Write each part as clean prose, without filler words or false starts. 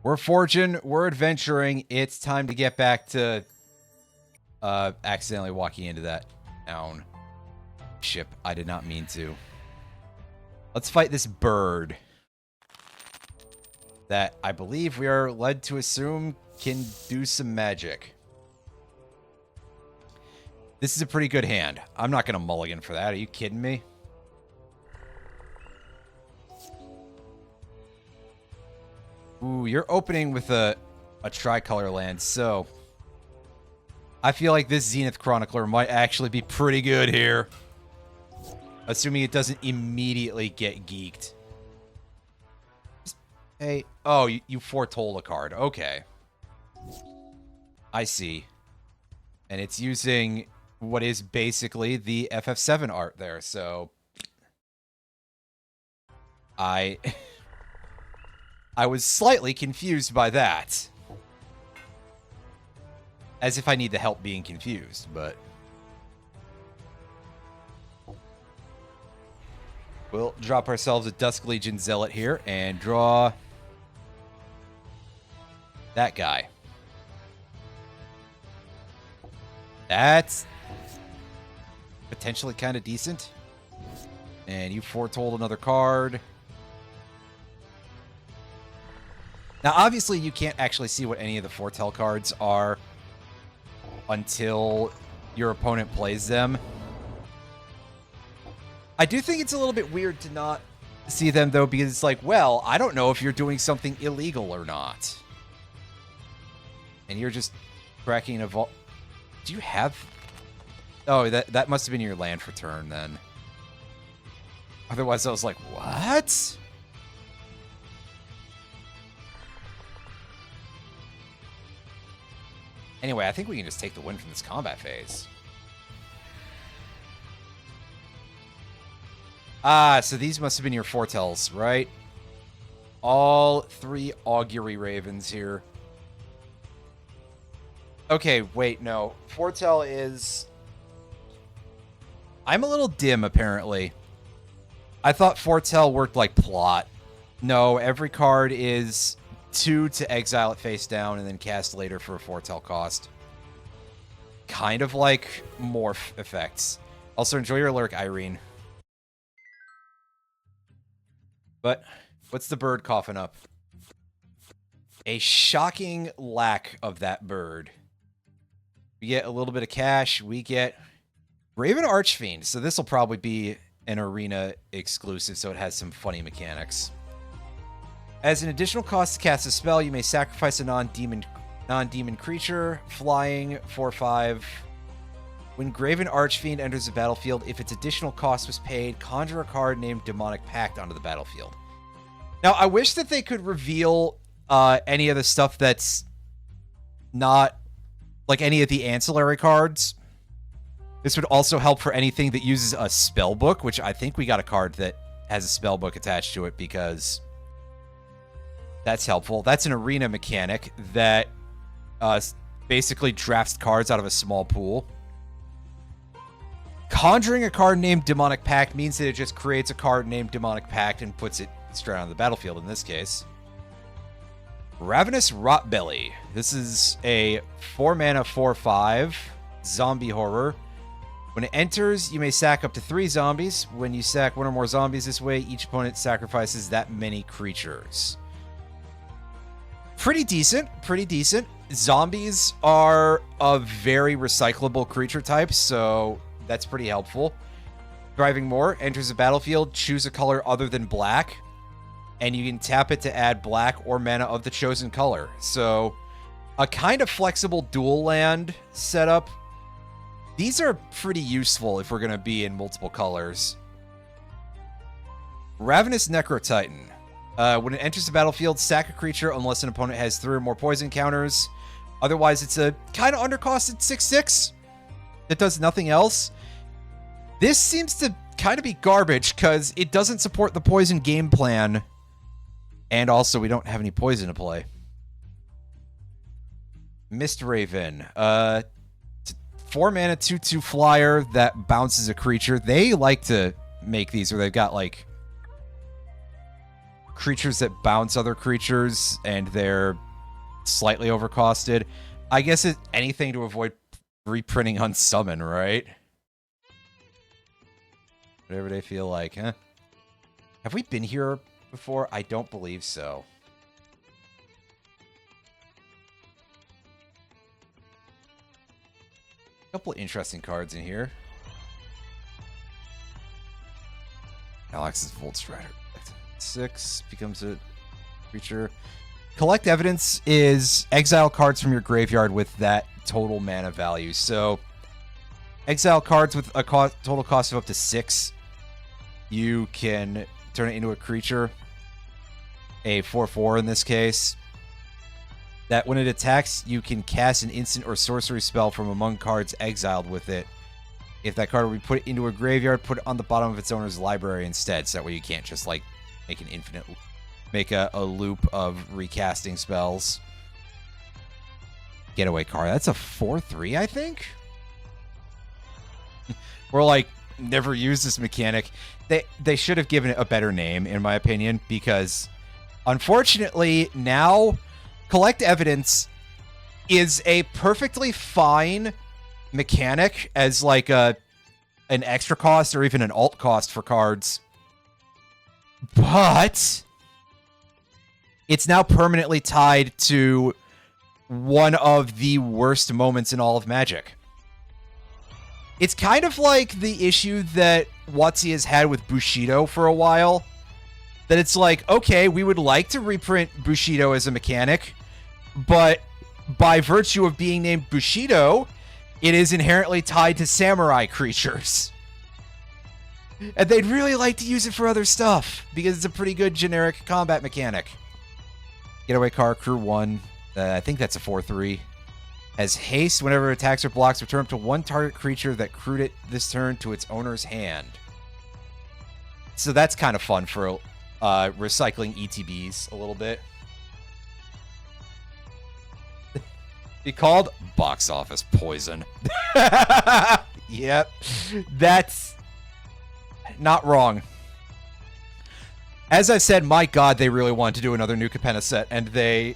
We're forging, we're adventuring. It's time to get back to accidentally walking into that town ship. I did not mean to. Let's fight this bird that I believe we are led to assume can do some magic. This is a pretty good hand. I'm not going to mulligan for that. Are you kidding me? Ooh, you're opening with a tricolor land, so I feel like this Zenith Chronicler might actually be pretty good here. Assuming it doesn't immediately get geeked. Hey, oh, you foretold a card. Okay. I see. And it's using what is basically the FF7 art there, so I was slightly confused by that. As if I need the help being confused, but we'll drop ourselves a Dusk Legion Zealot here and draw that guy. That's potentially kind of decent. And you foretold another card. Now, obviously, you can't actually see what any of the foretell cards are until your opponent plays them. I do think it's a little bit weird to not see them, though, because it's like, well, I don't know if you're doing something illegal or not. And you're just cracking a vault. Do you have... Oh, that must have been your land for turn, then. Otherwise, I was like, what? Anyway, I think we can just take the win from this combat phase. Ah, so these must have been your foretells, right? All 3 Augury Ravens here. Okay, wait, no. Foretell is... I'm a little dim, apparently. I thought Foretell worked like plot. No, every card is 2 to exile it face down and then cast later for a Foretell cost. Kind of like morph effects. Also, enjoy your lurk, Irene. But what's the bird coughing up? A shocking lack of that bird. We get a little bit of cash. We get Raven Archfiend. So this will probably be an arena exclusive, so it has some funny mechanics. As an additional cost to cast a spell, you may sacrifice a non-demon creature, flying 4/5. When Graven Archfiend enters the battlefield, if its additional cost was paid, conjure a card named Demonic Pact onto the battlefield. Now, I wish that they could reveal any of the stuff that's not like any of the ancillary cards. This would also help for anything that uses a spell book, which I think we got a card that has a spell book attached to it because that's helpful. That's an arena mechanic that basically drafts cards out of a small pool. Conjuring a card named Demonic Pact means that it just creates a card named Demonic Pact and puts it straight on the battlefield in this case. Ravenous Rotbelly. This is a 4-mana 4/5 zombie horror. When it enters, you may sack up to 3 zombies. When you sack 1 or more zombies this way, each opponent sacrifices that many creatures. Pretty decent, pretty decent. Zombies are a very recyclable creature type, so that's pretty helpful. Thriving More enters the battlefield, choose a color other than black, and you can tap it to add black or mana of the chosen color. So, a kind of flexible dual land setup. These are pretty useful if we're going to be in multiple colors. Ravenous Necrotitan. When it enters the battlefield, sack a creature unless an opponent has 3 or more poison counters. Otherwise, it's a kind of undercosted 6/6 that does nothing else. This seems to kind of be garbage because it doesn't support the poison game plan. And also, we don't have any poison to play. Mist Raven. 4-mana 2/2 flyer that bounces a creature. They like to make these where they've got, like, creatures that bounce other creatures, and they're slightly overcosted. I guess it's anything to avoid reprinting on summon, right? Whatever they feel like, huh? Have we been here before? I don't believe so. A couple of interesting cards in here. Alex's Volt Strider. 6 becomes a creature. Collect Evidence is exile cards from your graveyard with that total mana value. So, exile cards with a total cost of up to 6. You can turn it into a creature. A 4/4 in this case. That when it attacks, you can cast an instant or sorcery spell from among cards exiled with it. If that card will be put into a graveyard, put it on the bottom of its owner's library instead. So that way you can't just, like, make an infinite... Make a loop of recasting spells. Getaway card. That's a 4/3, I think? We're like, never used this mechanic. They should have given it a better name, in my opinion, because unfortunately, now Collect Evidence is a perfectly fine mechanic as like an extra cost or even an alt cost for cards. But it's now permanently tied to one of the worst moments in all of Magic. It's kind of like the issue that WotC has had with Bushido for a while. That it's like, okay, we would like to reprint Bushido as a mechanic, but by virtue of being named Bushido, it is inherently tied to samurai creatures. And they'd really like to use it for other stuff, because it's a pretty good generic combat mechanic. Getaway card, Crew 1. I think that's a 4/3. Has haste whenever it attacks or blocks. Return up to one target creature that crewed it this turn to its owner's hand. So that's kind of fun for recycling ETBs a little bit. Be called box office poison. Yep. That's not wrong. As I said, my God, they really wanted to do another New Capenna set, and they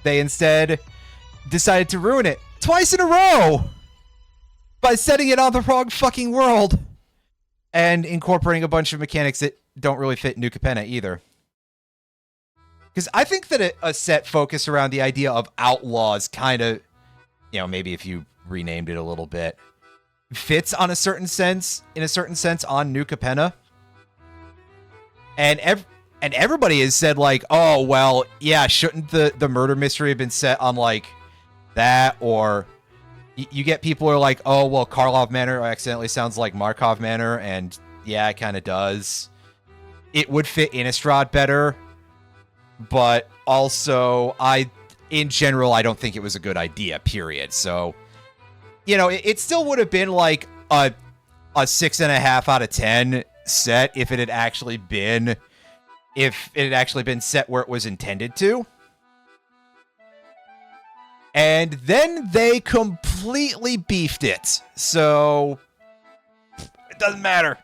instead decided to ruin it twice in a row by setting it on the wrong fucking world and incorporating a bunch of mechanics that don't really fit New Capenna either. Because I think that a set focused around the idea of outlaws kind of, you know, maybe if you renamed it a little bit, fits on a certain sense, on New Capenna. And everybody has said, like, oh, well, yeah, shouldn't the murder mystery have been set on, like, that? Or you get people who are like, oh, well, Karlov Manor accidentally sounds like Markov Manor, and yeah, it kind of does. It would fit Innistrad better, but also, in general, I don't think it was a good idea, period. So, you know, it still would have been, like, a 6.5 out of 10 set if it had actually been set where it was intended to. And then they completely beefed it. So it doesn't matter.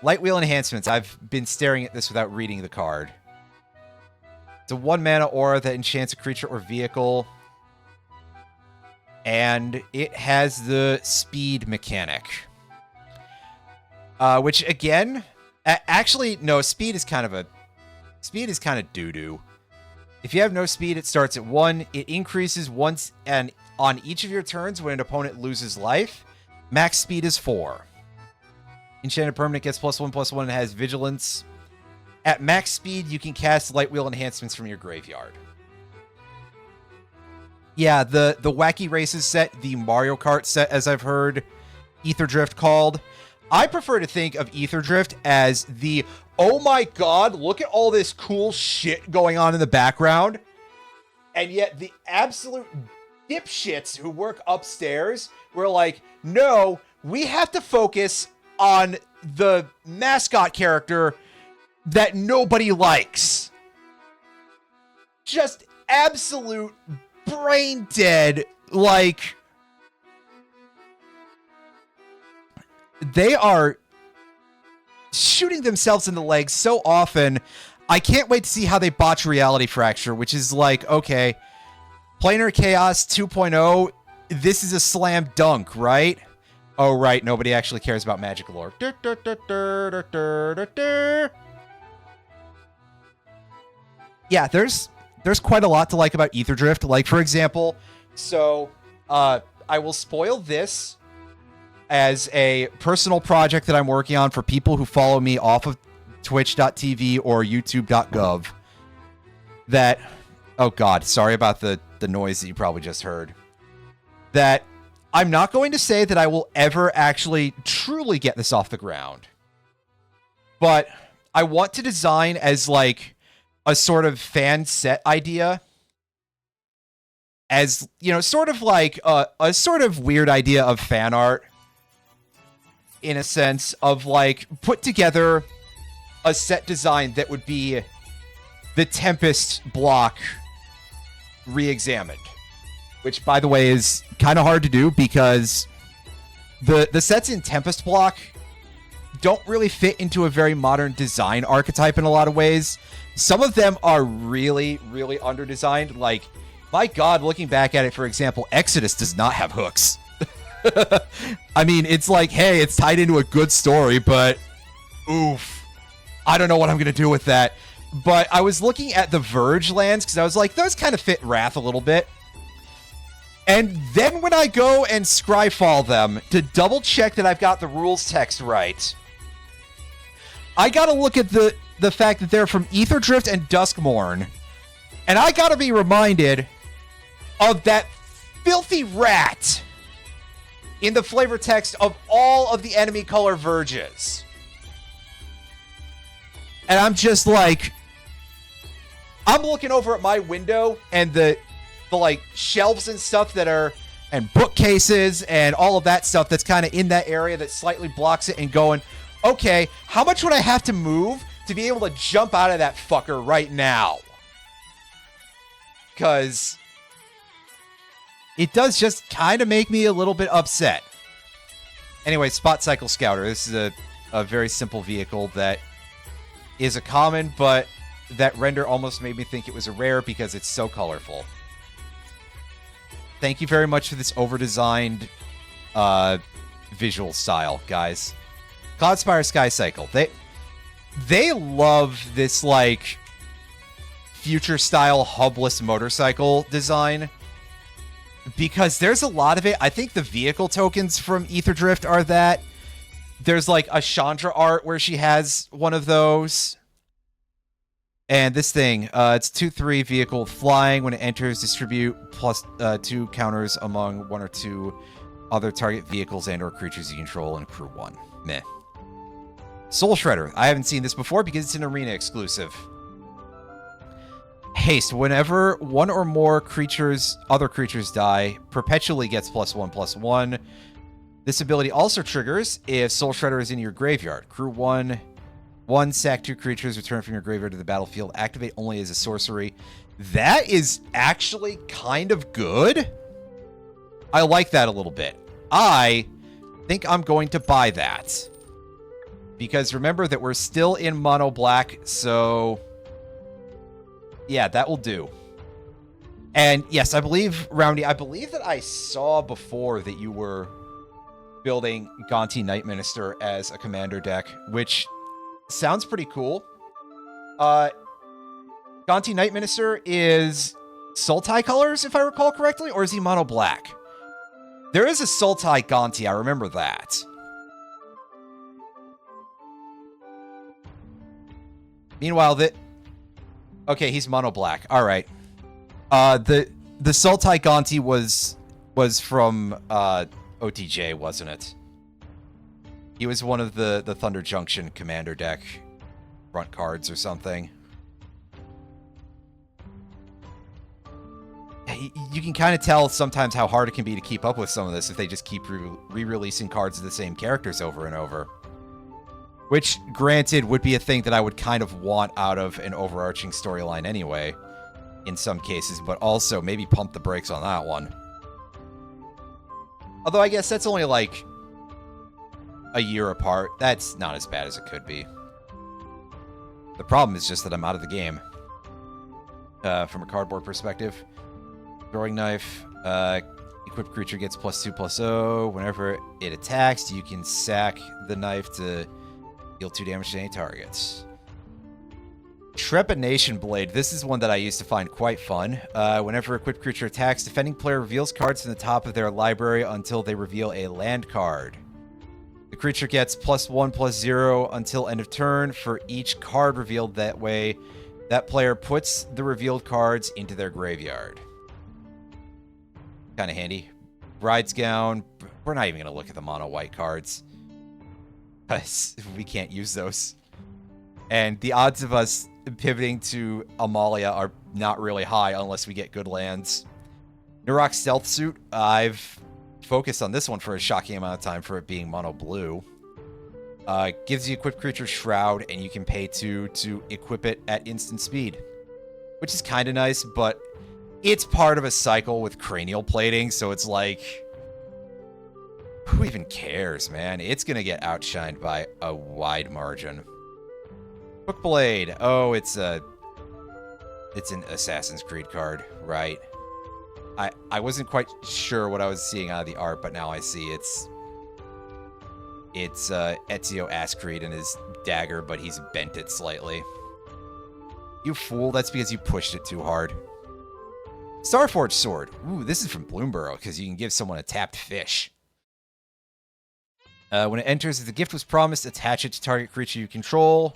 Light Wheel enhancements. I've been staring at this without reading the card. It's a 1-mana aura that enchants a creature or vehicle. And it has the speed mechanic. Which again, actually, no, speed is kind of doo-doo. If you have no speed, it starts at 1. It increases once and on each of your turns when an opponent loses life. Max speed is 4. Enchanted permanent gets +1/+1 and has vigilance. At max speed, you can cast Light Wheel enhancements from your graveyard. Yeah, the Wacky Races set, the Mario Kart set, as I've heard Ether Drift called. I prefer to think of Ether Drift as the, oh my God, look at all this cool shit going on in the background. And yet the absolute dipshits who work upstairs were like, no, we have to focus on the mascot character that nobody likes. Just absolute brain dead, like... They are shooting themselves in the legs so often. I can't wait to see how they botch Reality Fracture, which is like, okay, Planar Chaos 2.0, this is a slam dunk, right? Oh, right, nobody actually cares about Magic lore. Yeah, there's quite a lot to like about Ether Drift. Like, for example, so I will spoil this as a personal project that I'm working on for people who follow me off of twitch.tv or youtube.gov. That, oh god, sorry about the noise that you probably just heard. That I'm not going to say that I will ever actually truly get this off the ground. But I want to design as like a sort of fan set idea. As, you know, sort of like a sort of weird idea of fan art. In a sense of like put together a set design that would be the Tempest block re-examined. Which, by the way, is kind of hard to do because the sets in Tempest block don't really fit into a very modern design archetype in a lot of ways. Some of them are really, really under-designed. Like, my god, looking back at it, for example, Exodus does not have hooks. I mean, it's like, hey, it's tied into a good story, but oof. I don't know what I'm going to do with that. But I was looking at the Verge lands because I was like, those kind of fit Wrath a little bit. And then when I go and Scryfall them to double check that I've got the rules text right, I got to look at the fact that they're from Ether Drift and Duskmourn. And I got to be reminded of that filthy rat in the flavor text of all of the enemy color Verges. And I'm just like, I'm looking over at my window and the like shelves and stuff that are, and bookcases and all of that stuff that's kind of in that area that slightly blocks it, and going, okay, how much would I have to move to be able to jump out of that fucker right now? Because it does just kind of make me a little bit upset. Anyway, Spot Cycle Scouter. This is a very simple vehicle that is a common, but that render almost made me think it was a rare because it's so colorful. Thank you very much for this over-designed visual style, guys. Cloudspire Sky Cycle. They love this, like, future-style hubless motorcycle design. Because there's a lot of it. I think the vehicle tokens from Ether Drift are that. There's, like, a Chandra art where she has one of those. And this thing, it's 2/3 vehicle flying. When it enters, distribute plus 2 counters among 1 or 2 other target vehicles and or creatures you control in Crew 1. Meh. Soul Shredder. I haven't seen this before because it's an arena exclusive. Haste. Whenever one or more other creatures die, perpetually gets +1/+1. This ability also triggers if Soul Shredder is in your graveyard. Crew 1, sack 2 creatures, return from your graveyard to the battlefield. Activate only as a sorcery. That is actually kind of good. I like that a little bit. I think I'm going to buy that. Because remember that we're still in mono black, so yeah, that will do. And yes, I believe, Roundy, I believe that I saw before that you were building Gonti Night Minister as a commander deck, which sounds pretty cool. Gonti Night Minister is Sultai colors, if I recall correctly, or is he mono black? There is a Sultai Gonti, I remember that. Meanwhile, okay, he's mono black. All right. The Sultai Gonti was from OTJ, wasn't it? He was one of the Thunder Junction commander deck front cards or something. You can kind of tell sometimes how hard it can be to keep up with some of this if they just keep re-releasing cards of the same characters over and over. Which, granted, would be a thing that I would kind of want out of an overarching storyline anyway, in some cases, but also maybe pump the brakes on that one. Although I guess that's only like a year apart. That's not as bad as it could be. The problem is just that I'm out of the game. From a cardboard perspective. Throwing knife. Equipped creature gets +2/+0. Whenever it attacks, you can sack the knife to deal 2 damage to any targets. Trepidation Blade. This is one that I used to find quite fun. Whenever equipped creature attacks, defending player reveals cards from the top of their library until they reveal a land card. The creature gets +1/+0 until end of turn for each card revealed. That way, that player puts the revealed cards into their graveyard. Kind of handy. Bride's Gown. We're not even going to look at the mono white cards, because we can't use those. And the odds of us pivoting to Amalia are not really high unless we get good lands. Nurok Stealth Suit. I've focused on this one for a shocking amount of time for it being mono blue. Gives the equipped creature Shroud, and you can pay 2 to equip it at instant speed, which is kind of nice, but it's part of a cycle with cranial plating, so it's like, who even cares, man? It's gonna get outshined by a wide margin. Hookblade. Oh, it's an Assassin's Creed card, right? I wasn't quite sure what I was seeing out of the art, but now I see it's Ezio Ascreed and his dagger, but he's bent it slightly. You fool, that's because you pushed it too hard. Starforged Sword. Ooh, this is from Bloomborough, because you can give someone a tapped fish. When it enters, if the gift was promised, attach it to target creature you control.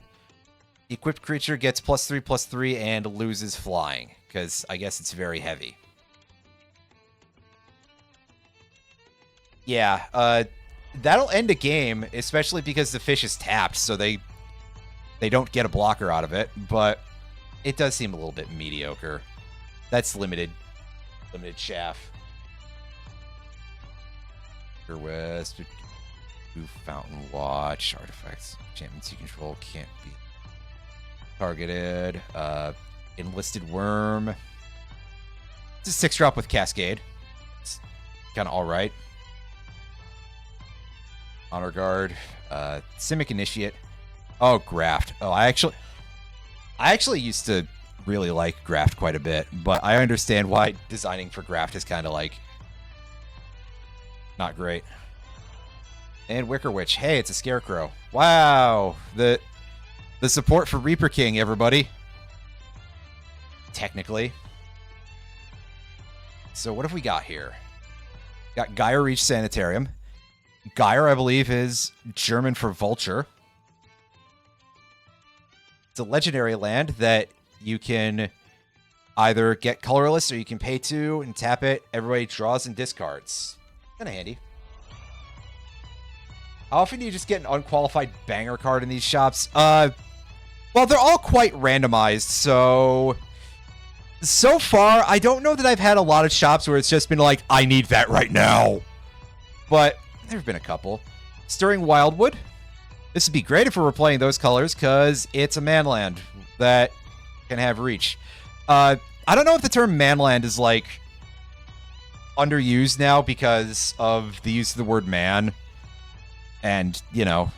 The equipped creature gets +3/+3 and loses flying, because I guess it's very heavy. Yeah, that'll end a game, especially because the fish is tapped, so they don't get a blocker out of it, but it does seem a little bit mediocre. That's limited chaff. West, Fountain Watch, artifacts, enchantments you control can't be targeted. Enlisted Worm. It's a 6-drop with Cascade. It's kind of alright. Honor Guard. Simic Initiate. Oh, Graft. Oh, I actually used to really like Graft quite a bit, but I understand why designing for Graft is kind of like not great. And Wicker Witch. Hey, it's a Scarecrow. Wow. The support for Reaper King, everybody. Technically. So what have we got here? Got Gaia Reach Sanitarium. Gaia, I believe, is German for vulture. It's a legendary land that you can either get colorless or you can pay 2 and tap it. Everybody draws and discards. Kind of handy. How often do you just get an unqualified banger card in these shops? Well, they're all quite randomized, so far, I don't know that I've had a lot of shops where it's just been like, I need that right now. But there have been a couple. Stirring Wildwood. This would be great if we were playing those colors, because it's a manland that can have reach. I don't know if the term manland is, like, underused now because of the use of the word man. And, you know,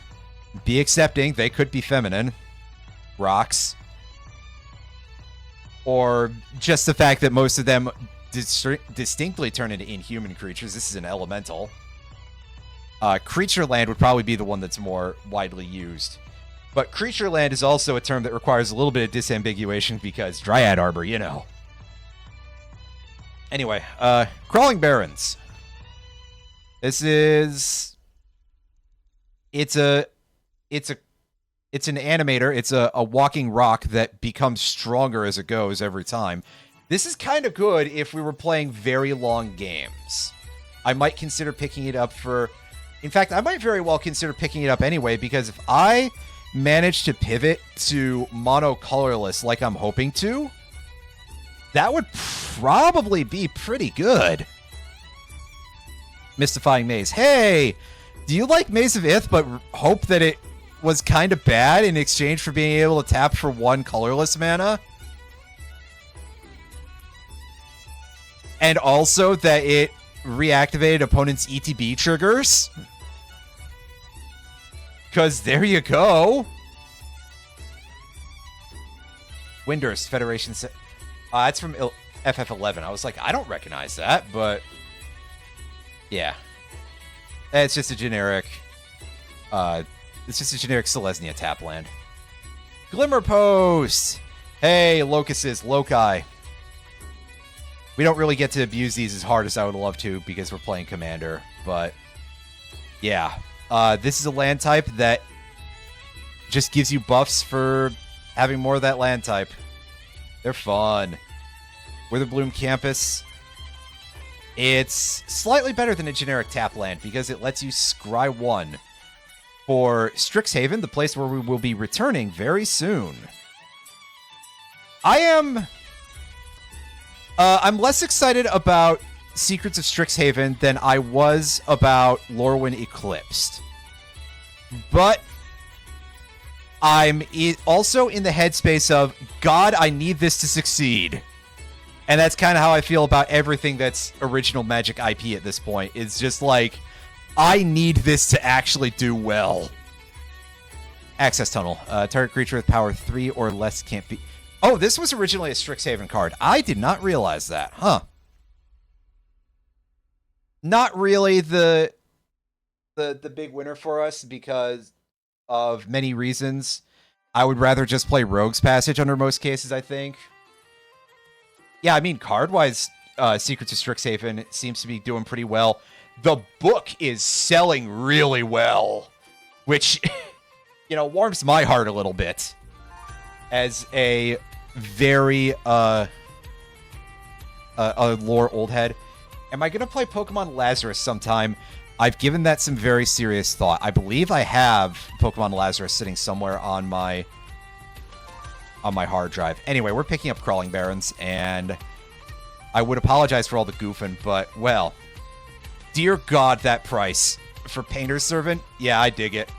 be accepting. They could be feminine. Rocks. Or just the fact that most of them distinctly turn into inhuman creatures. This is an elemental. Creature land would probably be the one that's more widely used. But creature land is also a term that requires a little bit of disambiguation because Dryad Arbor, you know. Anyway, Crawling Barrens. This is... It's an animator. It's a walking rock that becomes stronger as it goes every time. This is kind of good if we were playing very long games. I might consider picking it up for... In fact, I might very well consider picking it up anyway, because if I manage to pivot to mono-colorless like I'm hoping to, that would probably be pretty good. Mystifying Maze. Hey! Do you like Maze of Ith, but hope that it was kind of bad in exchange for being able to tap for 1 colorless mana? And also that it reactivated opponents' ETB triggers? Because there you go. Windurst Federation. That's from FF11. I was like, I don't recognize that, but yeah. It's just a generic Selesnya tap land. Glimmer Post! Hey, locuses, loci. We don't really get to abuse these as hard as I would love to because we're playing Commander, but yeah. This is a land type that just gives you buffs for having more of that land type. They're fun. Witherbloom Campus. It's slightly better than a generic tap land because it lets you scry 1 for Strixhaven, the place where we will be returning very soon. I'm less excited about Secrets of Strixhaven than I was about Lorwyn Eclipsed. But I'm also in the headspace of, God, I need this to succeed. And that's kind of how I feel about everything that's original Magic IP at this point. It's just like, I need this to actually do well. Access Tunnel. Target creature with power 3 or less can't be... Oh, this was originally a Strixhaven card. I did not realize that. Huh. Not really the big winner for us because of many reasons. I would rather just play Rogue's Passage under most cases, I think. Yeah, I mean, card-wise, Secrets of Strixhaven seems to be doing pretty well. The book is selling really well, which, you know, warms my heart a little bit. As a very, a lore old head. Am I going to play Pokemon Lazarus sometime? I've given that some very serious thought. I believe I have Pokemon Lazarus sitting somewhere on my hard drive. Anyway, we're picking up Crawling Barrens, and I would apologize for all the goofing, but, well, dear God, that price for Painter's Servant? Yeah, I dig it.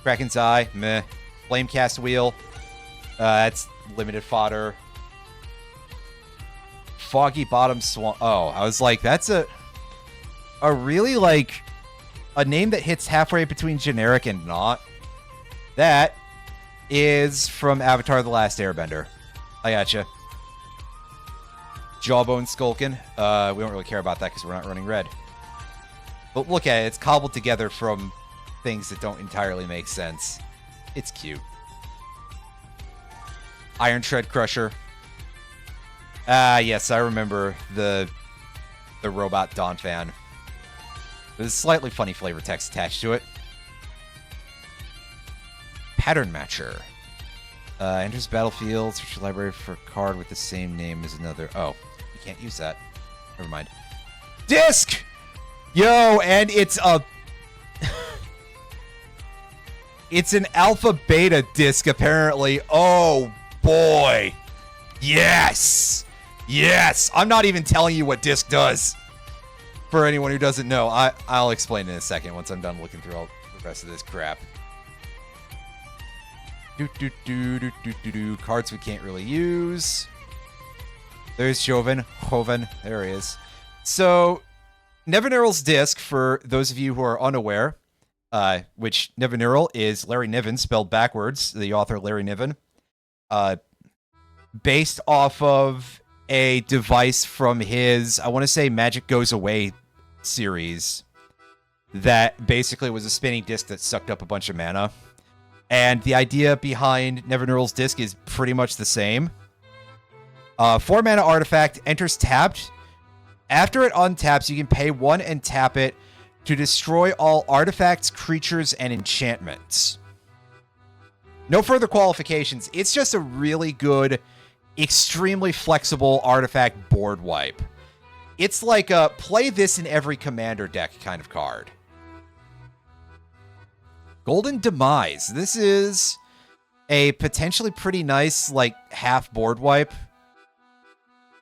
Kraken's Eye, meh. Flamecast Wheel, that's limited fodder. Foggy Bottom Swamp. Oh, I was like, that's a really, like, a name that hits halfway between generic and not. That is from Avatar The Last Airbender. I gotcha. Jawbone Skulkin. We don't really care about that because we're not running red. But look at it. It's cobbled together from things that don't entirely make sense. It's cute. Iron Tread Crusher. Yes, I remember the Robot Donphan. There's a slightly funny flavor text attached to it. Pattern Matcher. Enters battlefield, search your library for a card with the same name as another. Oh, you can't use that. Never mind. Disc! Yo, and it's a... It's an alpha beta disc, apparently. Oh, boy. Yes! Yes! I'm not even telling you what disc does. For anyone who doesn't know, I'll explain in a second once I'm done looking through all the rest of this crap. Cards we can't really use. There's Joven. There he is. So, Nevinyrral's disc, for those of you who are unaware, which Nevinyrral is Larry Niven, spelled backwards, the author Larry Niven, based off of a device from his, I want to say, Magic Goes Away series that basically was a spinning disc that sucked up a bunch of mana. And the idea behind Nevinyrral's disc is pretty much the same. 4 mana artifact enters tapped. After it untaps, you can pay 1 and tap it to destroy all artifacts, creatures, and enchantments. No further qualifications. It's just a really good, extremely flexible artifact board wipe. It's like a play this in every commander deck kind of card. Golden Demise. This is a potentially pretty nice, like, half board wipe.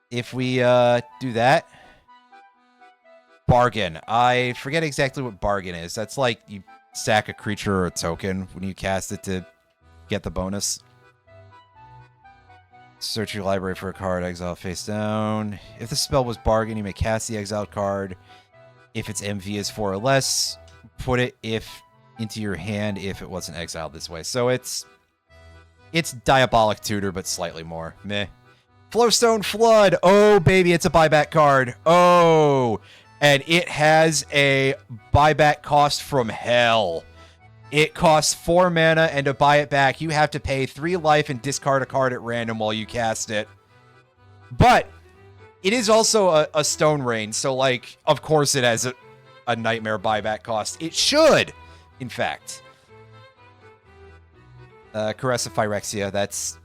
If we do that. Bargain. I forget exactly what bargain is. That's like you sack a creature or a token when you cast it to get the bonus. Search your library for a card, exile face down. If the spell was bargain, you may cast the exiled card. If its MV is 4 or less, put it if into your hand if it wasn't exiled this way. So it's Diabolic Tutor, but slightly more. Meh. Flowstone Flood. Oh, baby, it's a buyback card. Oh, and it has a buyback cost from hell. It costs 4 mana, and to buy it back, you have to pay 3 life and discard a card at random while you cast it. But it is also a Stone Rain, so, like, of course it has a nightmare buyback cost. It should, in fact. Caress of Phyrexia, that's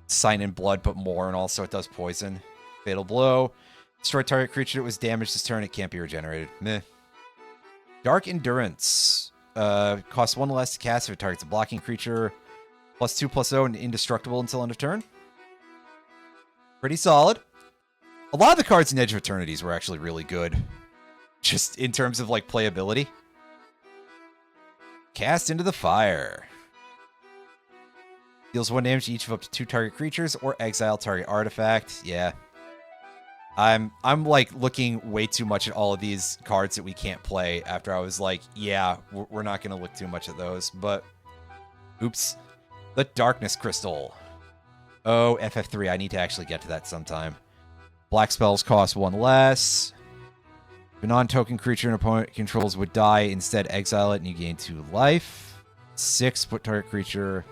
Sign in Blood, but more, and also it does poison. Fatal Blow. Destroy target creature that was damaged this turn. It can't be regenerated. Meh. Dark Endurance. Costs 1 less to cast if it targets a blocking creature. +2/+0 and indestructible until end of turn. Pretty solid. A lot of the cards in Edge of Eternities were actually really good. Just in terms of, like, playability. Cast into the Fire. Deals 1 damage to each of up to 2 target creatures or exile target artifact. Yeah. I'm like looking way too much at all of these cards that we can't play after I was like, yeah, we're not going to look too much at those, but oops. The Darkness Crystal. Oh, FF3, I need to actually get to that sometime. Black spells cost 1 less. If a non-token creature an opponent controls would die, instead exile it and you gain 2 life. 6, put target creature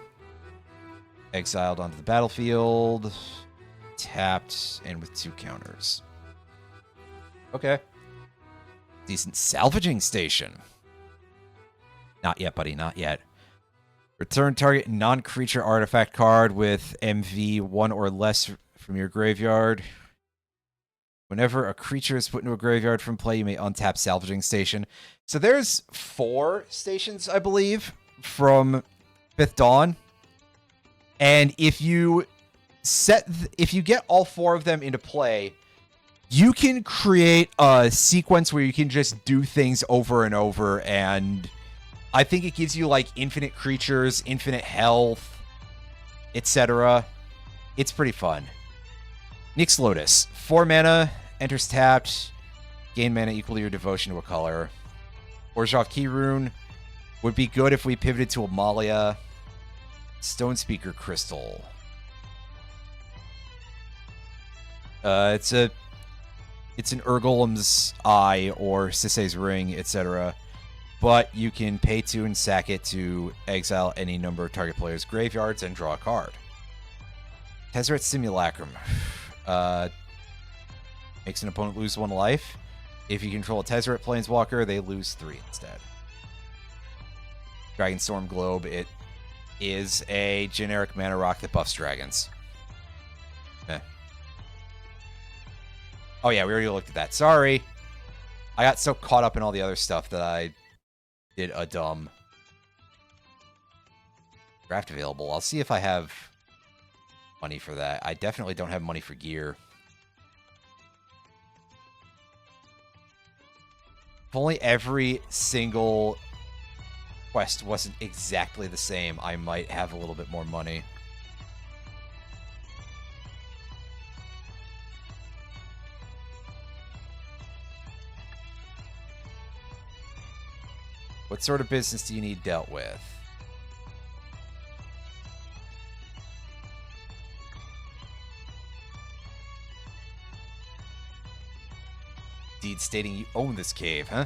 exiled onto the battlefield. Tapped and with 2 counters. Okay. Decent salvaging station. Not yet, buddy, not yet. Return target non-creature artifact card with MV 1 or less from your graveyard. Whenever a creature is put into a graveyard from play, you may untap salvaging station. So there's 4 stations, I believe, from 5th Dawn. And if you get all 4 of them into play, you can create a sequence where you can just do things over and over, and I think it gives you, like, infinite creatures, infinite health, etc. It's pretty fun. Nyx Lotus. 4 mana, enters tapped, gain mana equal to your devotion to a color. Orzhov Key Rune would be good if we pivoted to Amalia. Stone Speaker Crystal. It's an Urgolem's Eye or Sisei's Ring, etc. But you can pay 2 and sack it to exile any number of target players' graveyards and draw a card. Tezzeret Simulacrum. Makes an opponent lose 1 life. If you control a Tezzeret Planeswalker, they lose 3 instead. Dragonstorm Globe. It is a generic mana rock that buffs dragons. Oh yeah, we already looked at that. Sorry. I got so caught up in all the other stuff that I did a dumb draft available. I'll see if I have money for that. I definitely don't have money for gear. If only every single quest wasn't exactly the same, I might have a little bit more money. What sort of business do you need dealt with? Deed stating you own this cave, huh?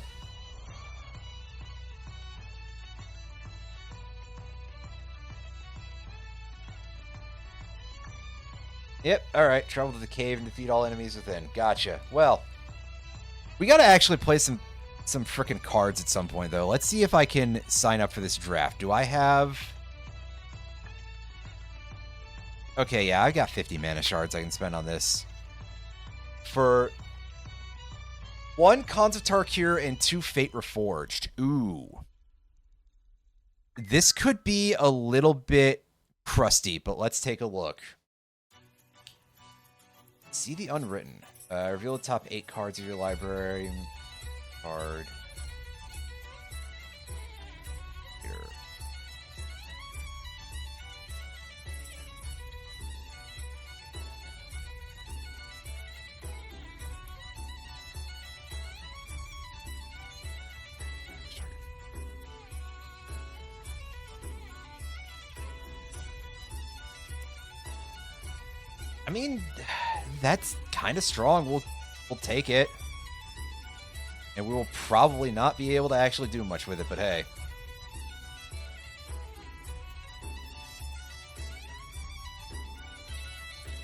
Yep, alright. Travel to the cave and defeat all enemies within. Gotcha. Well, we gotta actually play some frickin' cards at some point, though. Let's see if I can sign up for this draft. Do I have... Okay, yeah, I got 50 mana shards I can spend on this. For 1 Khans of Tarkir and 2 Fate Reforged. Ooh. This could be a little bit crusty, but let's take a look. See the Unwritten. Reveal the top 8 cards of your library. Card. Here. I mean, that's kind of strong. We'll take it. And we will probably not be able to actually do much with it, but hey.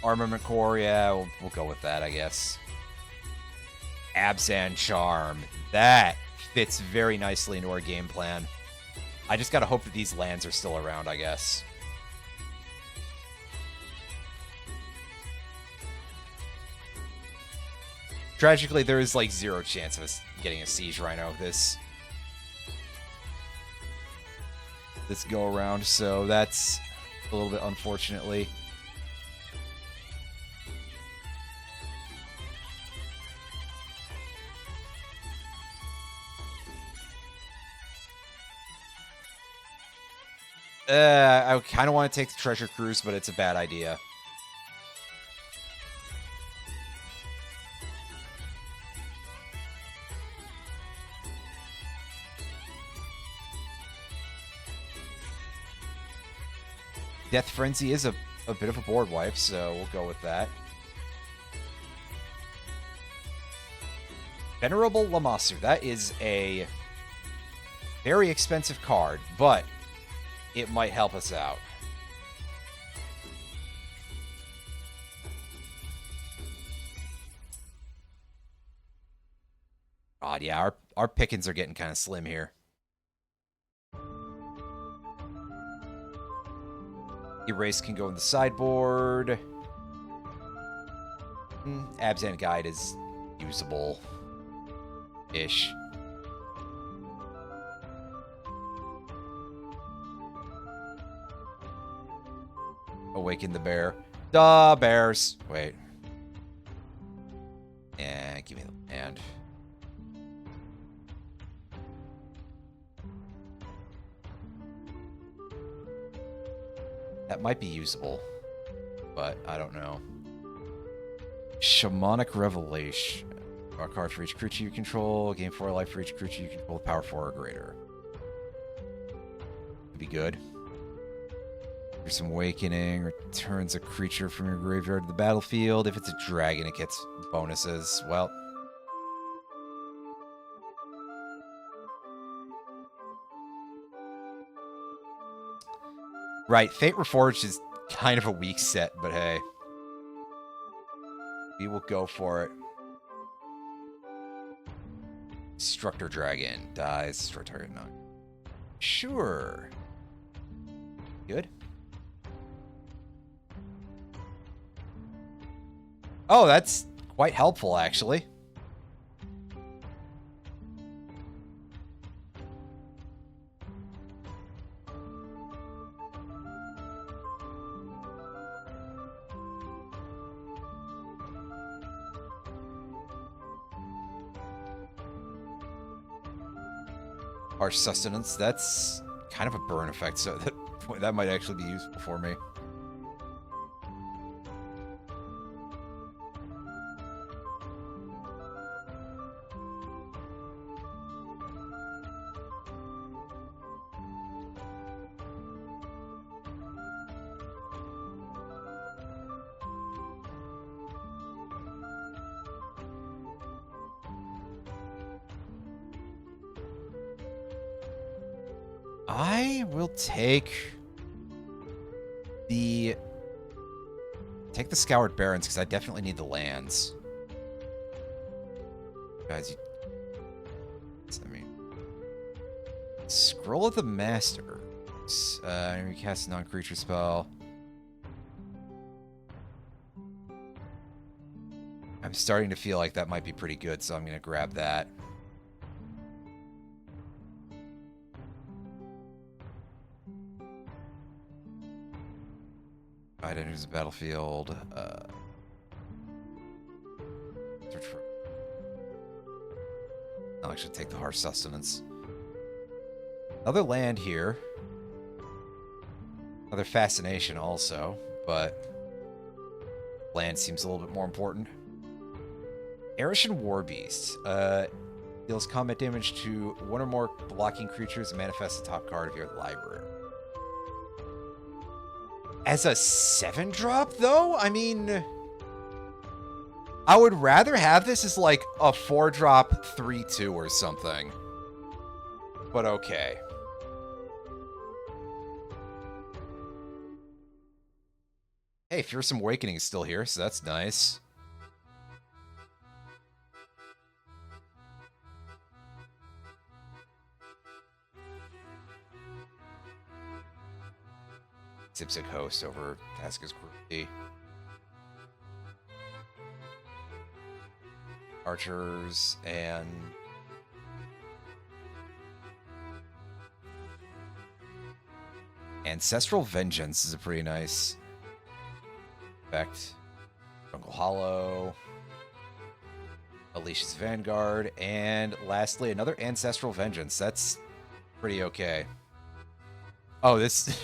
Armament Core, yeah, we'll go with that, I guess. Abzan Charm. That fits very nicely into our game plan. I just gotta hope that these lands are still around, I guess. Tragically, there is like 0 chance of us getting a Siege Rhino this go around, so that's a little bit unfortunately. I kind of want to take the Treasure Cruise, but it's a bad idea. Death Frenzy is a bit of a board wipe, so we'll go with that. Venerable Lammasu. That is a very expensive card, but it might help us out. God, yeah, our pickings are getting kind of slim here. Erase can go in the sideboard. Abzan Guide is usable-ish. Awaken the bear. Duh, bears. Wait. Yeah, give me the land. That might be usable, but I don't know. Shamanic Revelation. Draw a card for each creature you control. Gain 4 life for each creature you control with power 4 or greater. Could be good. Here's some Awakening. Returns a creature from your graveyard to the battlefield. If it's a dragon, it gets bonuses. Well. Right, Fate Reforged is kind of a weak set, but hey. We will go for it. Destructor Dragon. Dies. Destroy target. No. Sure. Good. Oh, that's quite helpful, actually. Harsh Sustenance, that's kind of a burn effect, so that might actually be useful for me. I will take the Scoured Barrens because I definitely need the lands. Guys, I mean, Scroll of the Master. You cast a non-creature spell. I'm starting to feel like that might be pretty good, so I'm going to grab that. Alright, enters the battlefield. Search for. I'll actually take the Harsh Sustenance. Another land here. Another Fascination also, but land seems a little bit more important. Arishan Warbeast. Deals combat damage to one or more blocking creatures and manifests the top card of your library. As a 7-drop, though? I mean, I would rather have this as like a 4-drop 3/2 or something. But okay. Hey, Fearsome Awakening is still here, so that's nice. Zipsic host over Casca's Groovy. Archers and Ancestral Vengeance is a pretty nice effect. Jungle Hollow, Alicia's Vanguard, and lastly another Ancestral Vengeance. That's pretty okay. Oh, this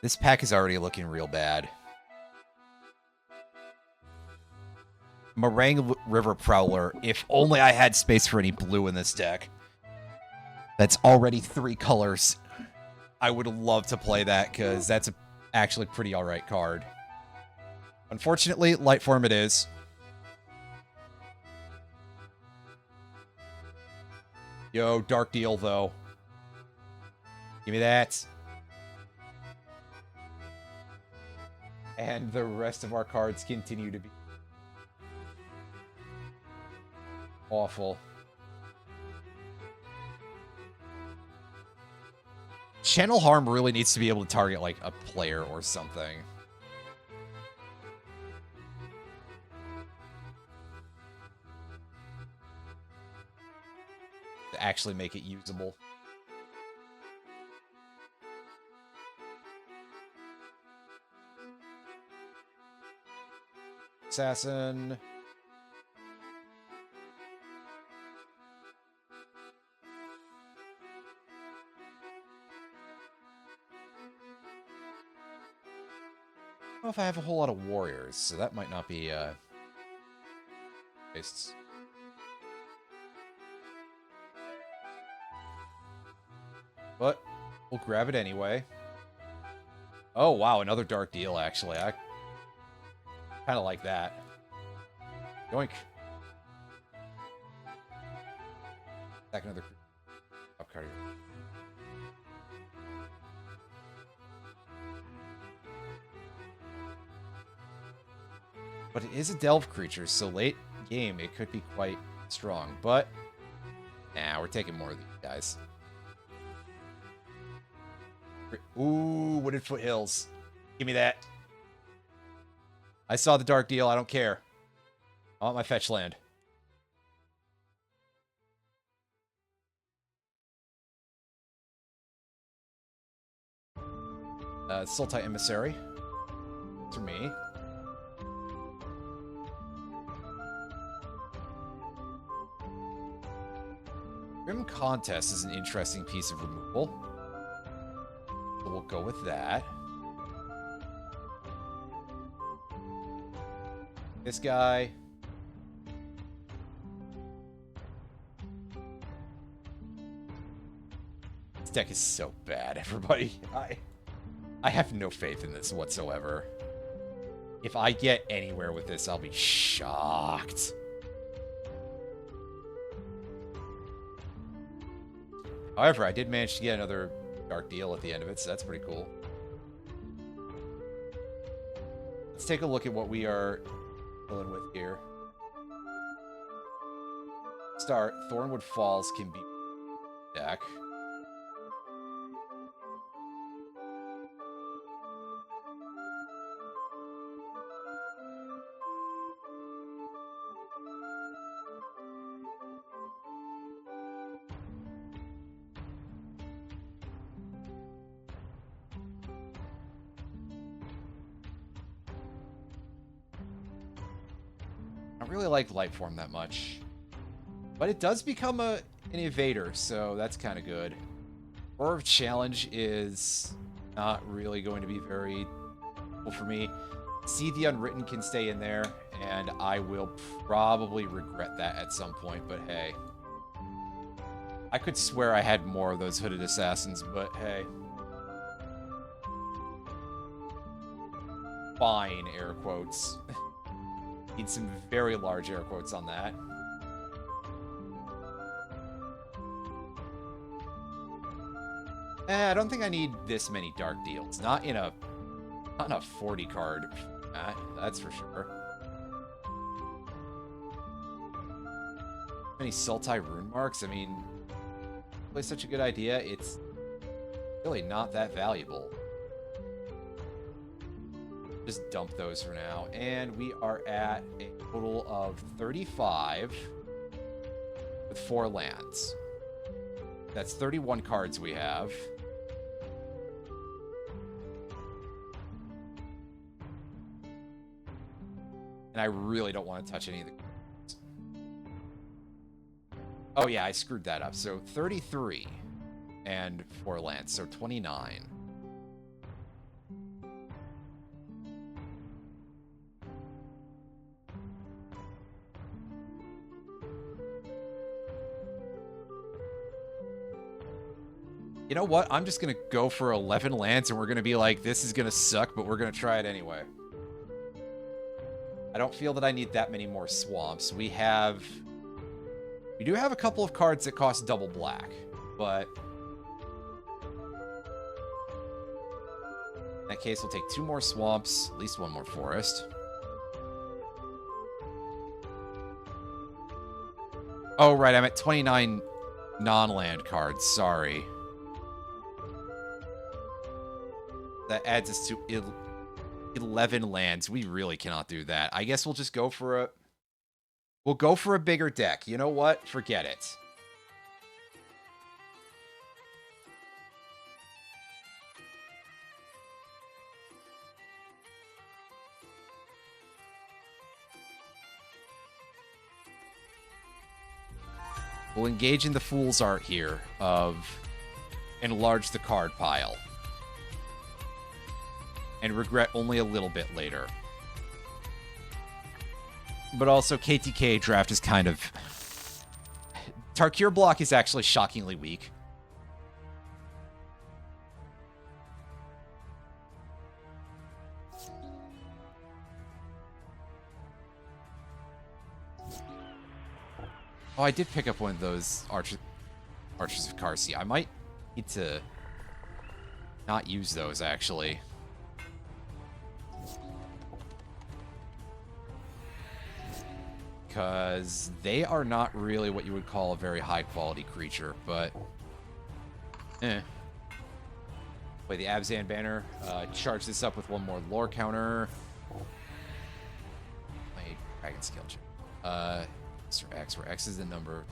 this pack is already looking real bad. Meringue River Prowler, if only I had space for any blue in this deck. That's already 3 colors. I would love to play that, because that's actually a pretty alright card. Unfortunately, light form it is. Yo, Dark Deal, though. Give me that. And the rest of our cards continue to be awful. Channel Harm really needs to be able to target, like, a player or something. To actually make it usable. Assassin. I don't know if I have a whole lot of warriors, so that might not be based. But we'll grab it anyway. Oh wow, another Dark Deal actually. I kind of like that. Yoink. Back another top card. But it is a delve creature, so late game it could be quite strong. But nah, we're taking more of these guys. Ooh, Wooded Foothills. Give me that. I saw the Dark Deal. I don't care. I want my fetch land. Sultai Emissary. For me. Grim Contest is an interesting piece of removal. So we'll go with that. This guy. This deck is so bad, everybody. I have no faith in this whatsoever. If I get anywhere with this, I'll be shocked. However, I did manage to get another Dark Deal at the end of it, so that's pretty cool. Let's take a look at what we are dealing with here. Start. Thornwood Falls can be deck. I don't really like Lightform that much. But it does become an evader, so that's kind of good. Roar of Challenge is not really going to be very cool for me. See the Unwritten can stay in there, And I will probably regret that at some point, but hey. I could swear I had more of those hooded assassins, but hey. Fine, air quotes. Need some very large air quotes on that. I don't think I need this many dark deals. Not in a 40 card. That's for sure. Many Sultai rune marks? I mean, really such a good idea. It's really not that valuable. Just dump those for now. And we are at a total of 35 with 4 lands. That's 31 cards we have. And I really don't want to touch any of the cards. Oh yeah, I screwed that up. So 33 and 4 lands, so 29. You know what? I'm just going to go for 11 lands, and we're going to be like, this is going to suck, but we're going to try it anyway. I don't feel that I need that many more swamps. We do have a couple of cards that cost double black, but in that case, we'll take 2 more swamps, at least 1 more forest. Oh, right, I'm at 29 non-land cards, sorry. That adds us to 11 lands. We really cannot do that. I guess we'll just go for a... We'll go for a bigger deck. You know what? Forget it. We'll engage in the fool's art here of enlarge the card pile. And regret only a little bit later. But also, KTK draft is kind of... Tarkir block is actually shockingly weak. Oh, I did pick up one of those Archers of Karsi. I might need to not use those, actually. Because they are not really what you would call a very high-quality creature, but... Play the Abzan banner. Charge this up with 1 more lore counter. My dragon scale check. Mr. X, where X is the number.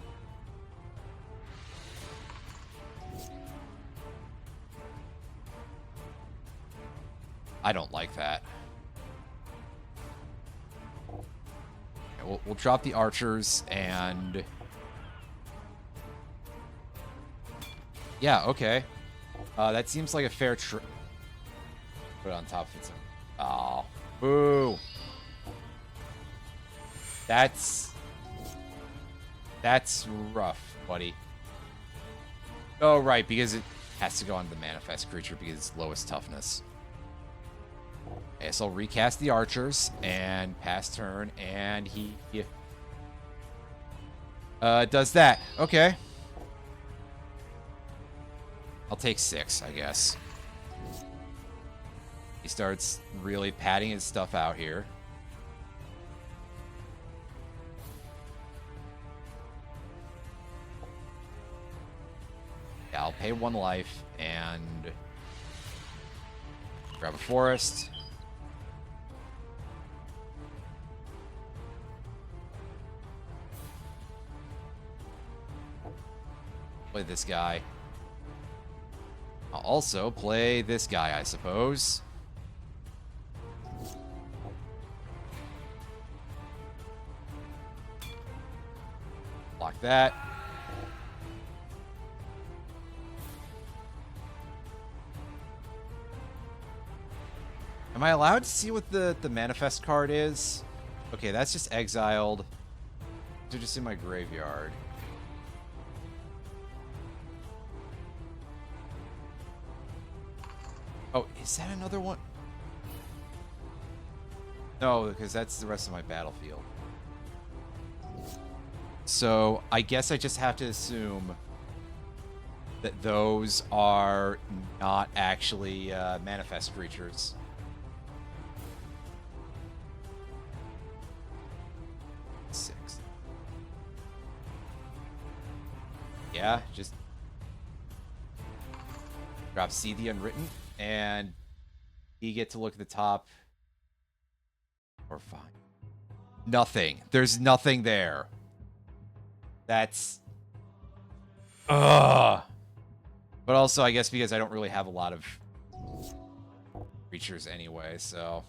I don't like that. We'll drop the archers and... Yeah, okay. That seems like a fair Put it on top of its own. Oh, boo. That's rough, buddy. Oh, right, because it has to go on the manifest creature because it's lowest toughness. Okay, so I'll recast the archers and pass turn, and he does that. Okay. I'll take 6, I guess. He starts really padding his stuff out here. Yeah, I'll pay 1 life and grab a forest. Play this guy. I'll also play this guy, I suppose. Block that. Am I allowed to see what the manifest card is? Okay, that's just exiled. They're just in my graveyard. Oh, is that another one? No, because that's the rest of my battlefield. So I guess I just have to assume that those are not actually manifest creatures. Six. Yeah, just drop C the Unwritten, and you get to look at the top. Or fine. Nothing. There's nothing there. That's... Ugh. But also, I guess because I don't really have a lot of creatures anyway, so...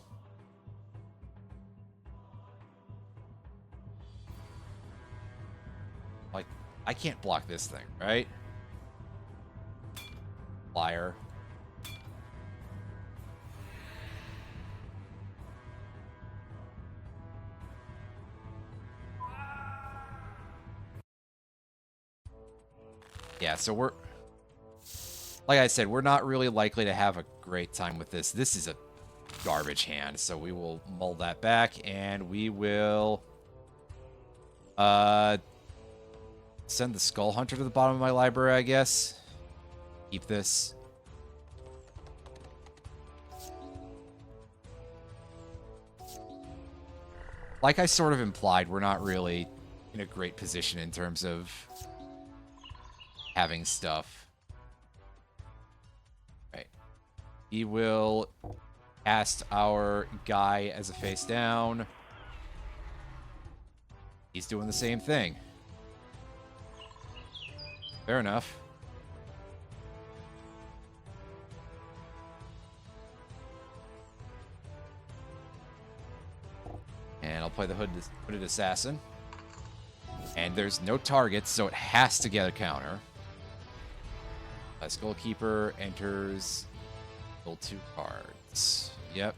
Like, I can't block this thing, right? Liar. Yeah, so we're... Like I said, we're not really likely to have a great time with this. This is a garbage hand, so we will mull that back, and we will... Send the Skull Hunter to the bottom of my library, I guess. Keep this. Like I sort of implied, we're not really in a great position in terms of having stuff. Right. We will cast our guy as a face down. He's doing the same thing. Fair enough. And I'll play the Hooded Assassin. And there's no targets, so it has to get a counter. Skullkeeper enters... Build 2 cards. Yep.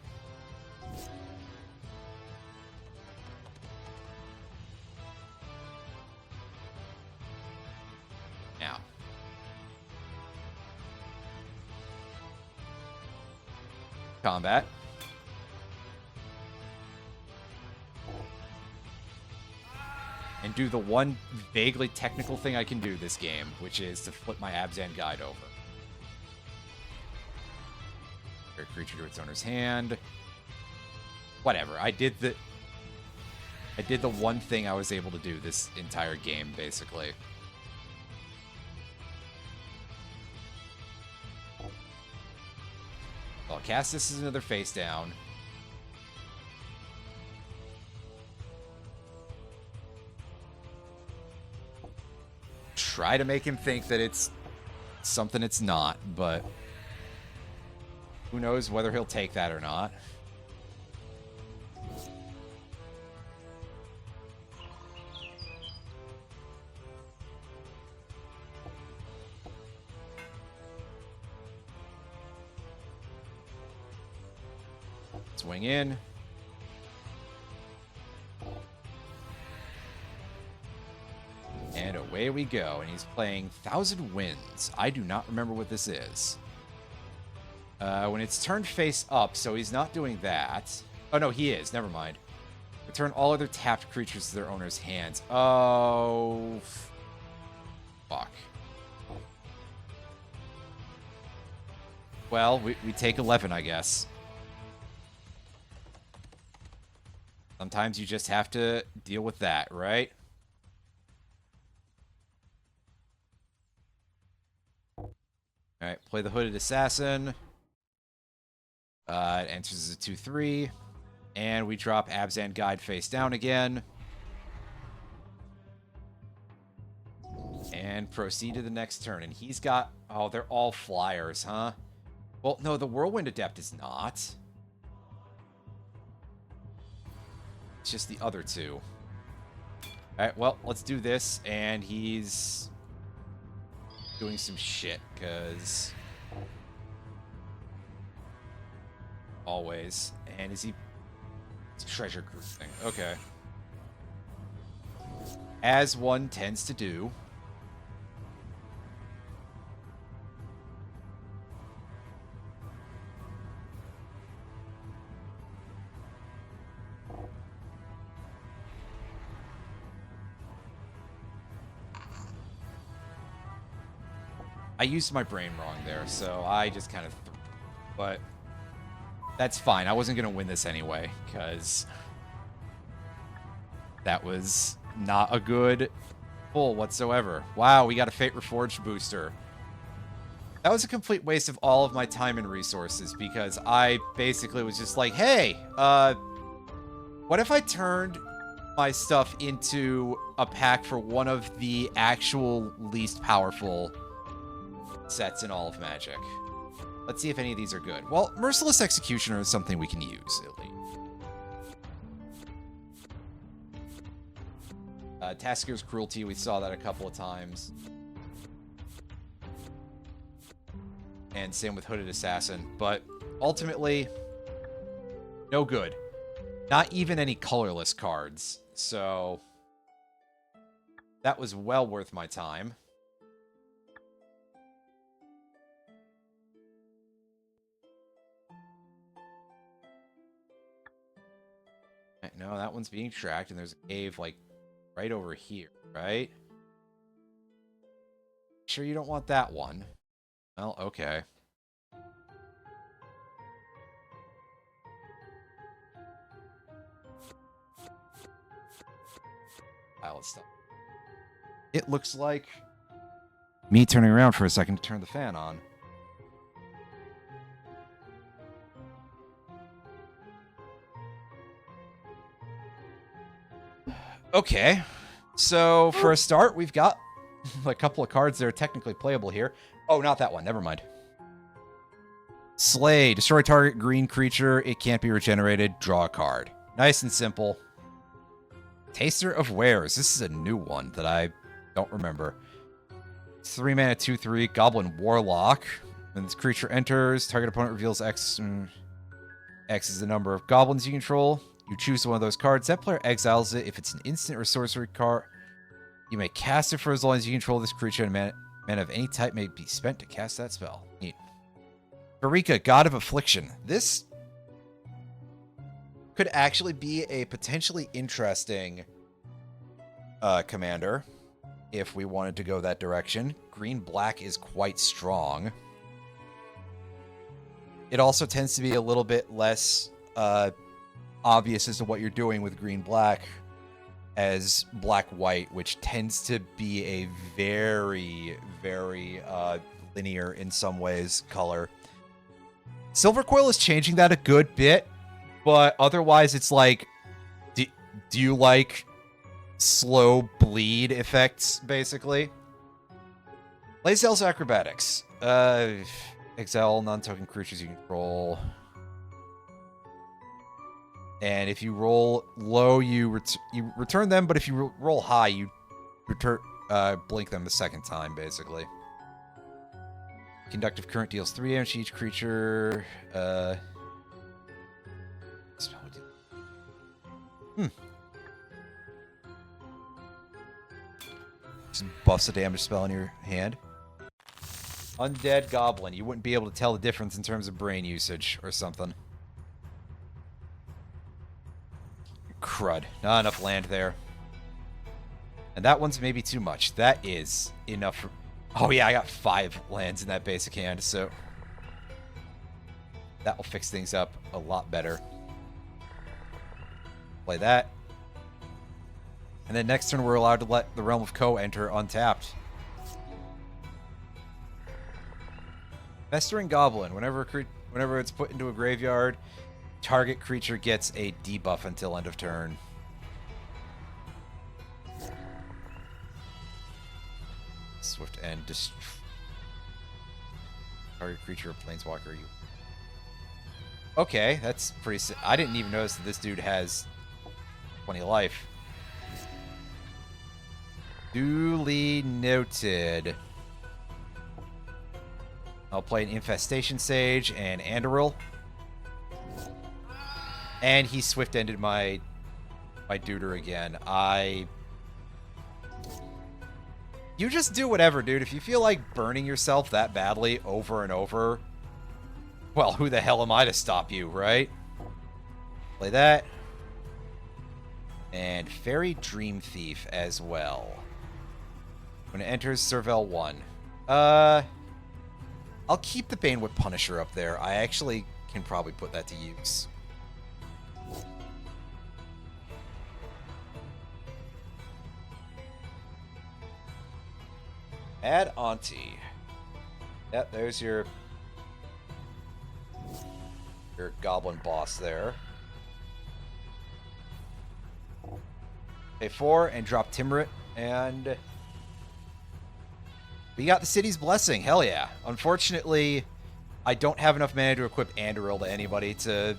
Now. Combat. And do the one vaguely technical thing I can do this game, which is to flip my Abzan Guide over. A creature to its owner's hand. Whatever. I did the one thing I was able to do this entire game, basically. I'll cast this as another face down. Try to make him think that it's something it's not, but who knows whether he'll take that or not. Swing in. And away we go. And he's playing Thousand Winds. I do not remember what this is. When it's turned face up, so he's not doing that. Oh, no, he is. Never mind. Return all other tapped creatures to their owner's hands. Oh, fuck. Well, we take 11, I guess. Sometimes you just have to deal with that, right? Alright, play the Hooded Assassin. It enters as a 2/3. And we drop Abzan Guide face down again. And proceed to the next turn. And he's got... Oh, they're all flyers, huh? Well, no, the Whirlwind Adept is not. It's just the other two. Alright, well, let's do this. And he's doing some shit, because... Always. And is he... It's a treasure group thing. Okay. As one tends to do. I used my brain wrong there, so I just kind of threw. But that's fine. I wasn't going to win this anyway, because that was not a good pull whatsoever. Wow, we got a Fate Reforged booster. That was a complete waste of all of my time and resources, because I basically was just like, hey, what if I turned my stuff into a pack for one of the actual least powerful sets in all of Magic? Let's see if any of these are good. Well, Merciless Executioner is something we can use, at least. Tasker's Cruelty, we saw that a couple of times. And same with Hooded Assassin. But ultimately, no good. Not even any colorless cards. So that was well worth my time. No, that one's being tracked, and there's a cave, like, right over here, right? Sure you don't want that one. Well, okay. Pile of stuff. It looks like me turning around for a second to turn the fan on. Okay, so for a start, we've got a couple of cards that are technically playable here. Oh, not that one. Never mind. Slay. Destroy target green creature. It can't be regenerated. Draw a card. Nice and simple. Taster of Wares. This is a new one that I don't remember. 3 mana, 2/3. Goblin Warlock. When this creature enters, target opponent reveals X. X is the number of goblins you control. You choose one of those cards. That player exiles it. If it's an instant or sorcery card, you may cast it for as long as you control this creature, and mana of any type may be spent to cast that spell. Neat. Varika, God of Affliction. This could actually be a potentially interesting commander if we wanted to go that direction. Green-black is quite strong. It also tends to be a little bit less obvious as to what you're doing with green-black as black-white, which tends to be a very, very linear, in some ways, color. Silver Coil is changing that a good bit, but otherwise it's like, do you like slow bleed effects, basically? Lae'zel's Acrobatics. Exile non-token creatures you control. And if you roll low, you return them, but if you roll high, you blink them the second time, basically. Conductive Current deals 3 damage to each creature. Just buffs a damage spell in your hand. Undead Goblin. You wouldn't be able to tell the difference in terms of brain usage or something. Crud. Not enough land there. And that one's maybe too much. That is enough for... Oh yeah, I got 5 lands in that basic hand, so... that will fix things up a lot better. Play that. And then next turn we're allowed to let the Realm of Ko enter untapped. Festering Goblin. Whenever it's put into a graveyard, target creature gets a debuff until end of turn. Swift End. Target creature or planeswalker. Okay, that's pretty... I didn't even notice that this dude has 20 life. Duly noted. I'll play an Infestation Sage and Andoril. And he swift-ended my duder again. You just do whatever, dude. If you feel like burning yourself that badly over and over, well, who the hell am I to stop you, right? Play that. And Fairy Dream Thief as well. When it enters Serval 1. I'll keep the Banewhip Punisher up there. I actually can probably put that to use. Add Auntie. Yep, there's your goblin boss there. Pay 4 and drop Timrit, and we got the City's Blessing. Hell yeah. Unfortunately, I don't have enough mana to equip Anduril to anybody to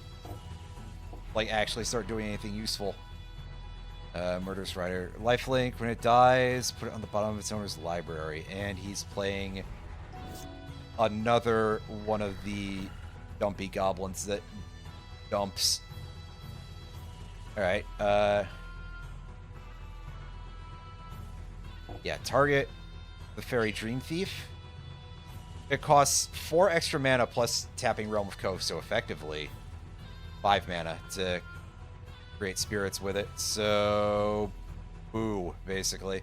like actually start doing anything useful. Murderous Rider. Lifelink, when it dies, put it on the bottom of its owner's library. And he's playing another one of the dumpy goblins that dumps. Alright, yeah, target the Fairy Dream Thief. It costs 4 extra mana plus tapping Realm of Cove, so effectively 5 mana to create spirits with it. So, boo, basically.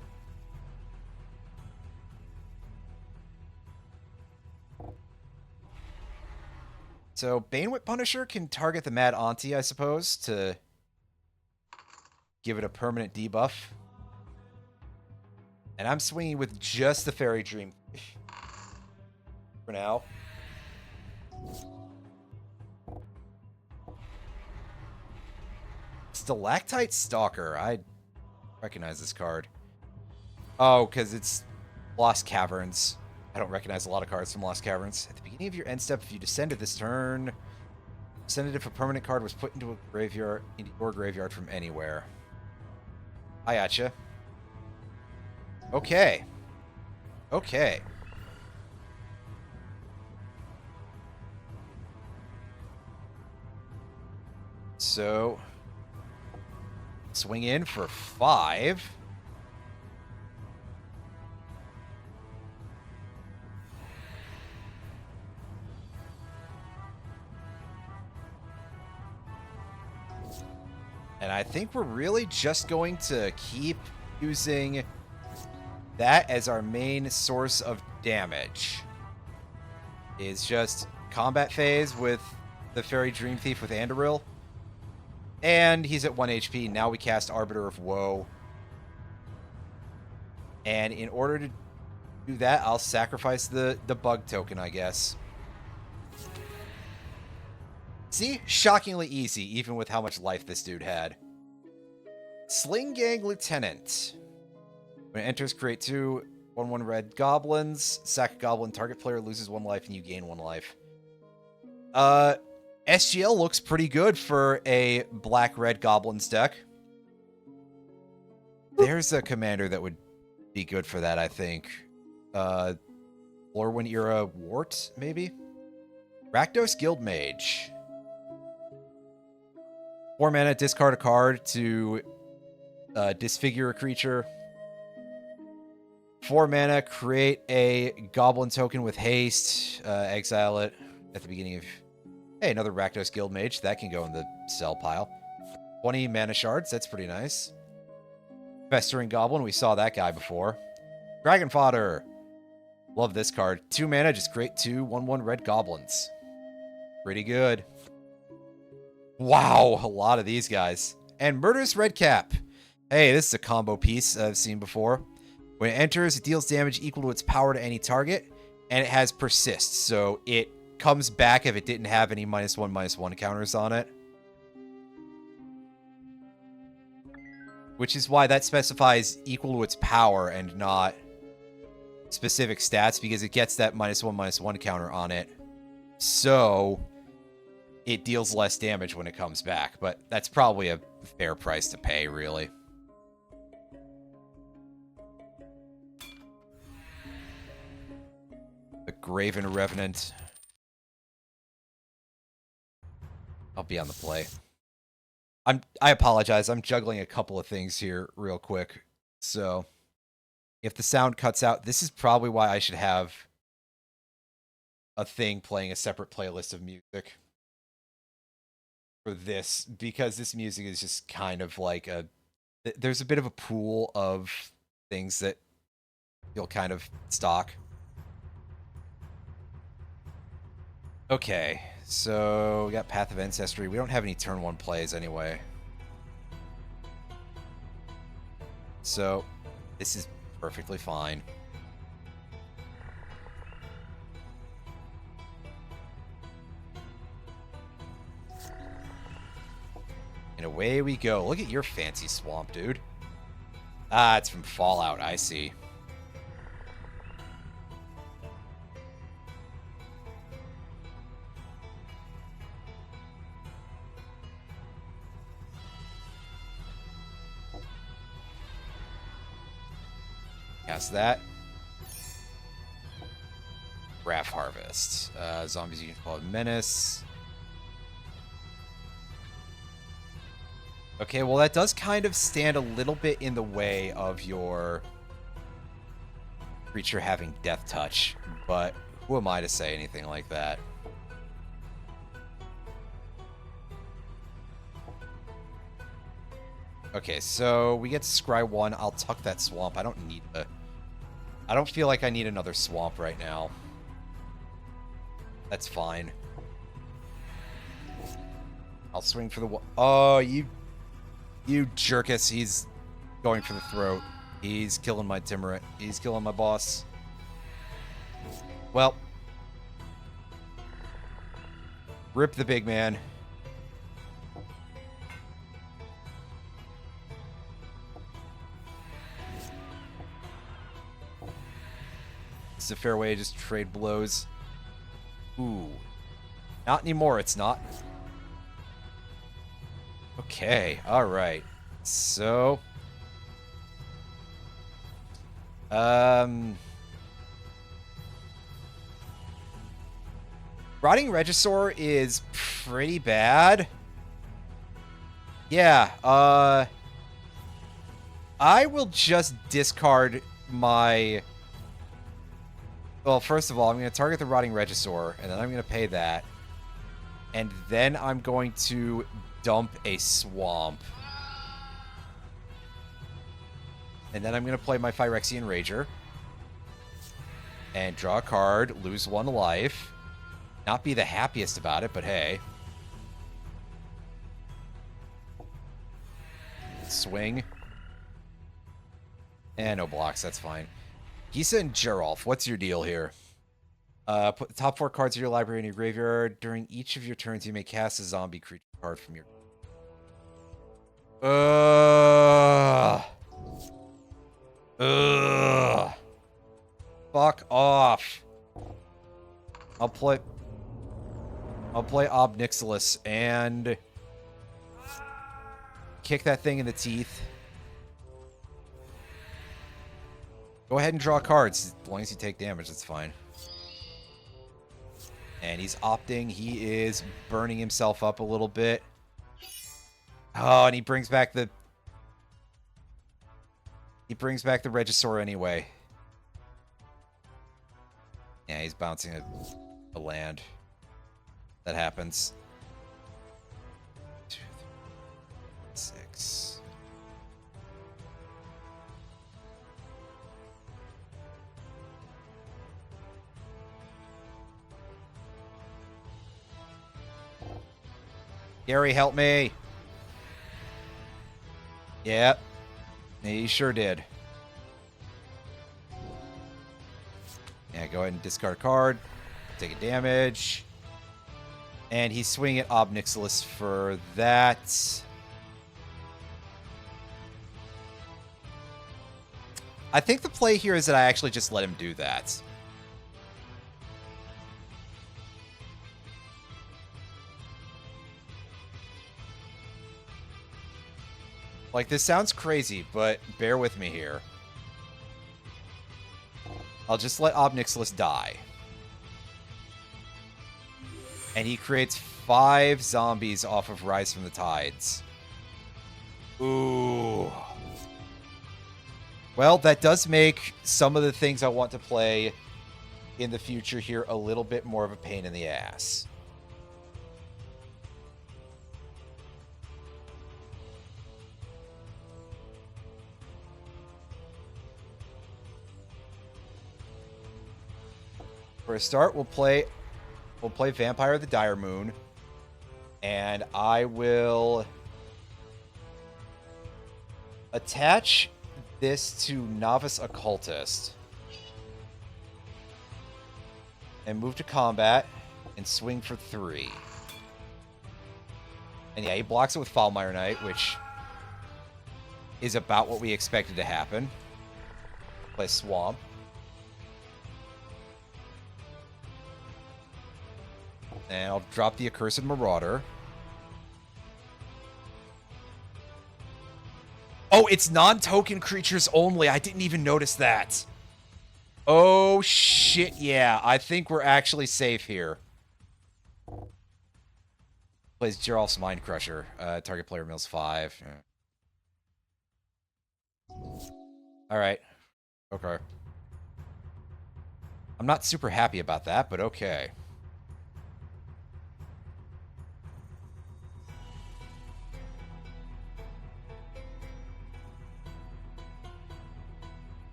So, Banewhip Punisher can target the Mad Auntie, I suppose, to give it a permanent debuff. And I'm swinging with just the Fairy Dream for now. Stalactite Stalker. I recognize this card. Oh, because it's Lost Caverns. I don't recognize a lot of cards from Lost Caverns. At the beginning of your end step, if you descended this turn, descended if a permanent card was put into your graveyard from anywhere. I gotcha. Okay. Okay. So, swing in for 5. And I think we're really just going to keep using that as our main source of damage. Is just combat phase with the Fairy Dream Thief with Anduril. And he's at 1 HP. Now we cast Arbiter of Woe. And in order to do that, I'll sacrifice the bug token, I guess. See? Shockingly easy, even with how much life this dude had. Sling Gang Lieutenant. When it enters, create 2 1/1 red goblins. Sack a goblin. Target player loses 1 life and you gain 1 life. SGL looks pretty good for a black-red goblins deck. There's a commander that would be good for that, I think. Lorwyn Era Wart, maybe? Rakdos Guildmage. 4 mana, discard a card to disfigure a creature. 4 mana, create a goblin token with haste. Exile it at the beginning of... Hey, another Rakdos Guildmage. That can go in the sell pile. 20 mana shards. That's pretty nice. Festering Goblin. We saw that guy before. Dragon Fodder. Love this card. 2 mana. Just create 2 1/1 red goblins. Pretty good. Wow. A lot of these guys. And Murderous Redcap. Hey, this is a combo piece I've seen before. When it enters, it deals damage equal to its power to any target. And it has Persist. So it comes back if it didn't have any -1/-1 counters on it. Which is why that specifies equal to its power and not specific stats, because it gets that -1/-1 counter on it. So it deals less damage when it comes back, but that's probably a fair price to pay, really. The Graven Revenant. I'll be on the play. I apologize. I'm juggling a couple of things here real quick. So if the sound cuts out, this is probably why I should have a thing playing a separate playlist of music for this, because this music is just kind of like there's a bit of a pool of things that you'll kind of stock. Okay, so we got Path of Ancestry. We don't have any turn 1 plays anyway. So this is perfectly fine. And away we go. Look at your fancy swamp, dude. Ah, it's from Fallout. I see. Cast that. Graph Harvest. Zombies you can call it Menace. Okay, well that does kind of stand a little bit in the way of your creature having Death Touch, but who am I to say anything like that? Okay, so we get Scry 1. I'll tuck that swamp. I don't feel like I need another swamp right now. That's fine. I'll swing for the... Oh, you jerkus. He's going for the throat. He's killing my Timorant. He's killing my boss. Well. Rip the big man. It's a fair way to just trade blows. Ooh. Not anymore, it's not. Okay, alright. So... Rotting Regisaur is pretty bad. Yeah, I will just discard my... Well, first of all, I'm going to target the Rotting Regisaur, and then I'm going to pay that. And then I'm going to dump a Swamp. And then I'm going to play my Phyrexian Rager. And draw a card, lose 1 life. Not be the happiest about it, but hey. Swing. And no blocks, that's fine. Gisa and Geralf, what's your deal here? Put the top 4 cards of your library in your graveyard. During each of your turns, you may cast a zombie creature card from your... Fuck off. I'll play Ob Nixilis and kick that thing in the teeth. Go ahead and draw cards. As long as you take damage, that's fine. And he's opting. He is burning himself up a little bit. Oh, and he brings back the... He brings back the Regisaur anyway. Yeah, he's bouncing a land. That happens. 2, 3, 6... Gary, help me. Yep. He sure did. Yeah, go ahead and discard a card. Take a damage. And he's swinging at Ob Nixilis for that. I think the play here is that I actually just let him do that. Like, this sounds crazy, but bear with me here. I'll just let Ob Nixilis die. And he creates 5 zombies off of Rise from the Tides. Ooh. Well, that does make some of the things I want to play in the future here a little bit more of a pain in the ass. For a start, we'll play Vampire of the Dire Moon, and I will attach this to Novice Occultist and move to combat and swing for 3. And yeah, he blocks it with Foulmire Knight, which is about what we expected to happen. Play Swamp. And I'll drop the Accursed Marauder. Oh, it's non-token creatures only. I didn't even notice that. Oh, shit, yeah. I think we're actually safe here. Plays Geralf's Mind Crusher. Target player mills 5. Alright. Okay. I'm not super happy about that, but okay.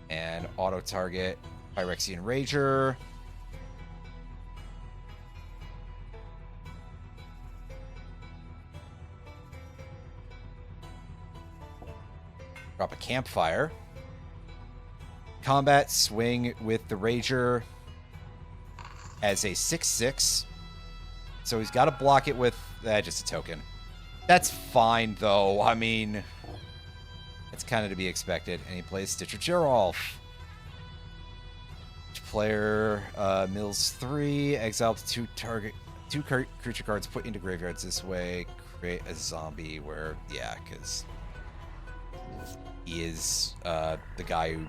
And auto-target Phyrexian Rager. Drop a Campfire. Combat, swing with the Rager as a 6/6. So he's got to block it with just a token. That's fine, though. I mean, it's kind of to be expected. And he plays Stitcher Geralf. Each player mills 3, exile two creature cards put into graveyards this way. Create a zombie where, yeah, because he is the guy who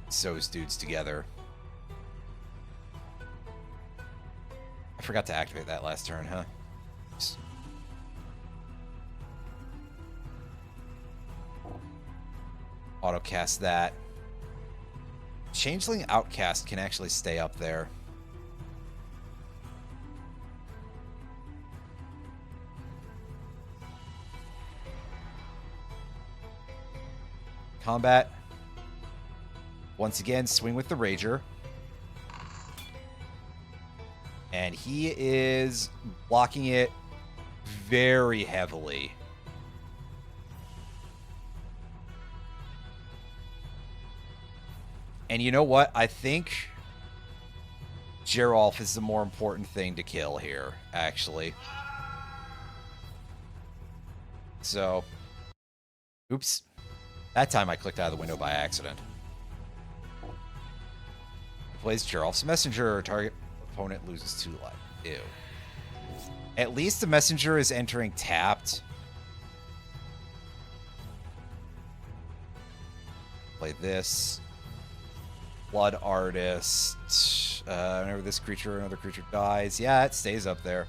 sews dudes together. I forgot to activate that last turn, huh? Oops. Auto-cast that. Changeling Outcast can actually stay up there. Combat. Once again, swing with the Rager. And he is blocking it very heavily. And you know what? I think Geralf is the more important thing to kill here, actually. So, oops. That time I clicked out of the window by accident. He plays Geralf's Messenger. Target opponent loses 2 life. Ew. At least the Messenger is entering tapped. Play this. Blood Artist. Whenever this creature or another creature dies. Yeah, it stays up there.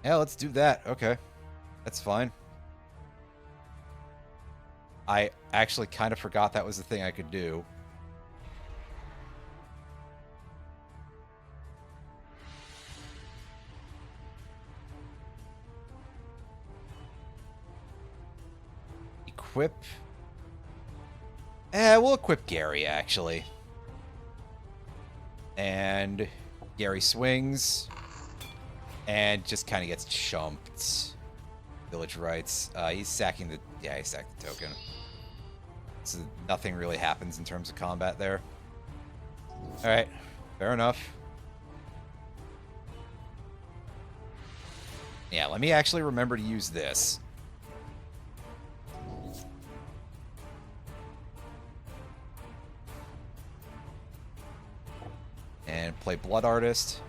Yeah, let's do that. Okay. That's fine. I actually kind of forgot that was the thing I could do. Equip. We'll equip Gary, actually. And Gary swings. And just kind of gets chumped. Village Rites. He's sacking the... Yeah, he sacked the token. So nothing really happens in terms of combat there. Alright. Fair enough. Yeah, let me actually remember to use this. And play Blood Artist.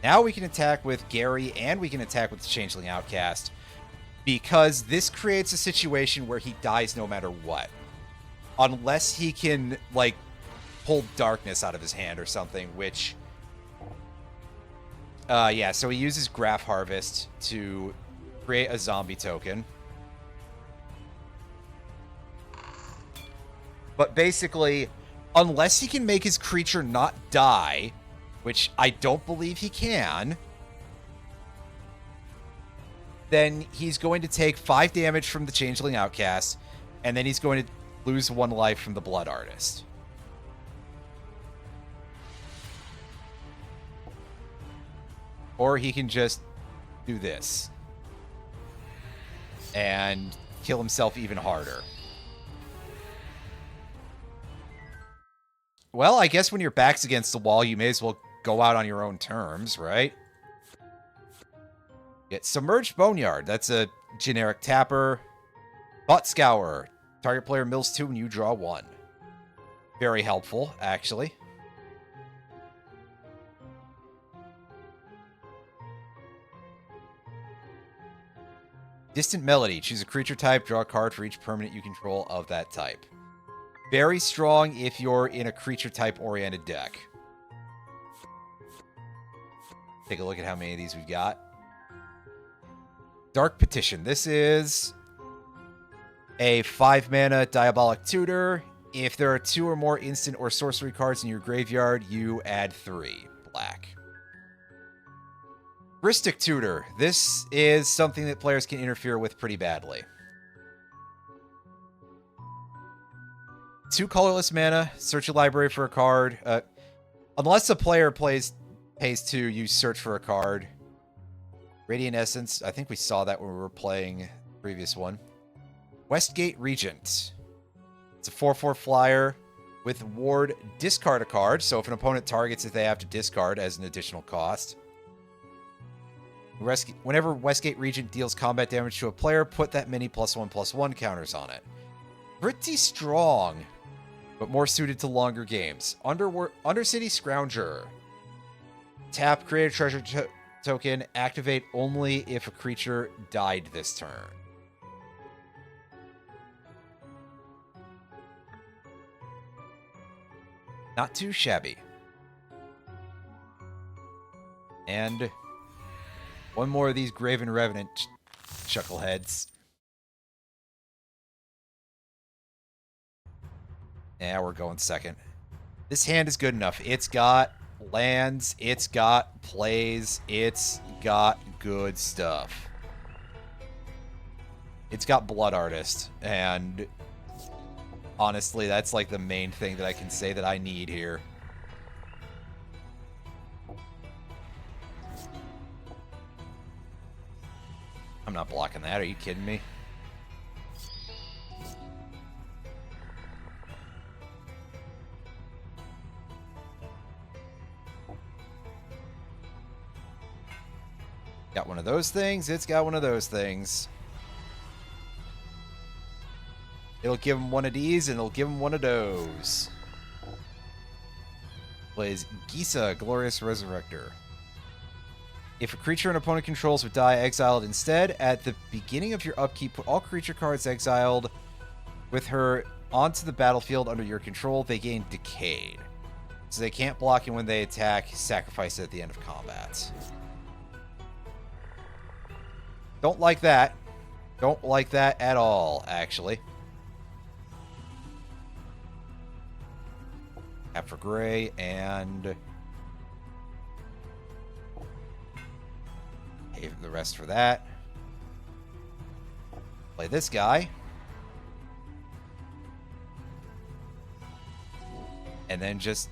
Now we can attack with Gary, and we can attack with the Changeling Outcast, because this creates a situation where he dies no matter what. Unless he can, like, pull Darkness out of his hand or something, which... yeah, so he uses Graph Harvest to create a zombie token. But basically, unless he can make his creature not die, which I don't believe he can, then he's going to take 5 damage from the Changeling Outcast, and then he's going to lose 1 life from the Blood Artist. Or he can just do this and kill himself even harder. Well, I guess when your back's against the wall, you may as well go out on your own terms, right? Get Submerged Boneyard. That's a generic tapper. Thought Scour. Target player mills 2 and you draw 1. Very helpful, actually. Distant Melody. Choose a creature type, draw a card for each permanent you control of that type. Very strong if you're in a creature type oriented deck. Take a look at how many of these we've got. Dark Petition. This is a 5-mana Diabolic Tutor. If there are 2 or more instant or sorcery cards in your graveyard, you add 3 black. Rhystic Tutor. This is something that players can interfere with pretty badly. 2 colorless mana. Search your library for a card. Unless a player pays 2, you search for a card. Radiant Essence. I think we saw that when we were playing the previous one. Westgate Regent. It's a 4/4 flyer with Ward. Discard a card. So if an opponent targets it, they have to discard as an additional cost. Whenever Westgate Regent deals combat damage to a player, put that many +1/+1 counters on it. Pretty strong, but more suited to longer games. Undercity Scrounger. Tap, create a treasure token, activate only if a creature died this turn. Not too shabby. And one more of these Graven Revenant chuckleheads. Yeah, we're going second. This hand is good enough. It's got lands, it's got plays, it's got good stuff. It's got Blood Artist, and honestly, that's like the main thing that I can say that I need here. I'm not blocking that, are you kidding me? Got one of those things, it's got one of those things. It'll give him one of these, and it'll give him one of those. Plays Gisa, Glorious Resurrector. If a creature an opponent controls would die exiled instead, at the beginning of your upkeep, put all creature cards exiled with her onto the battlefield under your control. They gain Decayed. So they can't block it when they attack, sacrifice it at the end of combat. Don't like that. Don't like that at all, actually. Tap for gray, and save the rest for that. Play this guy. And then just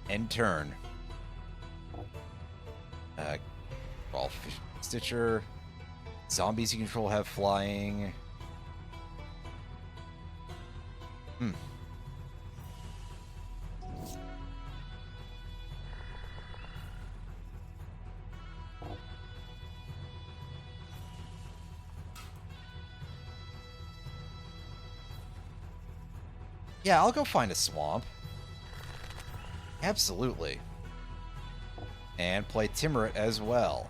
end turn. All Stitcher. Zombies you control have flying. Hmm. Yeah, I'll go find a swamp. Absolutely. And play Timurit as well.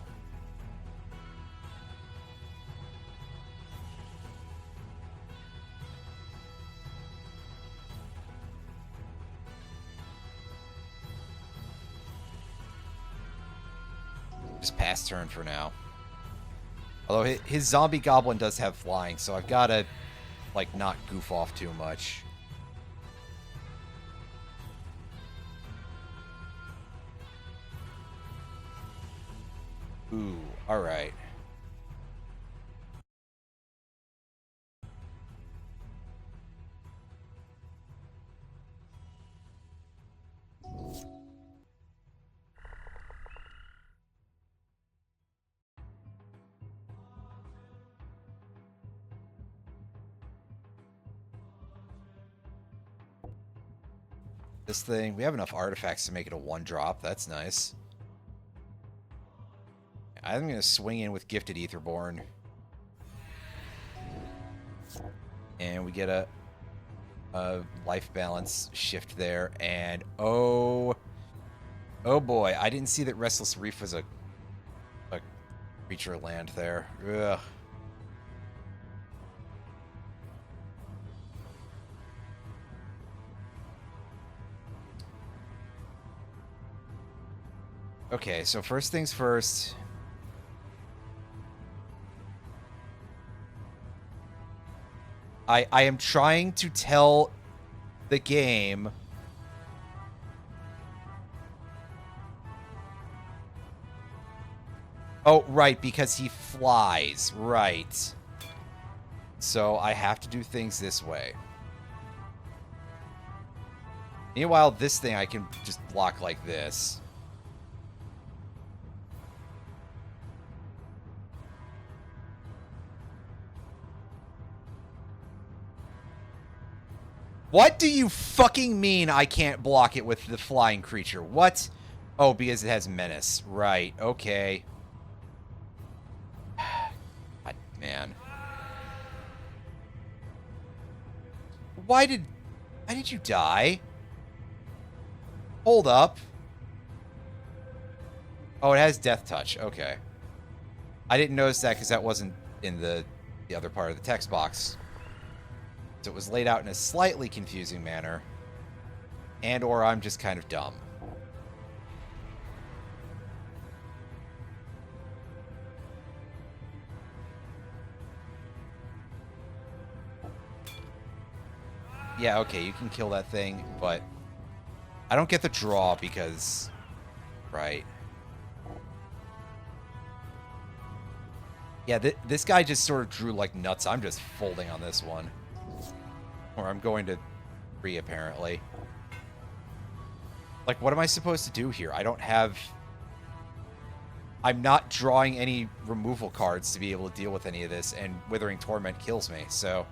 Just pass turn for now. Although his zombie goblin does have flying, so I've got to, like, not goof off too much. Ooh, alright. This thing, we have enough artifacts to make it a 1-drop. That's nice. I'm going to swing in with Gifted Aetherborn. And we get a life balance shift there. And oh boy, I didn't see that Restless Reef was a creature land there. Ugh. Okay, so first things first. I am trying to tell the game oh, right, because he flies. Right. So I have to do things this way. Meanwhile, this thing I can just block like this. What do you fucking mean I can't block it with the flying creature? What? Oh, because it has menace. Right, okay. God, man. Why did you die? Hold up. Oh, it has Death Touch. Okay. I didn't notice that because that wasn't in the other part of the text box. So it was laid out in a slightly confusing manner. And or I'm just kind of dumb. Yeah, okay, you can kill that thing, but I don't get the draw because... Right. Yeah, this guy just sort of drew like nuts. I'm just folding on this one. Or I'm going to 3, apparently. Like, what am I supposed to do here? I don't have... I'm not drawing any removal cards to be able to deal with any of this, and Withering Torment kills me, so...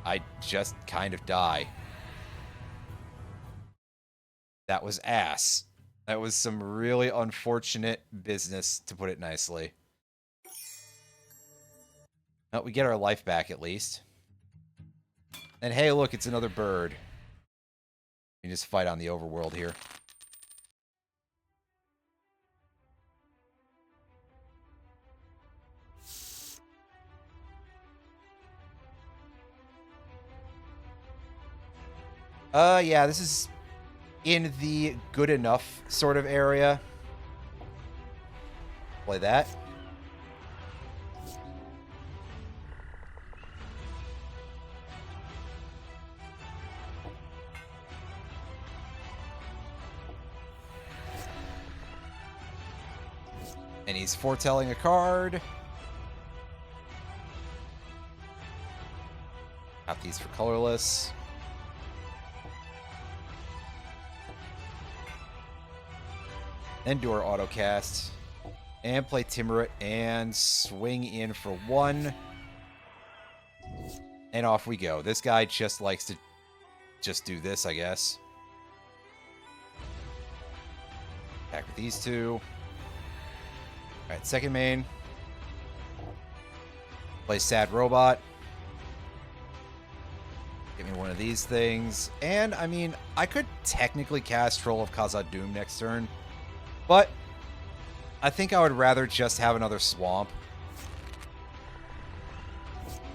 I just kind of die. That was ass. That was some really unfortunate business, to put it nicely. Oh, we get our life back, at least. And hey, look, it's another bird. We can just fight on the overworld here. Yeah, this is in the good enough sort of area. Play that. And he's foretelling a card. Got these for colorless. Then do our autocast. And play Timurit and swing in for 1. And off we go. This guy just likes to just do this, I guess. Back with these two. Alright, second main. Play Sad Robot. Give me one of these things. And, I mean, I could technically cast Troll of Khazad-dûm next turn. But I think I would rather just have another Swamp.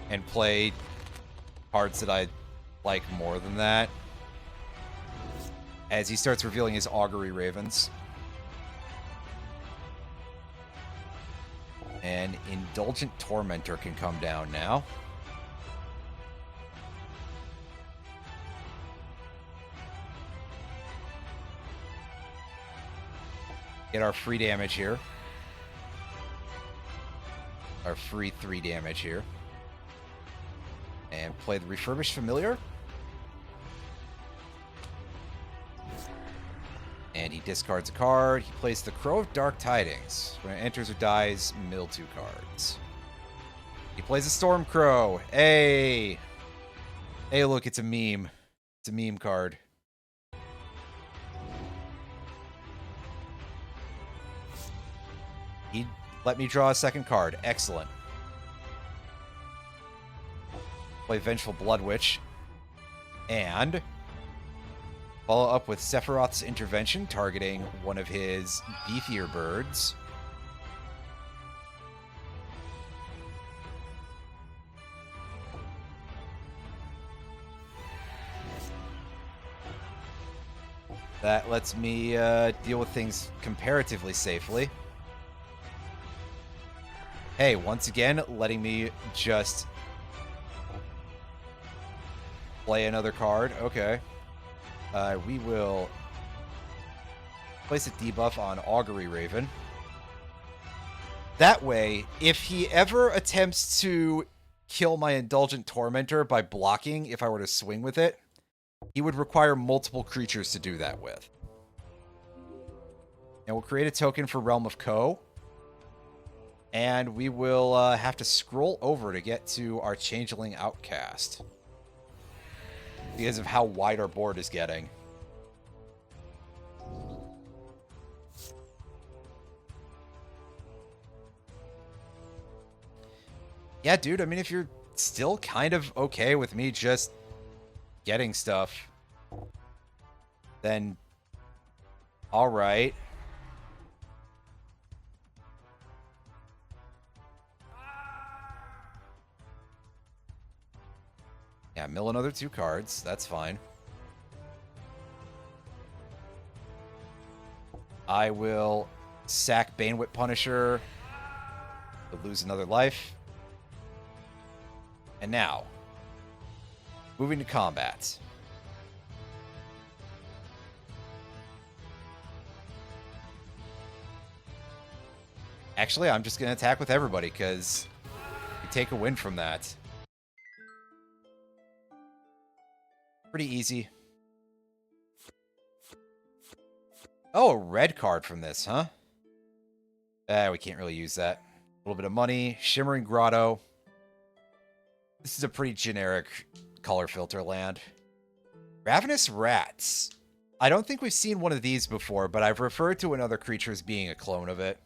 And play cards that I like more than that. As he starts revealing his Augury Ravens. And Indulgent Tormentor can come down now. Get our free damage here. Our free 3 damage here. And play the Refurbished Familiar. And he discards a card. He plays the Crow of Dark Tidings. When it enters or dies, mill 2 cards. He plays a Storm Crow. Hey! Hey, look, it's a meme. It's a meme card. He let me draw a second card. Excellent. Play Vengeful Blood Witch. And follow up with Sephiroth's Intervention, targeting one of his beefier birds. That lets me deal with things comparatively safely. Hey, once again, letting me just play another card. Okay. We will place a debuff on Augury Raven. That way, if he ever attempts to kill my Indulgent Tormentor by blocking, if I were to swing with it, he would require multiple creatures to do that with. And we'll create a token for Realm of Ko. And we will have to scroll over to get to our Changeling Outcast. Because of how wide our board is getting. Yeah, dude, I mean, if you're still kind of okay with me just getting stuff, then alright. Yeah, mill another 2 cards. That's fine. I will sack Banewit Punisher to lose another life. And now, moving to combat. Actually, I'm just going to attack with everybody, because we take a win from that. Pretty easy. Oh, a red card from this, huh? We can't really use that. A little bit of money. Shimmering Grotto. This is a pretty generic color filter land. Ravenous Rats. I don't think we've seen one of these before, but I've referred to another creature as being a clone of it.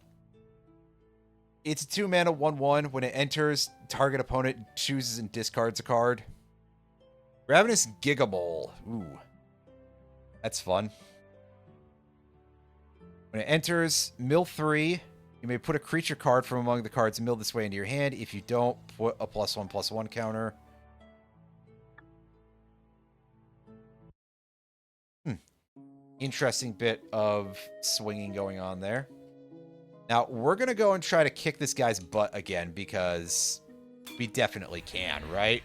It's a 2-mana 1/1. When it enters, target opponent chooses and discards a card. Ravenous Gigamole. Ooh. That's fun. When it enters, mill 3. You may put a creature card from among the cards milled this way into your hand. If you don't, put a +1/+1 counter. Interesting bit of swinging going on there. Now, we're going to go and try to kick this guy's butt again, because we definitely can, right?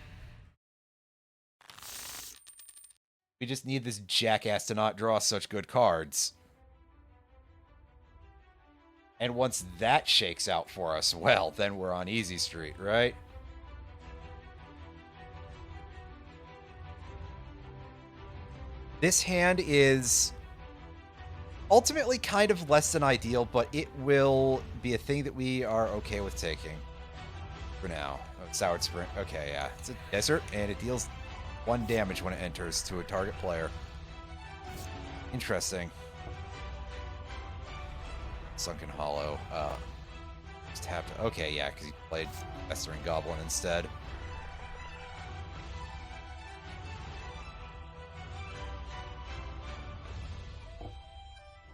We just need this jackass to not draw such good cards. And once that shakes out for us, well, then we're on easy street, right? This hand is ultimately kind of less than ideal, but it will be a thing that we are okay with taking. for now. Oh, Soured Spring. Okay, yeah. It's a desert, and it deals 1 damage when it enters to a target player. Interesting. Sunken Hollow. Just have to... Okay, yeah, because he played Festering Goblin instead.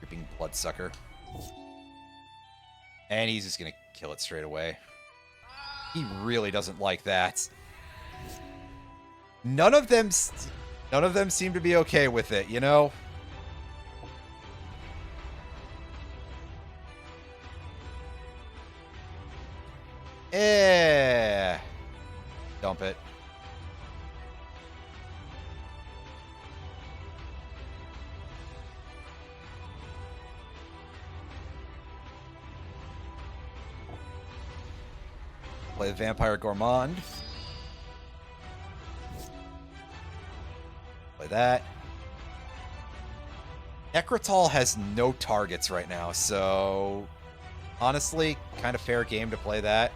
Creeping Bloodsucker. And he's just gonna kill it straight away. He really doesn't like that. None of them seem to be okay with it, you know? Dump it. Play the Vampire Gourmand. Play that. Necrotal has no targets right now, so honestly, kind of fair game to play that.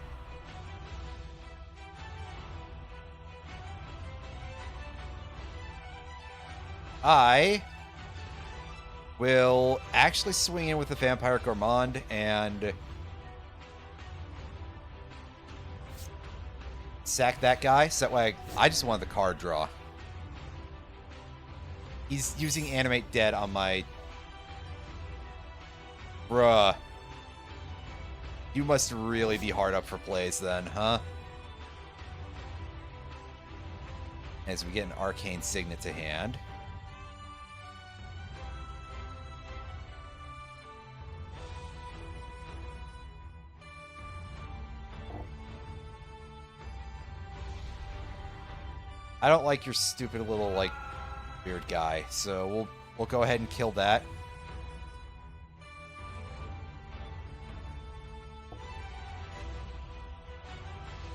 I will actually swing in with the Vampire Gourmand and sack that guy, so that way I just wanted the card draw. He's using Animate Dead on my... Bruh. You must really be hard up for plays then, huh? As we get an Arcane Signet to hand. I don't like your stupid little, like, weird guy, so we'll go ahead and kill that.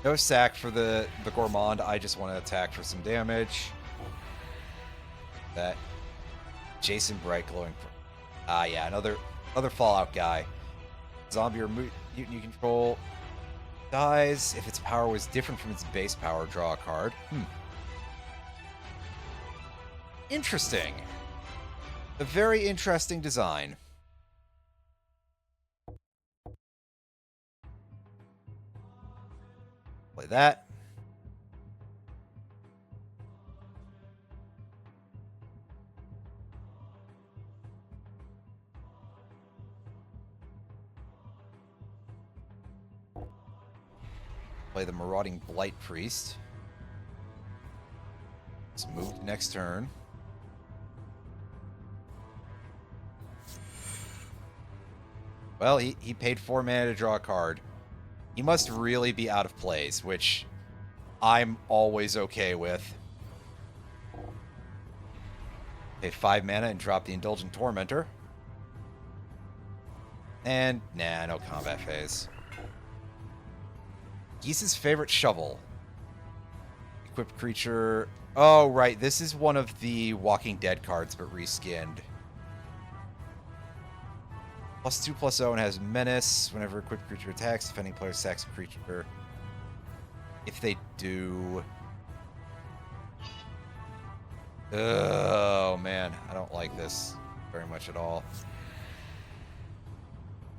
No sack for the Gourmand. I just want to attack for some damage. That Jason Bright glowing. Yeah, another Fallout guy. Zombie or mutant you control dies if its power was different from its base power. Draw a card. Interesting. A very interesting design. Play that. Play the Marauding Blight Priest. Let's move to next turn. Well, he paid 4 mana to draw a card. He must really be out of plays, which I'm always okay with. Pay 5 mana and drop the Indulgent Tormentor. And, nah, no combat phase. Geese's favorite shovel. Equipped creature. Oh, right, this is one of the Walking Dead cards, but reskinned. +2/+0 and has Menace. Whenever equipped creature attacks, defending player sacks a creature. If they do... Oh, man. I don't like this very much at all.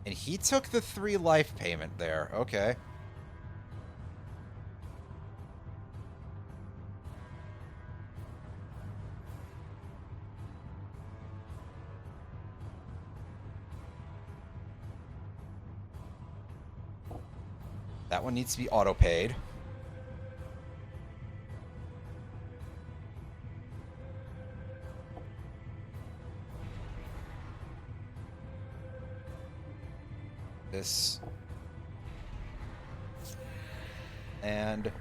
And he took the 3 life payment there. Okay. That one needs to be auto-paid. This. And...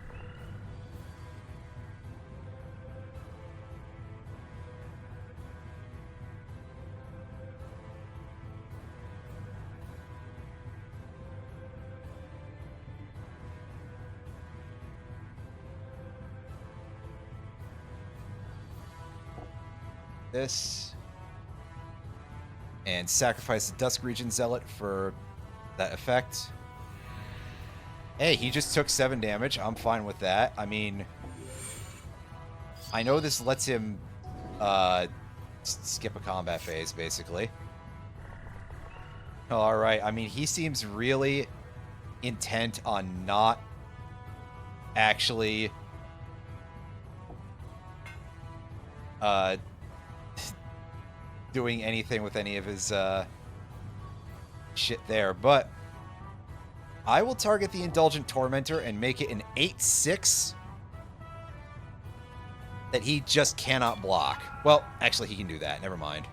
this, and sacrifice the Dusk Region Zealot for that effect. Hey, he just took 7 damage. I'm fine with that. I mean, I know this lets him skip a combat phase, basically. All right. I mean, he seems really intent on not actually doing anything with any of his shit there, but I will target the Indulgent Tormentor and make it an 8/6 that he just cannot block. Well, actually, he can do that. Never mind.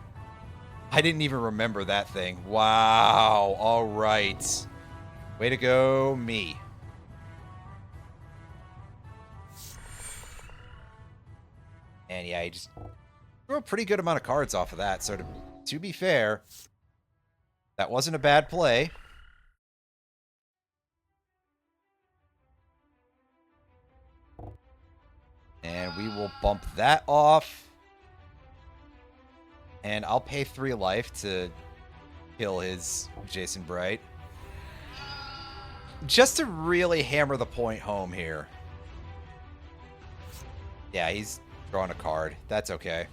I didn't even remember that thing. Wow. All right. Way to go, me. And yeah, he just threw a pretty good amount of cards off of that. So to be fair, that wasn't a bad play. And we will bump that off. And I'll pay 3 life to kill his Jason Bright. Just to really hammer the point home here. Yeah, he's drawing a card. That's okay.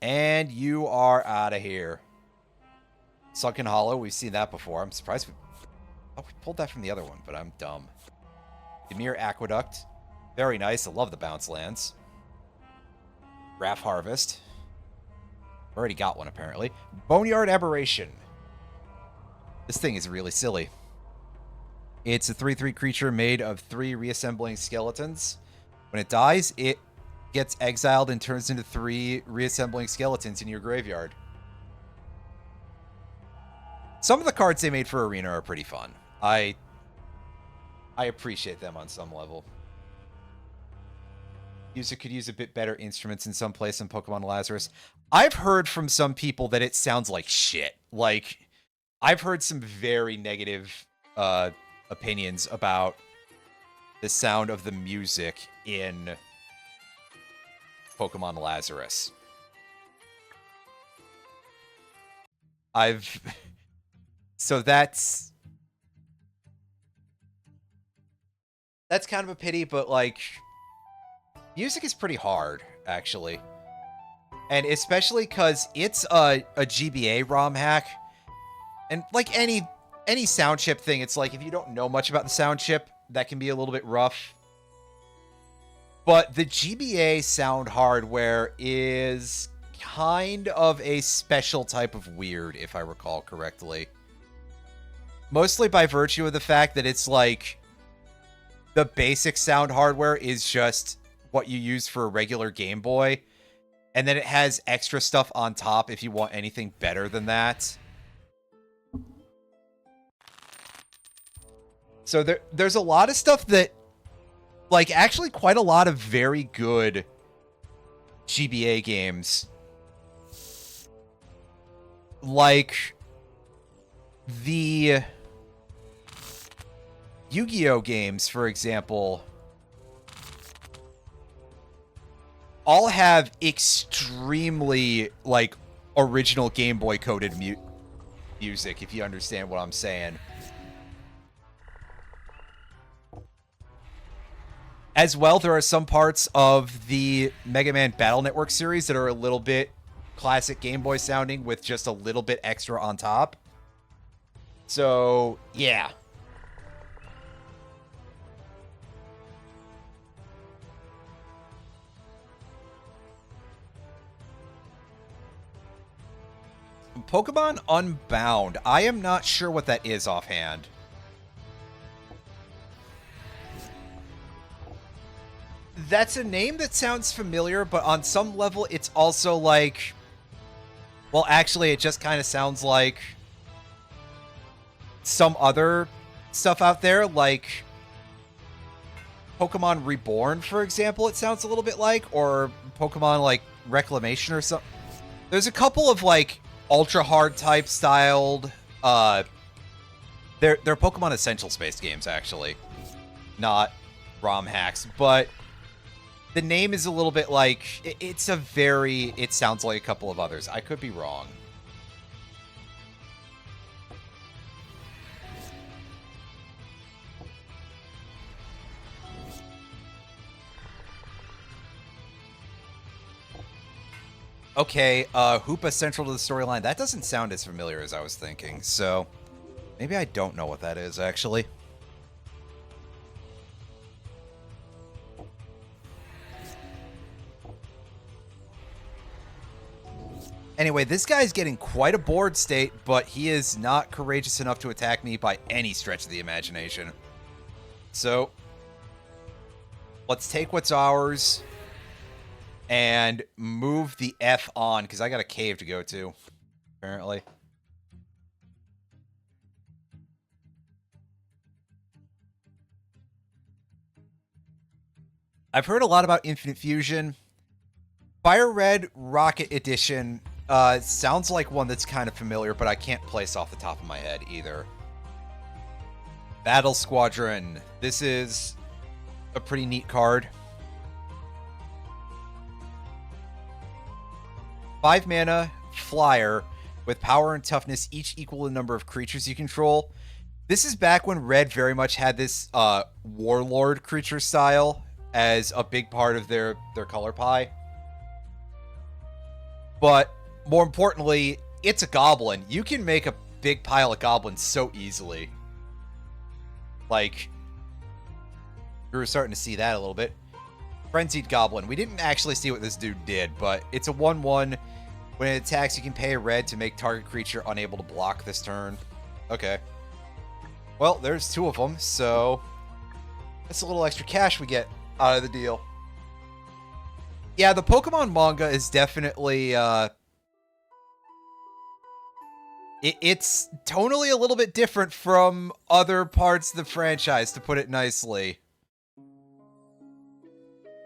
And you are out of here. Sunken Hollow, we've seen that before. I'm surprised we pulled that from the other one, but I'm dumb. Demir Aqueduct. Very nice. I love the bounce lands. Wrath Harvest. Already got one, apparently. Boneyard Aberration. This thing is really silly. It's a 3/3 creature made of 3 reassembling skeletons. When it dies, it gets exiled and turns into 3 reassembling skeletons in your graveyard. Some of the cards they made for Arena are pretty fun. I appreciate them on some level. User could use a bit better instruments in some place in Pokemon Lazarus. I've heard from some people that it sounds like shit. Like, I've heard some very negative opinions about the sound of the music in Pokemon Lazarus. So that's kind of a pity, but like, music is pretty hard, actually. And especially because it's a GBA ROM hack. And like any sound chip thing, it's like if you don't know much about the sound chip, that can be a little bit rough. But the GBA sound hardware is kind of a special type of weird, if I recall correctly. Mostly by virtue of the fact that it's like the basic sound hardware is just what you use for a regular Game Boy. And then it has extra stuff on top if you want anything better than that. So there's a lot of stuff that, like, actually quite a lot of very good GBA games. Like the Yu-Gi-Oh games, for example, all have extremely, like, original Game Boy coded music, if you understand what I'm saying. As well, there are some parts of the Mega Man Battle Network series that are a little bit classic Game Boy sounding with just a little bit extra on top. So, yeah. Pokemon Unbound. I am not sure what that is offhand. That's a name that sounds familiar, but on some level, it's also like... Well, actually, it just kind of sounds like some other stuff out there, like Pokemon Reborn, for example, it sounds a little bit like, or Pokemon, like, Reclamation or something. There's a couple of, like, ultra-hard type styled, they're Pokemon Essential Space games, actually. Not ROM hacks, but the name is a little bit like, it sounds like a couple of others. I could be wrong. Okay, Hoopa central to the storyline. That doesn't sound as familiar as I was thinking, so maybe I don't know what that is, actually. Anyway, this guy's getting quite a board state, but he is not courageous enough to attack me by any stretch of the imagination. So, let's take what's ours and move the F on, because I got a cave to go to, apparently. I've heard a lot about Infinite Fusion. Fire Red Rocket Edition sounds like one that's kind of familiar, but I can't place off the top of my head either. Battle Squadron. This is a pretty neat card. 5 mana, flyer, with power and toughness each equal the number of creatures you control. This is back when Red very much had this Warlord creature style as a big part of their color pie. But more importantly, it's a goblin. You can make a big pile of goblins so easily. Like, we were starting to see that a little bit. Frenzied Goblin. We didn't actually see what this dude did, but it's a 1/1. When it attacks, you can pay a red to make target creature unable to block this turn. Okay. Well, there's 2 of them, so that's a little extra cash we get out of the deal. Yeah, the Pokemon manga is definitely, it's tonally a little bit different from other parts of the franchise, to put it nicely.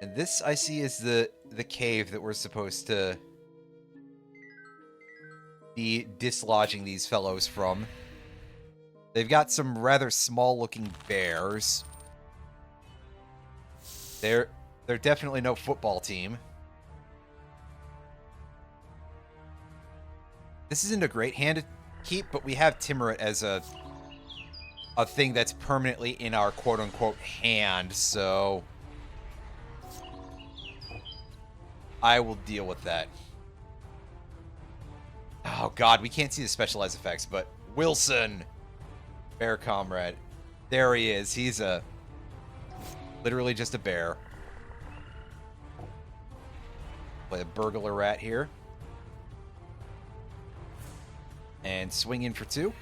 And this, I see, is the cave that we're supposed to be dislodging these fellows from. They've got some rather small-looking bears. They're definitely no football team. This isn't a great hand to keep, but we have Timurit as a thing that's permanently in our quote-unquote hand, so I will deal with that. Oh god, we can't see the specialized effects, but Wilson, Bear Comrade. There he is. He's literally just a bear. Play a burglar rat here. And swing in for 2.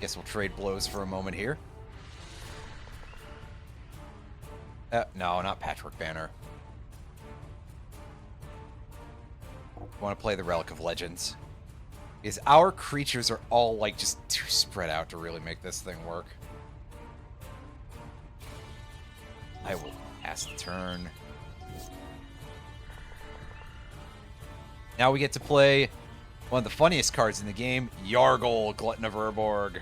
Guess we'll trade blows for a moment here. No, not Patchwork Banner. Want to play the Relic of Legends. Because our creatures are all, like, just too spread out to really make this thing work. I will pass the turn. Now we get to play one of the funniest cards in the game, Yargle, Glutton of Urborg.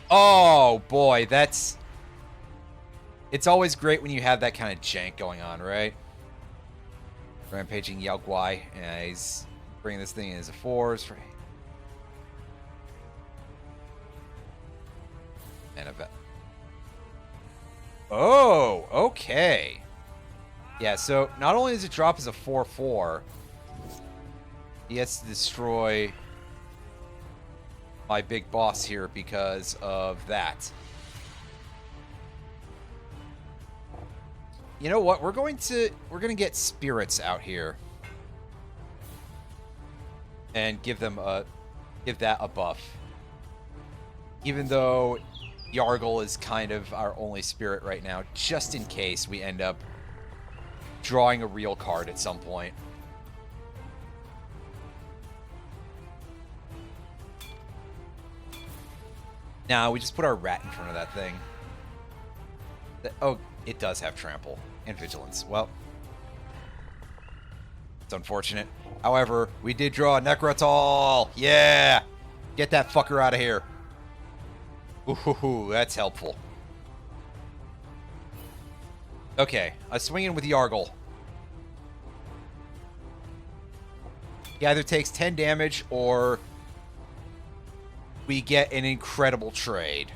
Oh, boy, that's... It's always great when you have that kind of jank going on, right? Rampaging Yaoguai. Yeah, he's bringing this thing in as a 4s. And a vet. Oh, okay. Yeah, so not only does it drop as a 4/4, he has to destroy my big boss here because of that. You know what? We're gonna get spirits out here and give that a buff. Even though Yargle is kind of our only spirit right now, just in case we end up drawing a real card at some point. Now we just put our rat in front of that thing. Oh, it does have trample and vigilance. Well, it's unfortunate. However, we did draw a Necrotol. Yeah! Get that fucker out of here. Ooh, that's helpful. Okay, I swing in with Yargle. He either takes 10 damage or we get an incredible trade.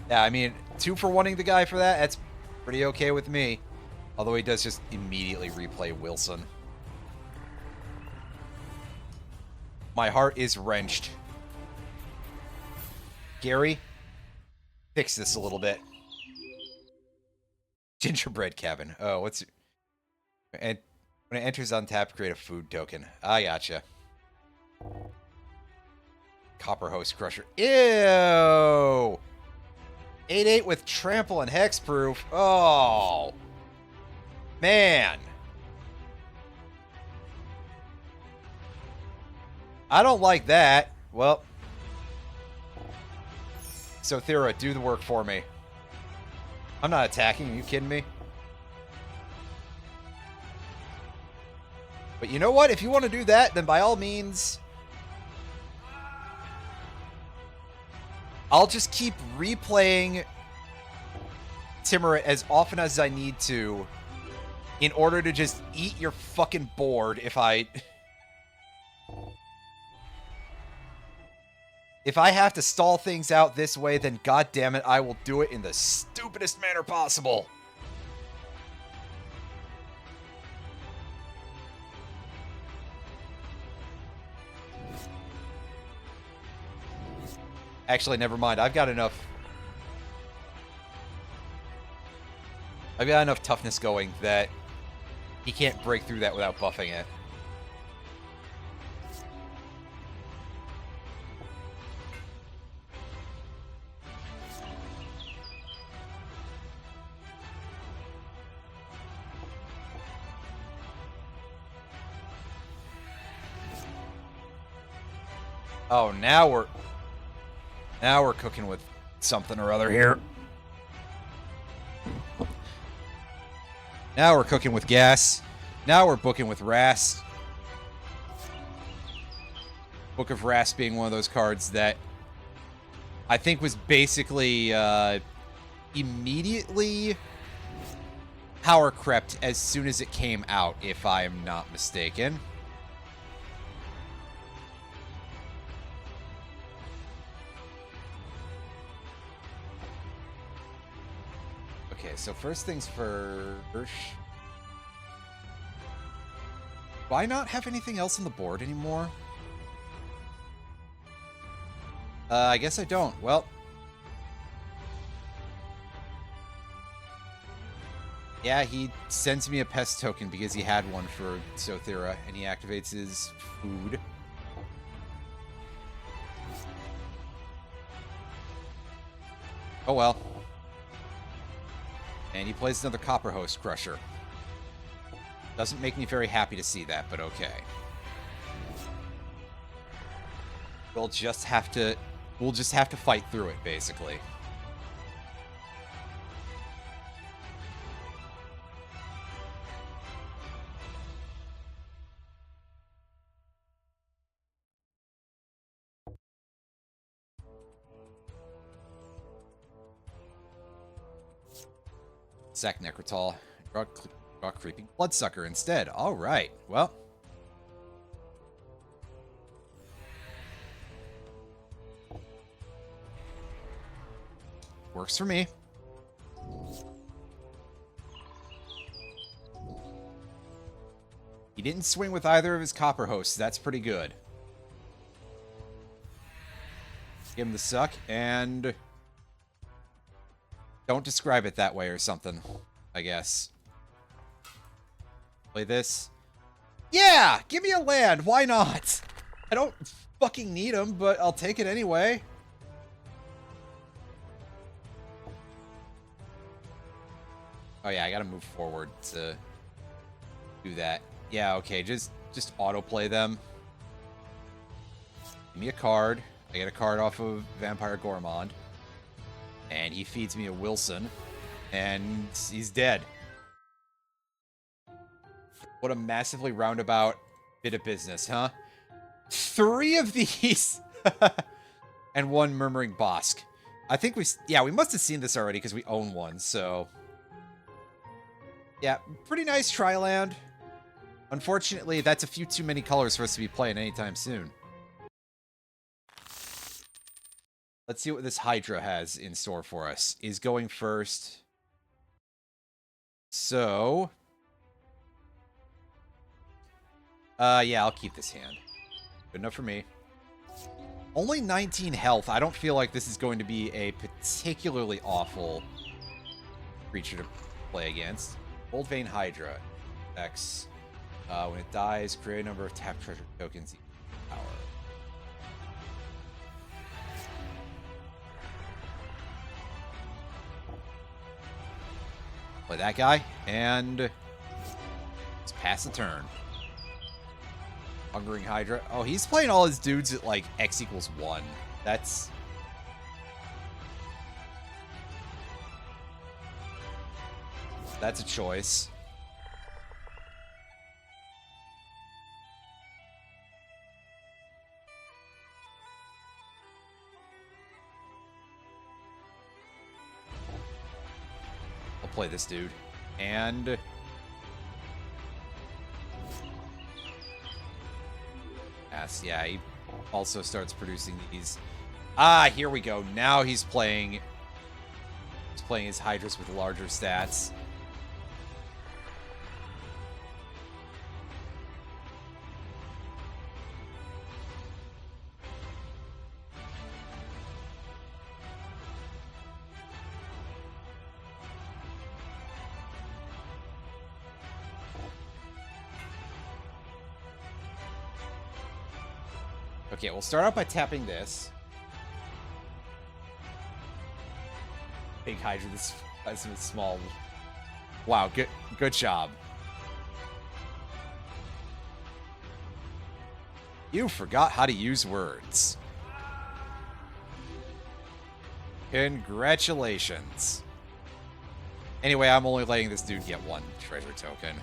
Yeah, I mean, 2 for 1ing the guy for that, that's pretty okay with me. Although he does just immediately replay Wilson. My heart is wrenched. Gary, fix this a little bit. Gingerbread cabin. Oh, what's... And when it enters untapped, create a food token. I gotcha. Copper Host Crusher. Ew! 8/8 with trample and hexproof. Oh! Man! I don't like that. Well... So, Thera, do the work for me. I'm not attacking. Are you kidding me? But you know what? If you want to do that, then by all means... I'll just keep replaying Timurit as often as I need to in order to just eat your fucking board if I... If I have to stall things out this way, then goddammit, I will do it in the stupidest manner possible. Actually, never mind. I've got enough toughness going that he can't break through that without buffing it. Oh, now we're cooking with something or other here. Now we're cooking with gas. Now we're booking with Rast. Book of Rast being one of those cards that I think was basically immediately power crept as soon as it came out, if I'm not mistaken. Okay, so first things first. Do I not have anything else on the board anymore? I guess I don't. Well. Yeah, he sends me a pest token because he had one for Sothera, and he activates his food. Oh well. And he plays another Copper Host Crusher. Doesn't make me very happy to see that, but okay. We'll just have to fight through it, basically. Sack Necrotal. Draw Creeping Bloodsucker instead. Alright, well. Works for me. He didn't swing with either of his Copper Hosts. That's pretty good. Give him the suck, and... Don't describe it that way or something, I guess. Play this. Yeah! Give me a land! Why not? I don't fucking need them, but I'll take it anyway. Oh yeah, I gotta move forward to do that. Yeah, okay, just autoplay them. Give me a card. I get a card off of Vampire Gourmand. And he feeds me a Wilson. And he's dead. What a massively roundabout bit of business, huh? 3 of these! And 1 Murmuring Bosk. I think we must have seen this already because we own one, so... Yeah, pretty nice Tri-land. Unfortunately, that's a few too many colors for us to be playing anytime soon. Let's see what this Hydra has in store for us. Is going first. So... yeah, I'll keep this hand. Good enough for me. Only 19 health. I don't feel like this is going to be a particularly awful creature to play against. Old Vein Hydra. X. When it dies, create a number of tapped treasure tokens equal to power. Play that guy, and let's pass the turn. Hungering Hydra. Oh, he's playing all his dudes at, like, X equals 1. That's... That's a choice. I'll play this dude. And... yeah, he also starts producing these. Ah, here we go. Now he's playing his Hydras with larger stats. Okay, we'll start out by tapping this. Big Hydra, this is small. Wow, good job. You forgot how to use words. Congratulations. Anyway, I'm only letting this dude get 1 treasure token.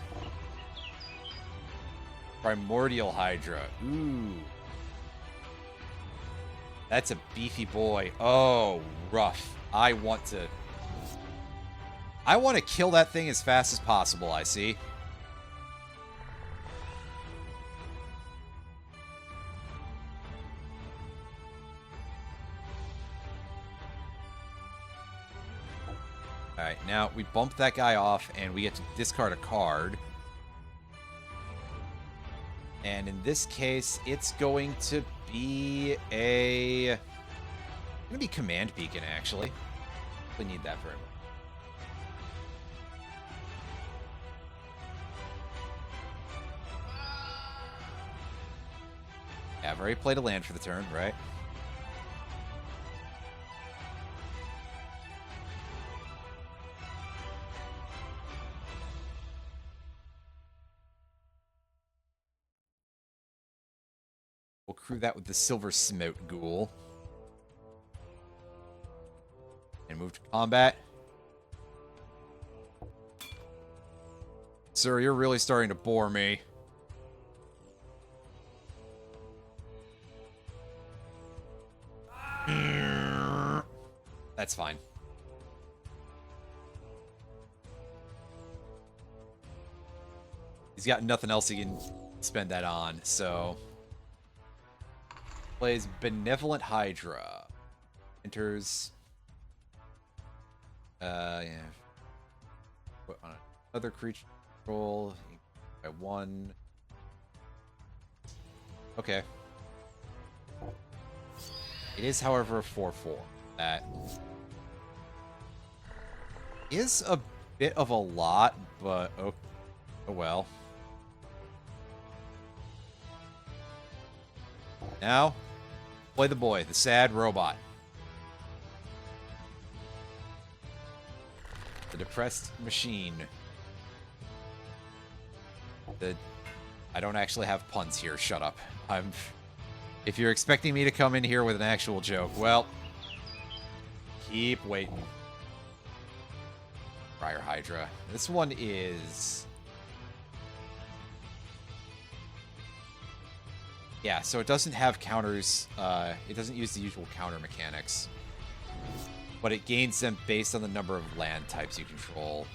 Primordial Hydra. Ooh. That's a beefy boy. Oh, rough. I want to kill that thing as fast as possible, I see. Alright, now we bump that guy off and we get to discard a card. And in this case, it's going to be a... Gonna be Command Beacon, actually. We need that very much. Yeah, I've already played a land for the turn, right? We'll crew that with the Silver Smote Ghoul. And move to combat. Sir, you're really starting to bore me. That's fine. He's got nothing else he can spend that on, so... Plays Benevolent Hydra. Enters... yeah. Put on another creature control. By 1. Okay. It is, however, a 4/4. That is a bit of a lot, but oh well. Now, play the boy, the sad robot. The depressed machine. I don't actually have puns here, shut up. If you're expecting me to come in here with an actual joke, well, keep waiting. Prior Hydra. This one is... Yeah, so it doesn't have counters. It doesn't use the usual counter mechanics. But it gains them based on the number of land types you control.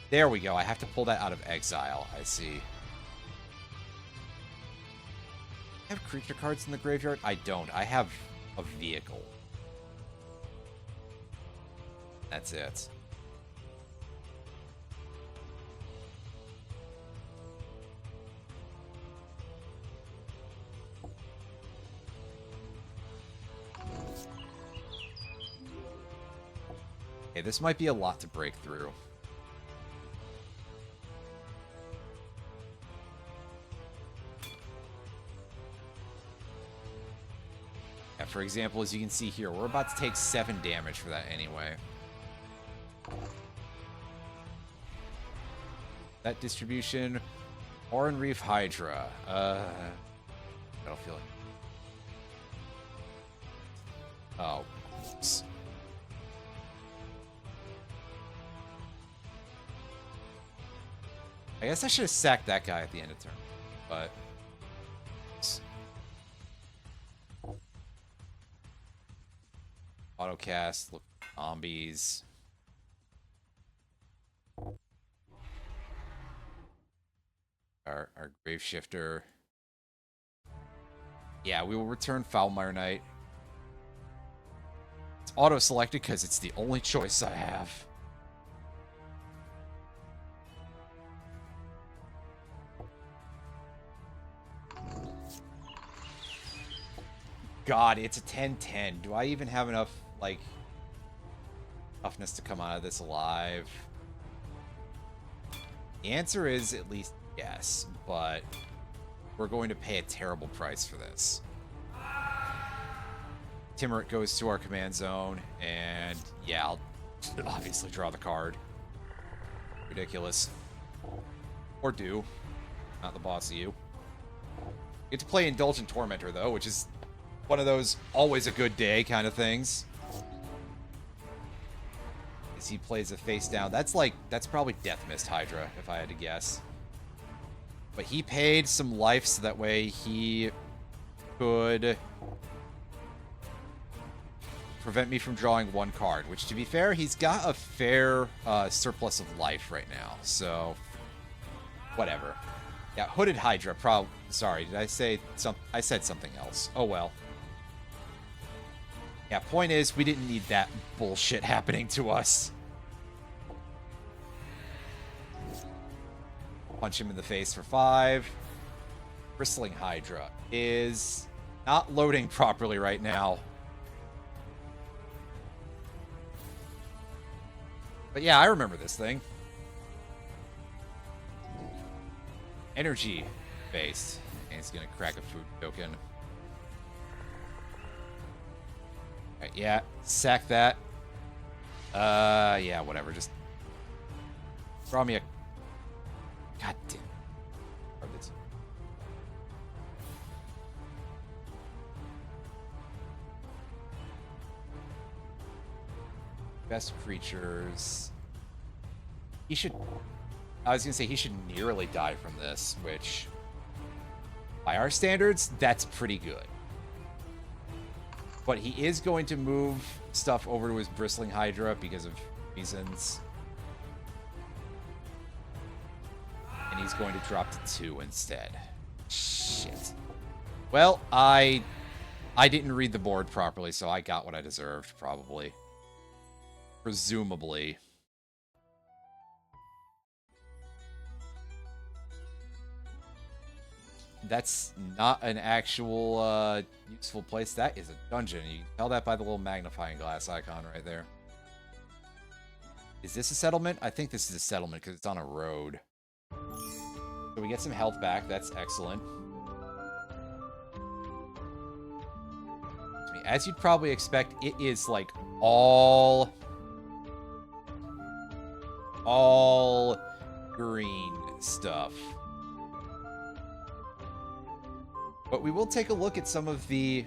There we go. I have to pull that out of exile. I see. I have creature cards in the graveyard? I don't. I have a vehicle. That's it. Okay, this might be a lot to break through. Yeah, for example, as you can see here, we're about to take 7 damage for that anyway. That distribution, Oran Reef Hydra. I don't feel it. Oh. Oops. I guess I should have sacked that guy at the end of turn, but... Autocast, look at zombies. Our Grave Shifter. Yeah, we will return Foulmire Knight. It's auto-selected because it's the only choice I have. God, it's a 10-10. Do I even have enough, like, toughness to come out of this alive? The answer is at least yes, but we're going to pay a terrible price for this. Timuric goes to our command zone, and yeah, I'll obviously draw the card. Ridiculous. Or do. Not the boss of you. Get to play Indulgent Tormentor, though, which is one of those always a good day kind of things. As he plays a face down. That's probably Death Mist Hydra, if I had to guess. But he paid some life so that way he could prevent me from drawing 1 card. Which, to be fair, he's got a fair surplus of life right now. So, whatever. Yeah, Hooded Hydra. Sorry, did I say something? I said something else. Oh well. Yeah, point is, we didn't need that bullshit happening to us. Punch him in the face for 5. Bristling Hydra is not loading properly right now. But yeah, I remember this thing. Energy based. And he's gonna crack a food token. Alright, yeah, sack that. Yeah, whatever, just draw me a... God damn. Best creatures. He should... I was gonna say he should nearly die from this, which... by our standards, that's pretty good. But he is going to move stuff over to his Bristling Hydra because of reasons. And he's going to drop to 2 instead. Shit. Well, I didn't read the board properly, so I got what I deserved, probably. Presumably. That's not an actual useful place. That is a dungeon. You can tell that by the little magnifying glass icon right there. Is this a settlement? I think this is a settlement because it's on a road. So we get some health back. That's excellent. As you'd probably expect, it is like all green stuff. But we will take a look at some of the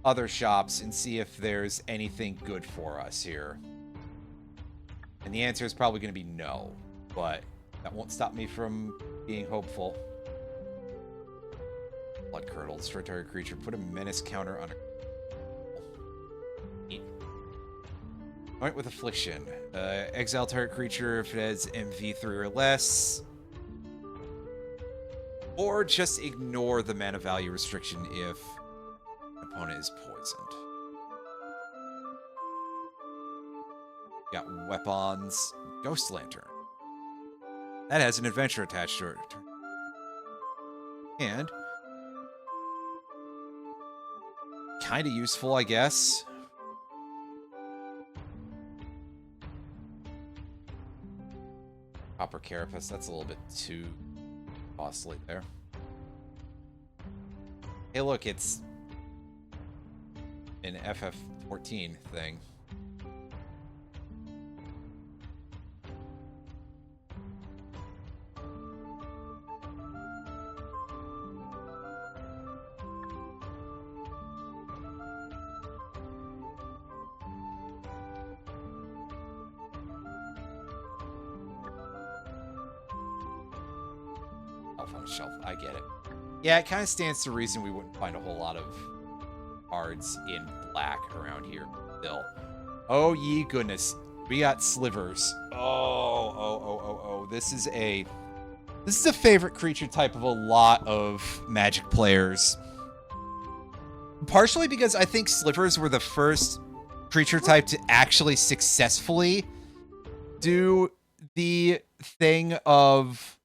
other shops and see if there's anything good for us here. And the answer is probably going to be no, but that won't stop me from being hopeful. Blood Curdle, destroy target creature, put a menace counter on a... Point with Affliction. Exile target creature if it has MV3 or less. Or just ignore the mana value restriction if an opponent is poisoned. Got weapons. Ghost Lantern. That has an adventure attached to it. And kind of useful, I guess. Copper Carapace, that's a little bit too costly there. Hey, look, it's an FF14 thing. Shelf, I get it. Yeah, it kind of stands to reason we wouldn't find a whole lot of cards in black around here still. Oh ye goodness, we got slivers. Oh. This is a favorite creature type of a lot of Magic players. Partially because I think slivers were the first creature type to actually successfully do the thing of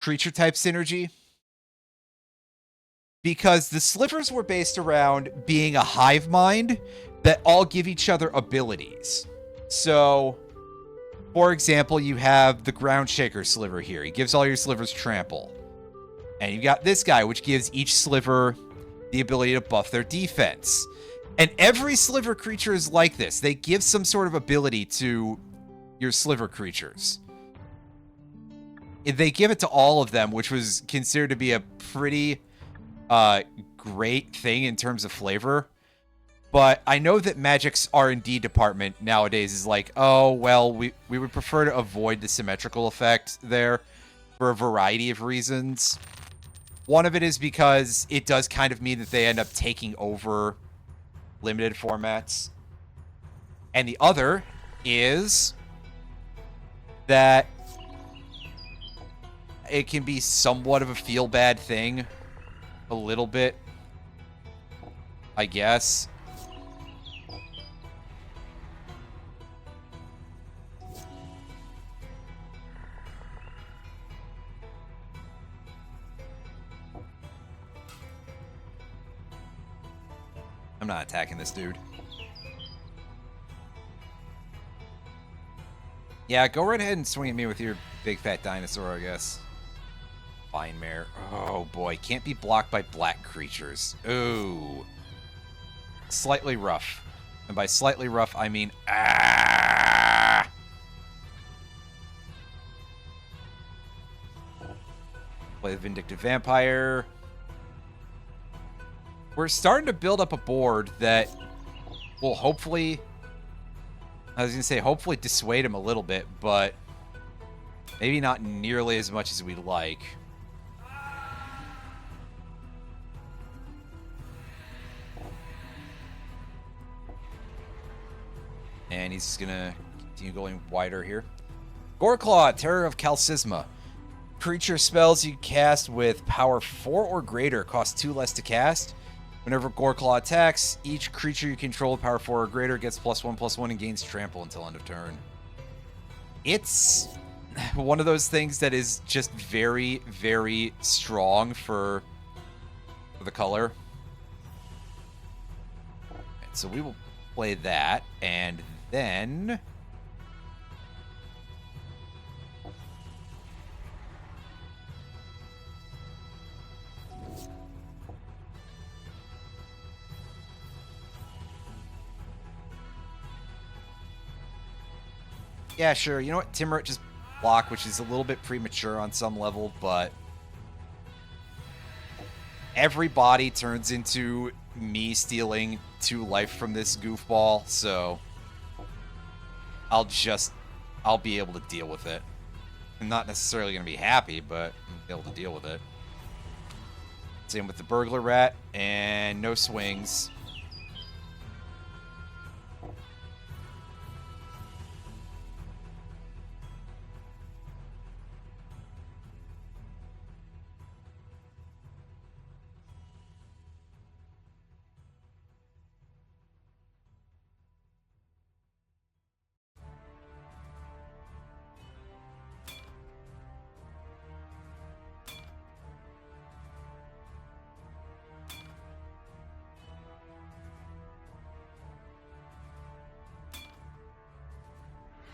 creature type synergy, because the slivers were based around being a hive mind that all give each other abilities. So, for example, you have the Ground Shaker sliver here. He gives all your slivers trample. And you got this guy, which gives each sliver the ability to buff their defense. And every sliver creature is like this. They give some sort of ability to your sliver creatures. They give it to all of them, which was considered to be a pretty great thing in terms of flavor. But I know that Magic's R&D department nowadays is like, oh, well, we would prefer to avoid the symmetrical effect there for a variety of reasons. One of it is because it does kind of mean that they end up taking over limited formats. And the other is that it can be somewhat of a feel-bad thing. A little bit, I guess. I'm not attacking this dude. Yeah, go right ahead and swing at me with your big fat dinosaur, I guess. Fine Mare. Oh boy, can't be blocked by black creatures. Ooh. Slightly rough. And by slightly rough, I mean Play the Vindictive Vampire. We're starting to build up a board that will hopefully, I was going to say hopefully dissuade him a little bit, but maybe not nearly as much as we'd like. And he's going to continue going wider here. Goreclaw, Terror of Calcisma. Creature spells you cast with power 4 or greater cost 2 less to cast. Whenever Goreclaw attacks, each creature you control with power 4 or greater gets +1/+1 and gains trample until end of turn. It's one of those things that is just very, very strong for the color. And so we will play that, and then yeah, sure. You know what? Timorate just block, which is a little bit premature on some level, but every body turns into me stealing 2 life from this goofball, so I'll be able to deal with it. I'm not necessarily going to be happy, but I'll be able to deal with it. Same with the Burglar Rat, and no swings.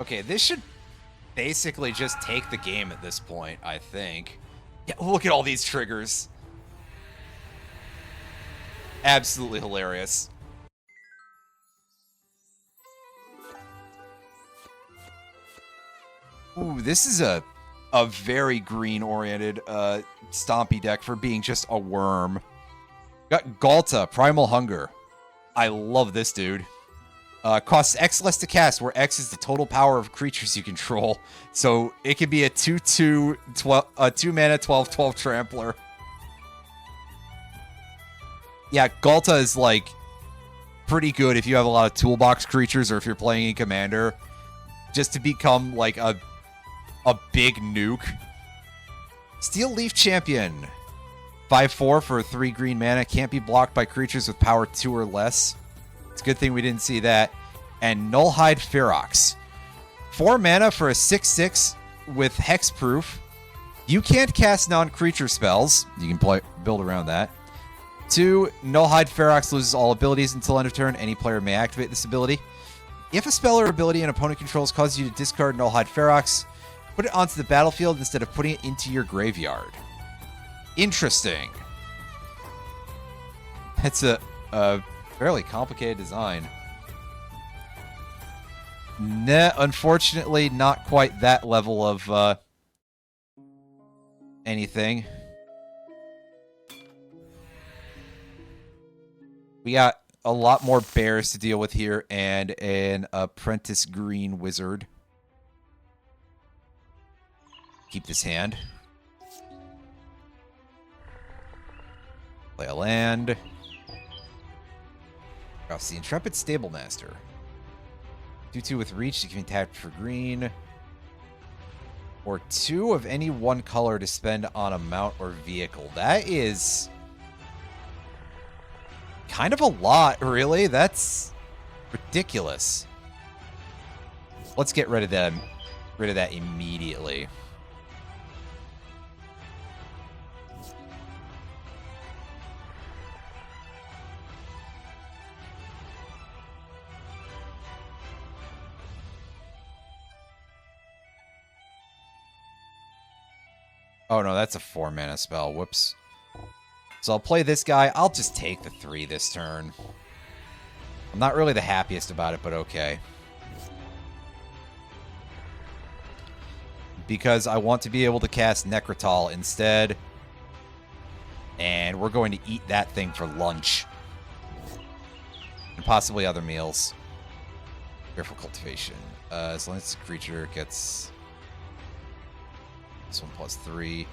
Okay, this should basically just take the game at this point, I think. Yeah, look at all these triggers. Absolutely hilarious. Ooh, this is a very green-oriented stompy deck for being just a worm. Got Galta, Primal Hunger. I love this dude. Costs X less to cast, where X is the total power of creatures you control. So it could be a 2/2, 2-mana, 12/12 trampler. Yeah, Galta is, like, pretty good if you have a lot of toolbox creatures or if you're playing in Commander. Just to become, like, a big nuke. Steel Leaf Champion. 5/4 for 3 green mana. Can't be blocked by creatures with power 2 or less. It's a good thing we didn't see that. And Nullhide Ferox. 4 mana for a 6/6 with hexproof. You can't cast non-creature spells. You can build around that. 2, Nullhide Ferox loses all abilities until end of turn. Any player may activate this ability. If a spell or ability an opponent controls causes you to discard Nullhide Ferox, put it onto the battlefield instead of putting it into your graveyard. Interesting. It's a fairly complicated design. Nah, unfortunately, not quite that level of anything. We got a lot more bears to deal with here and an apprentice green wizard. Keep this hand. Play a land. Cross the Intrepid Stablemaster. 2/2 with reach to be tapped for green. Or 2 of any one color to spend on a mount or vehicle. That is kind of a lot, really. That's ridiculous. Let's get rid of them. Rid of that immediately. Oh no, that's a 4 mana spell. Whoops. So I'll play this guy. I'll just take the 3 this turn. I'm not really the happiest about it, but okay. Because I want to be able to cast Necrotal instead. And we're going to eat that thing for lunch. And possibly other meals. Careful Cultivation. As long as the creature gets... This one +3.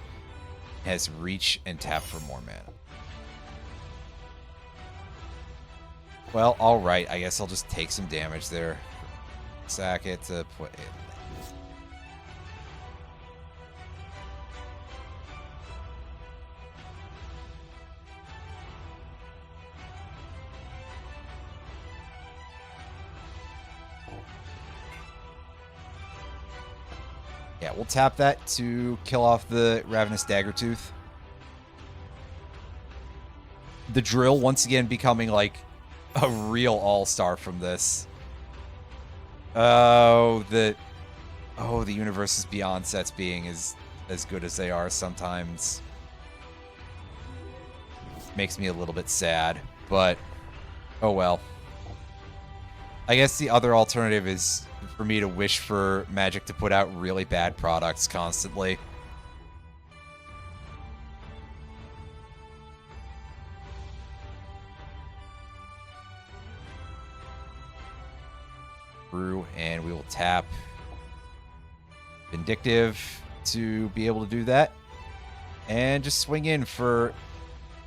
Has reach and tap for more mana. Well, alright. I guess I'll just take some damage there. Sack it to put it. Yeah, we'll tap that to kill off the Ravenous Daggertooth. The Drill once again becoming like a real all-star from this. Oh, the Universes Beyond sets being as good as they are sometimes makes me a little bit sad, but oh well. I guess the other alternative is for me to wish for Magic to put out really bad products constantly. Brew, and we will tap Vindictive to be able to do that. And just swing in for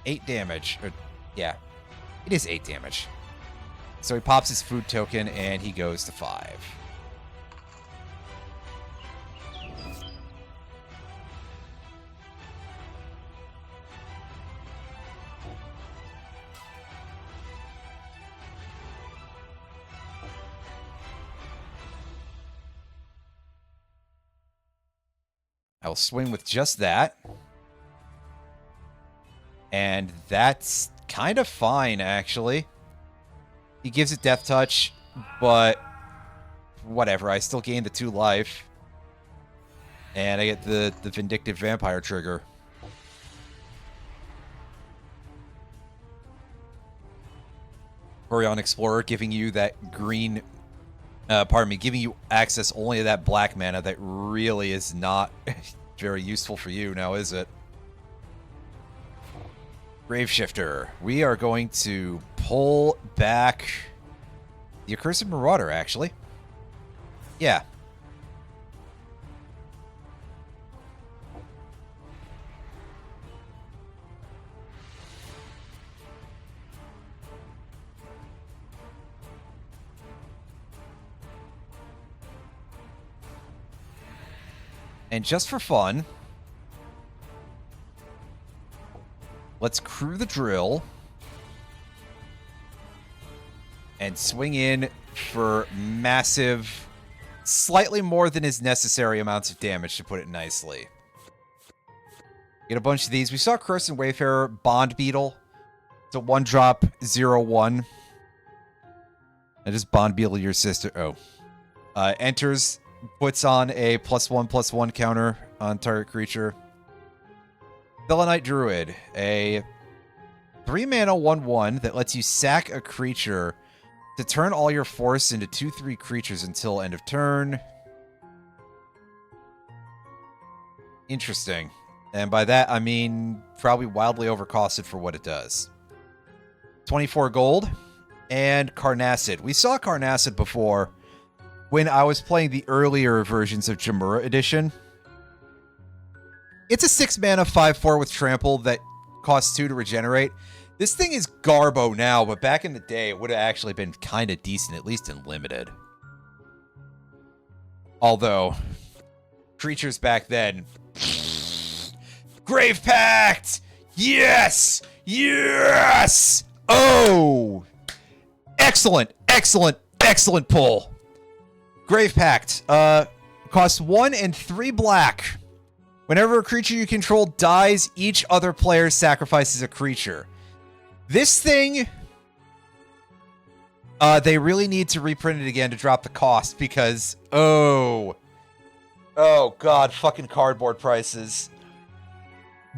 8 damage. Or, yeah, it is 8 damage. So he pops his food token, and he goes to 5. I'll swing with just that. And that's kind of fine, actually. He gives it Death Touch, but whatever. I still gain the 2 life. And I get the Vindictive Vampire trigger. Orion Explorer giving you that green... pardon me, giving you access only to that black mana that really is not very useful for you now, is it? Graveshifter. We are going to pull back the Accursed Marauder, actually. Yeah. And just for fun, let's crew the drill and swing in for massive, slightly more than is necessary amounts of damage, to put it nicely. Get a bunch of these. We saw Cursed Wayfarer, Bond Beetle. It's a 1-drop, 0/1. I just Bond Beetle your sister. Oh. Enters, puts on a +1/+1 counter on target creature. Selenite Druid, a 3-mana 1/1 that lets you sack a creature to turn all your force into 2/3 creatures until end of turn. Interesting. And by that, I mean probably wildly overcosted for what it does. 24 gold. And Carnacid. We saw Carnacid before when I was playing the earlier versions of Jamura Edition. It's a 6-mana 5/4 with trample that costs 2 to regenerate. This thing is Garbo now, but back in the day, it would have actually been kind of decent, at least in limited. Although, creatures back then... Grave Pact! Yes! Yes! Oh! Excellent, excellent, excellent pull. Grave Pact. Costs 1 and 3 black. Whenever a creature you control dies, each other player sacrifices a creature. This thing... they really need to reprint it again to drop the cost, because... Oh, God, fucking cardboard prices.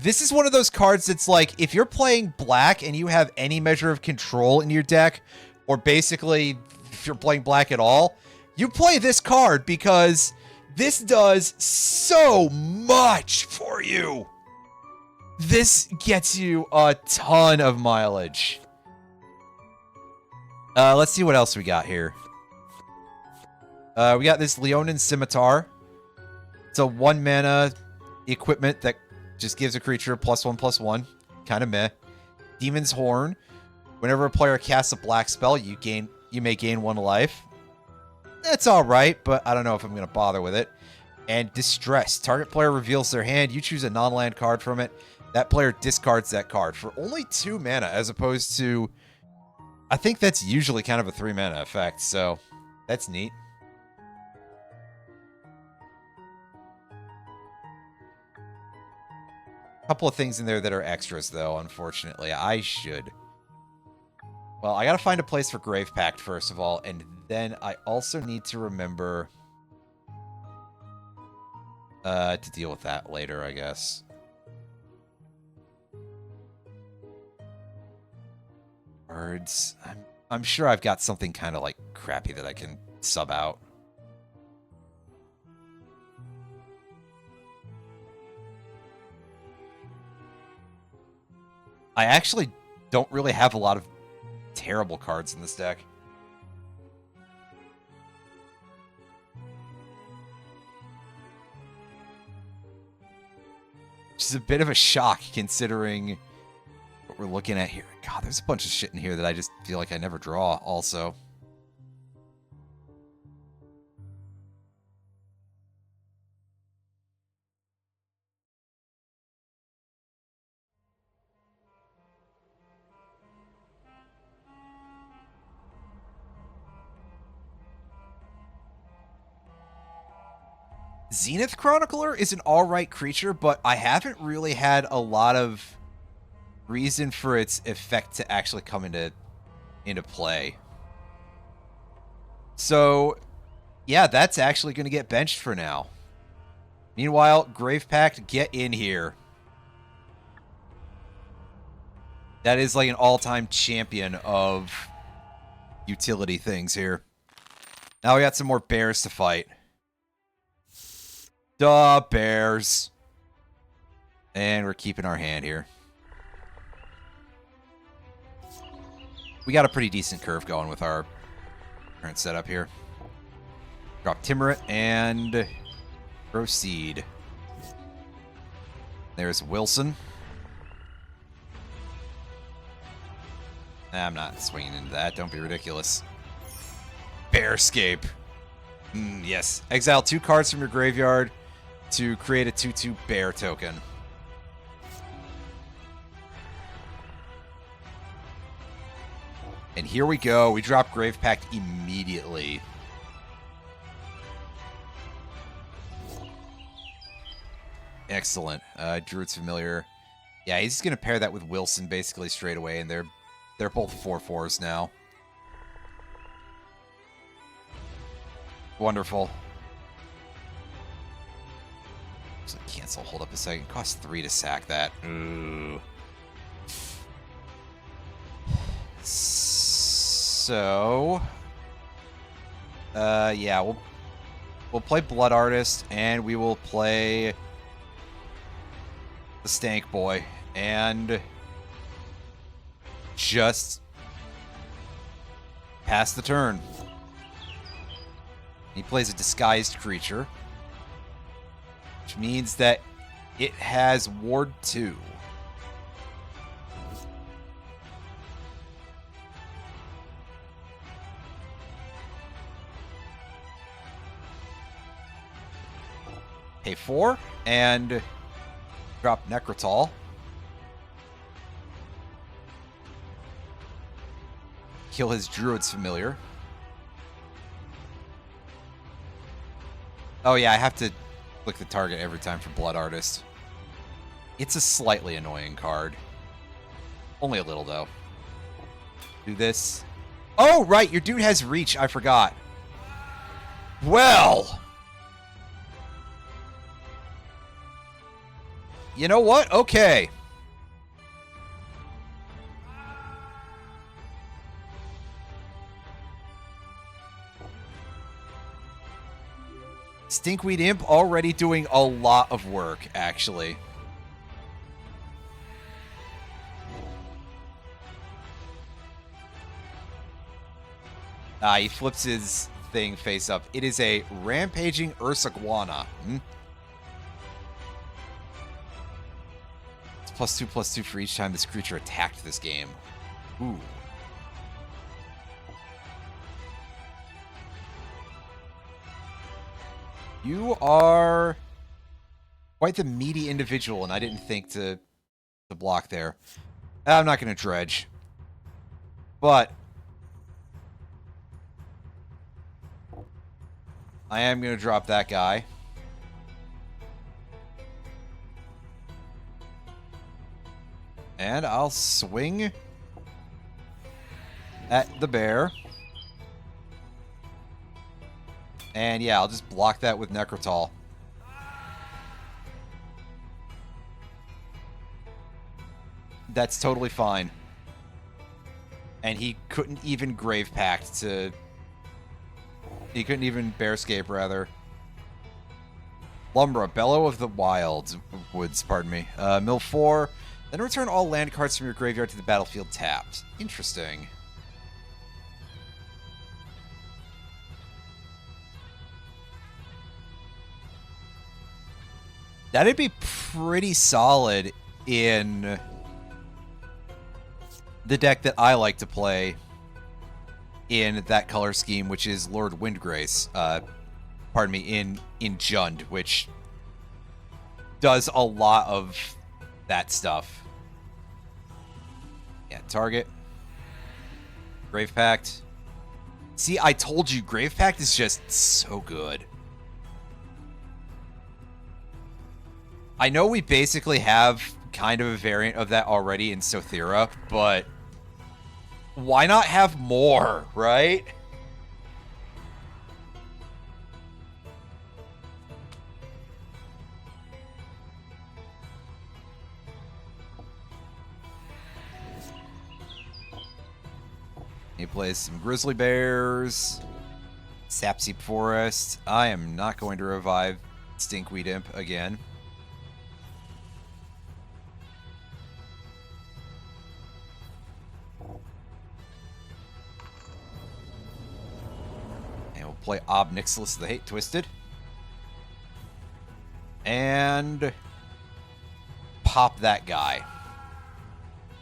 This is one of those cards that's like, if you're playing black and you have any measure of control in your deck, or basically, if you're playing black at all, you play this card because this does so much for you. This gets you a ton of mileage. Let's see what else we got here. We got this Leonin Scimitar. It's a 1-mana equipment that just gives a creature a +1/+1. Kind of meh. Demon's Horn. Whenever a player casts a black spell, you may gain 1 life. That's alright, but I don't know if I'm going to bother with it. And Distress. Target player reveals their hand. You choose a non-land card from it. That player discards that card for only 2 mana, as opposed to... I think that's usually kind of a 3-mana effect, so that's neat. Couple of things in there that are extras, though, unfortunately. I should... Well, I gotta find a place for Grave Pact, first of all, and then I also need to remember... to deal with that later, I guess. Cards. I'm sure I've got something kind of, like, crappy that I can sub out. I actually don't really have a lot of terrible cards in this deck. Which is a bit of a shock considering what we're looking at here. God, there's a bunch of shit in here that I just feel like I never draw also. Zenith Chronicler is an alright creature, but I haven't really had a lot of reason for its effect to actually come into play. So, Yeah, that's actually going to get benched for now. Meanwhile, Grave Pact, get in here. That is like an all-time champion of utility things here. Now we got some more bears to fight. Duh, bears. And we're keeping our hand here. We got a pretty decent curve going with our current setup here. Drop Timorite and proceed. There's Wilson. I'm not swinging into that. Don't be ridiculous. Bearscape. Yes. Exile 2 cards from your graveyard to create a 2/2 bear token. And here we go. We drop Grave Pact immediately. Excellent. Druid's Familiar. Yeah, he's going to pair that with Wilson basically straight away, and they're both 4/4s now. Wonderful. So cancel. Hold up a second. It costs 3 to sack that. Ooh. So, yeah, we'll play Blood Artist, and we will play the Stank Boy, and just pass the turn. He plays a disguised creature, which means that it has Ward 2. Pay 4 and drop Necrotol. Kill his Druid's Familiar. Oh yeah, I have to click the target every time for Blood Artist. It's a slightly annoying card. Only a little, though. Do this. Oh, right, your dude has reach. I forgot. Well. You know what? Okay. Stinkweed Imp already doing a lot of work, actually. He flips his thing face up. It is a Rampaging Ursaguana. It's +2/+2 for each time this creature attacked this game. Ooh. You are quite the meaty individual, and I didn't think to block there. I'm not going to dredge. But I am going to drop that guy. And I'll swing at the bear. And yeah, I'll just block that with Necrotol. That's totally fine. And he couldn't even Grave Pact to... He couldn't even Bearscape, rather. Lumbra, Bellow of the Woods, pardon me. Mill 4. Then return all land cards from your graveyard to the battlefield tapped. Interesting. That'd be pretty solid in the deck that I like to play in that color scheme, which is Lord Windgrace. Pardon me, in Jund, which does a lot of that stuff. Yeah, target. Grave Pact. See, I told you, Grave Pact is just so good. I know we basically have kind of a variant of that already in Sothera, but why not have more, right? He plays some grizzly bears. Sapseep Forest. I am not going to revive Stinkweed Imp again. And we'll play Ob Nixilis the Hate Twisted. And pop that guy.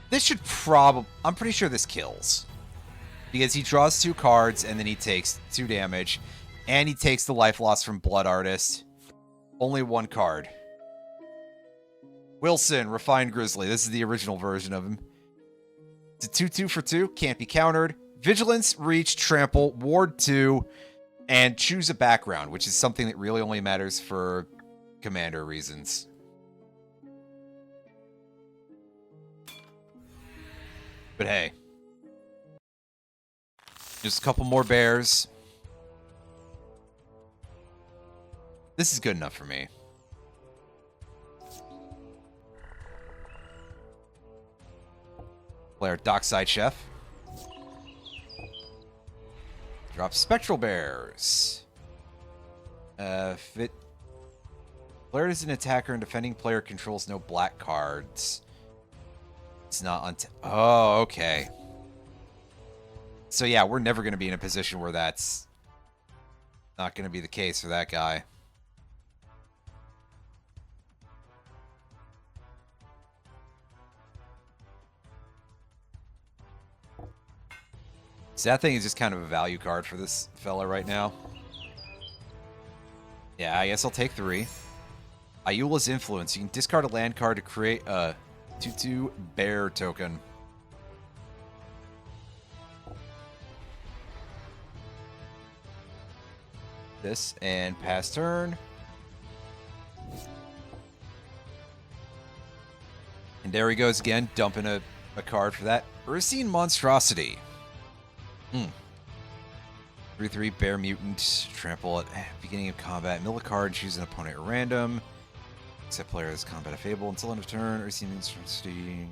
This should probably... I'm pretty sure this kills. Because he draws 2 cards, and then he takes 2 damage. And he takes the life loss from Blood Artist. Only 1 card. Wilson, Refined Grizzly. This is the original version of him. It's a 2/2 for 2. Can't be countered. Vigilance, Reach, Trample, Ward 2, and choose a background, which is something that really only matters for commander reasons. But hey. Just a couple more bears. This is good enough for me. Player Dockside Chef. Drop Spectral Bears. Player is an attacker and defending player controls no black cards. It's not on... Oh, okay. So yeah, we're never going to be in a position where that's not going to be the case for that guy. So that thing is just kind of a value card for this fella right now. Yeah, I guess I'll take 3. Ayula's Influence. You can discard a land card to create a 2/2 bear token. This and pass turn. And there he goes again, dumping a card for that. Ursine Monstrosity. 3/3 Bear Mutant. Trample at beginning of combat. Mill a card, choose an opponent at random. Except player is combat a fable until end of turn. Ursine Monstrosity.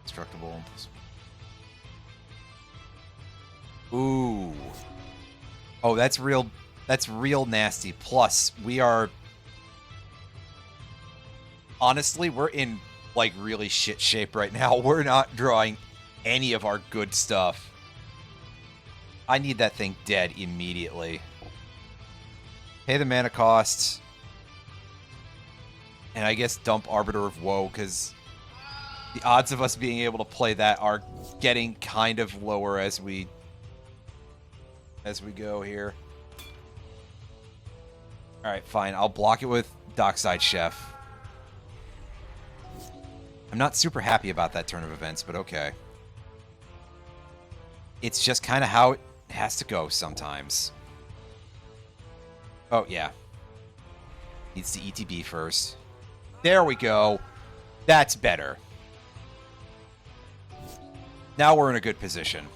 Destructible. Ooh. Oh, that's real. That's real nasty. Plus, we are... Honestly, we're in, like, really shit shape right now. We're not drawing any of our good stuff. I need that thing dead immediately. Pay the mana cost. And I guess dump Arbiter of Woe, because the odds of us being able to play that are getting kind of lower as we go here. Alright, fine. I'll block it with Dockside Chef. I'm not super happy about that turn of events, but okay. It's just kind of how it has to go sometimes. Oh, yeah. Needs to ETB first. There we go. That's better. Now we're in a good position.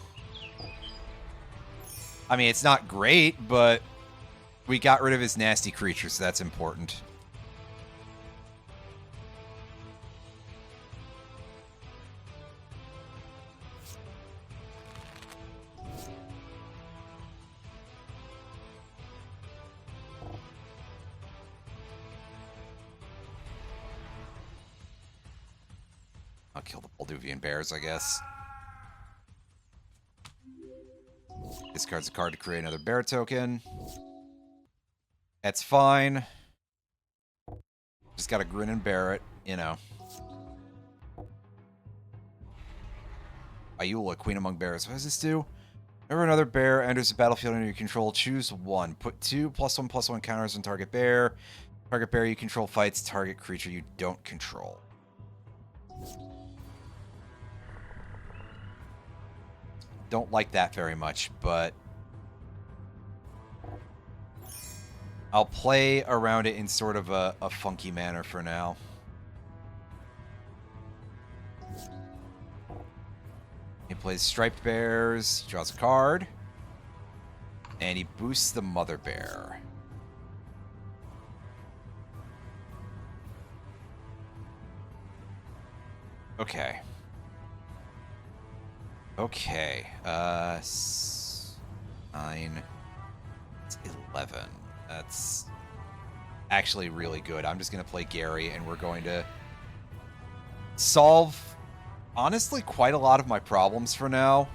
I mean, it's not great, but we got rid of his nasty creature, so that's important. I'll kill the Balduvian Bears, I guess. Discards a card to create another bear token. That's fine. Just gotta grin and bear it, you know. Ayula, Queen Among Bears. What does this do? Whenever another bear enters the battlefield under your control, choose 1. Put 2 +1/+1 counters on target bear. Target bear you control fights target creature you don't control. Don't like that very much, but I'll play around it in sort of a funky manner for now. He plays Striped Bears, he draws a card, and he boosts the Mother Bear. Okay. Okay. 9. It's 11. That's actually really good. I'm just going to play Gary, and we're going to solve, honestly, quite a lot of my problems for now.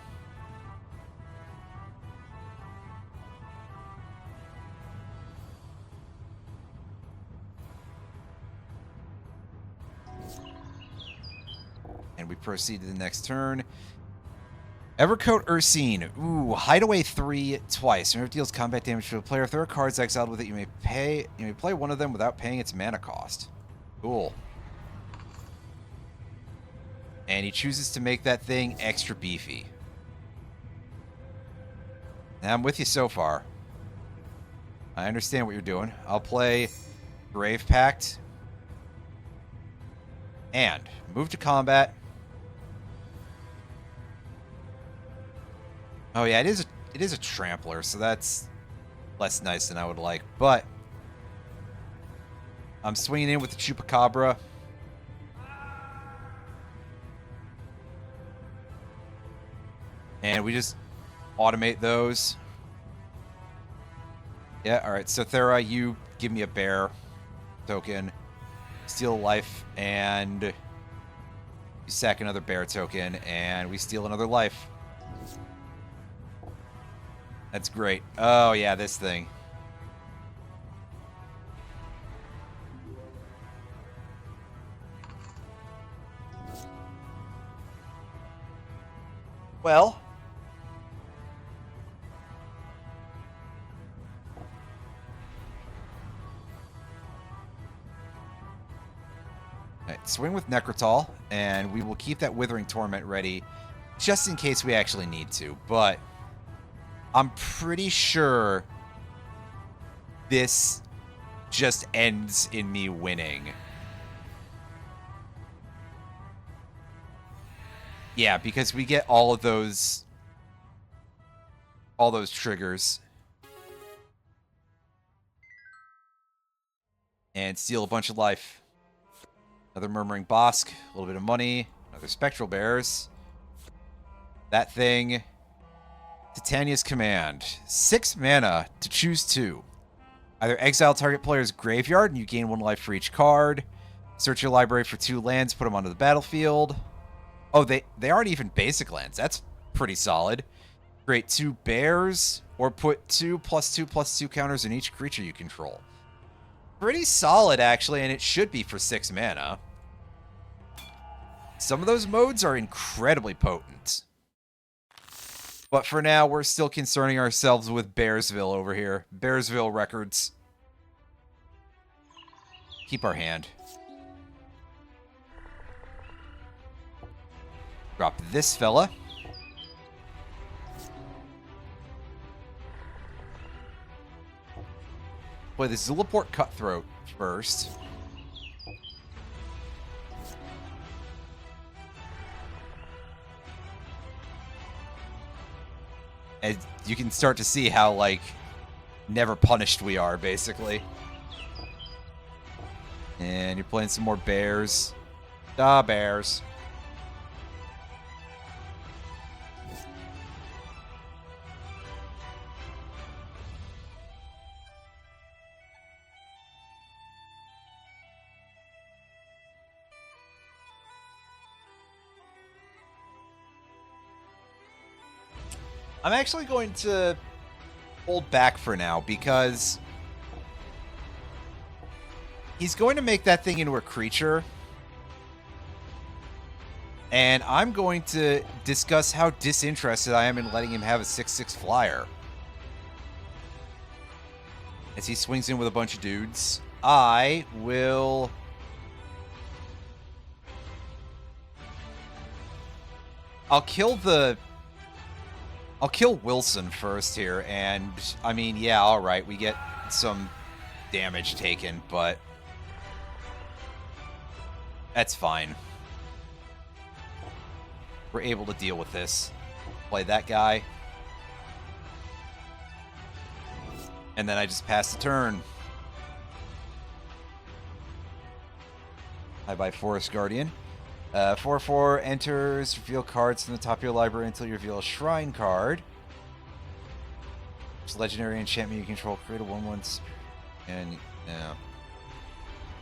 And we proceed to the next turn. Evercoat Ursine. Ooh, Hideaway 3 twice. Whenever it deals combat damage to a player, if there are cards exiled with it, you may play one of them without paying its mana cost. Cool. And he chooses to make that thing extra beefy. Now, I'm with you so far. I understand what you're doing. I'll play Grave Pact. And move to combat. Oh yeah, it is a trampler, so that's less nice than I would like. But I'm swinging in with the Chupacabra. And we just automate those. Yeah, alright. So Thera, you give me a bear token. Steal a life, and you sack another bear token, and we steal another life. That's great. Oh, yeah, this thing. Well. Alright, swing with Necrotal, and we will keep that Withering Torment ready just in case we actually need to, but I'm pretty sure this just ends in me winning. Yeah, because we get all those triggers. And steal a bunch of life. Another Murmuring Bosk, a little bit of money, another Spectral Bears. That thing. Titania's Command. 6 mana to choose 2. Either exile target player's graveyard and you gain 1 life for each card. Search your library for 2 lands, put them onto the battlefield. Oh, they aren't even basic lands. That's pretty solid. Create 2 bears, or put 2/2/2 counters in each creature you control. Pretty solid, actually, and it should be for 6 mana. Some of those modes are incredibly potent. But for now, we're still concerning ourselves with Bearsville over here. Bearsville Records. Keep our hand. Drop this fella. Play the Zulaport Cutthroat first. And you can start to see how, like, never punished we are, basically. And you're playing some more bears. Ah, bears. I'm actually going to hold back for now because he's going to make that thing into a creature. And I'm going to discuss how disinterested I am in letting him have a 6/6 flyer. As he swings in with a bunch of dudes, I will... I'll kill Wilson first here, and, I mean, yeah, alright, we get some damage taken, but that's fine. We're able to deal with this. Play that guy. And then I just pass the turn. Bye-bye, Forest Guardian. 4/4 enters, reveal cards from the top of your library until you reveal a shrine card. It's legendary enchantment you control. Create a 1/1. And, yeah.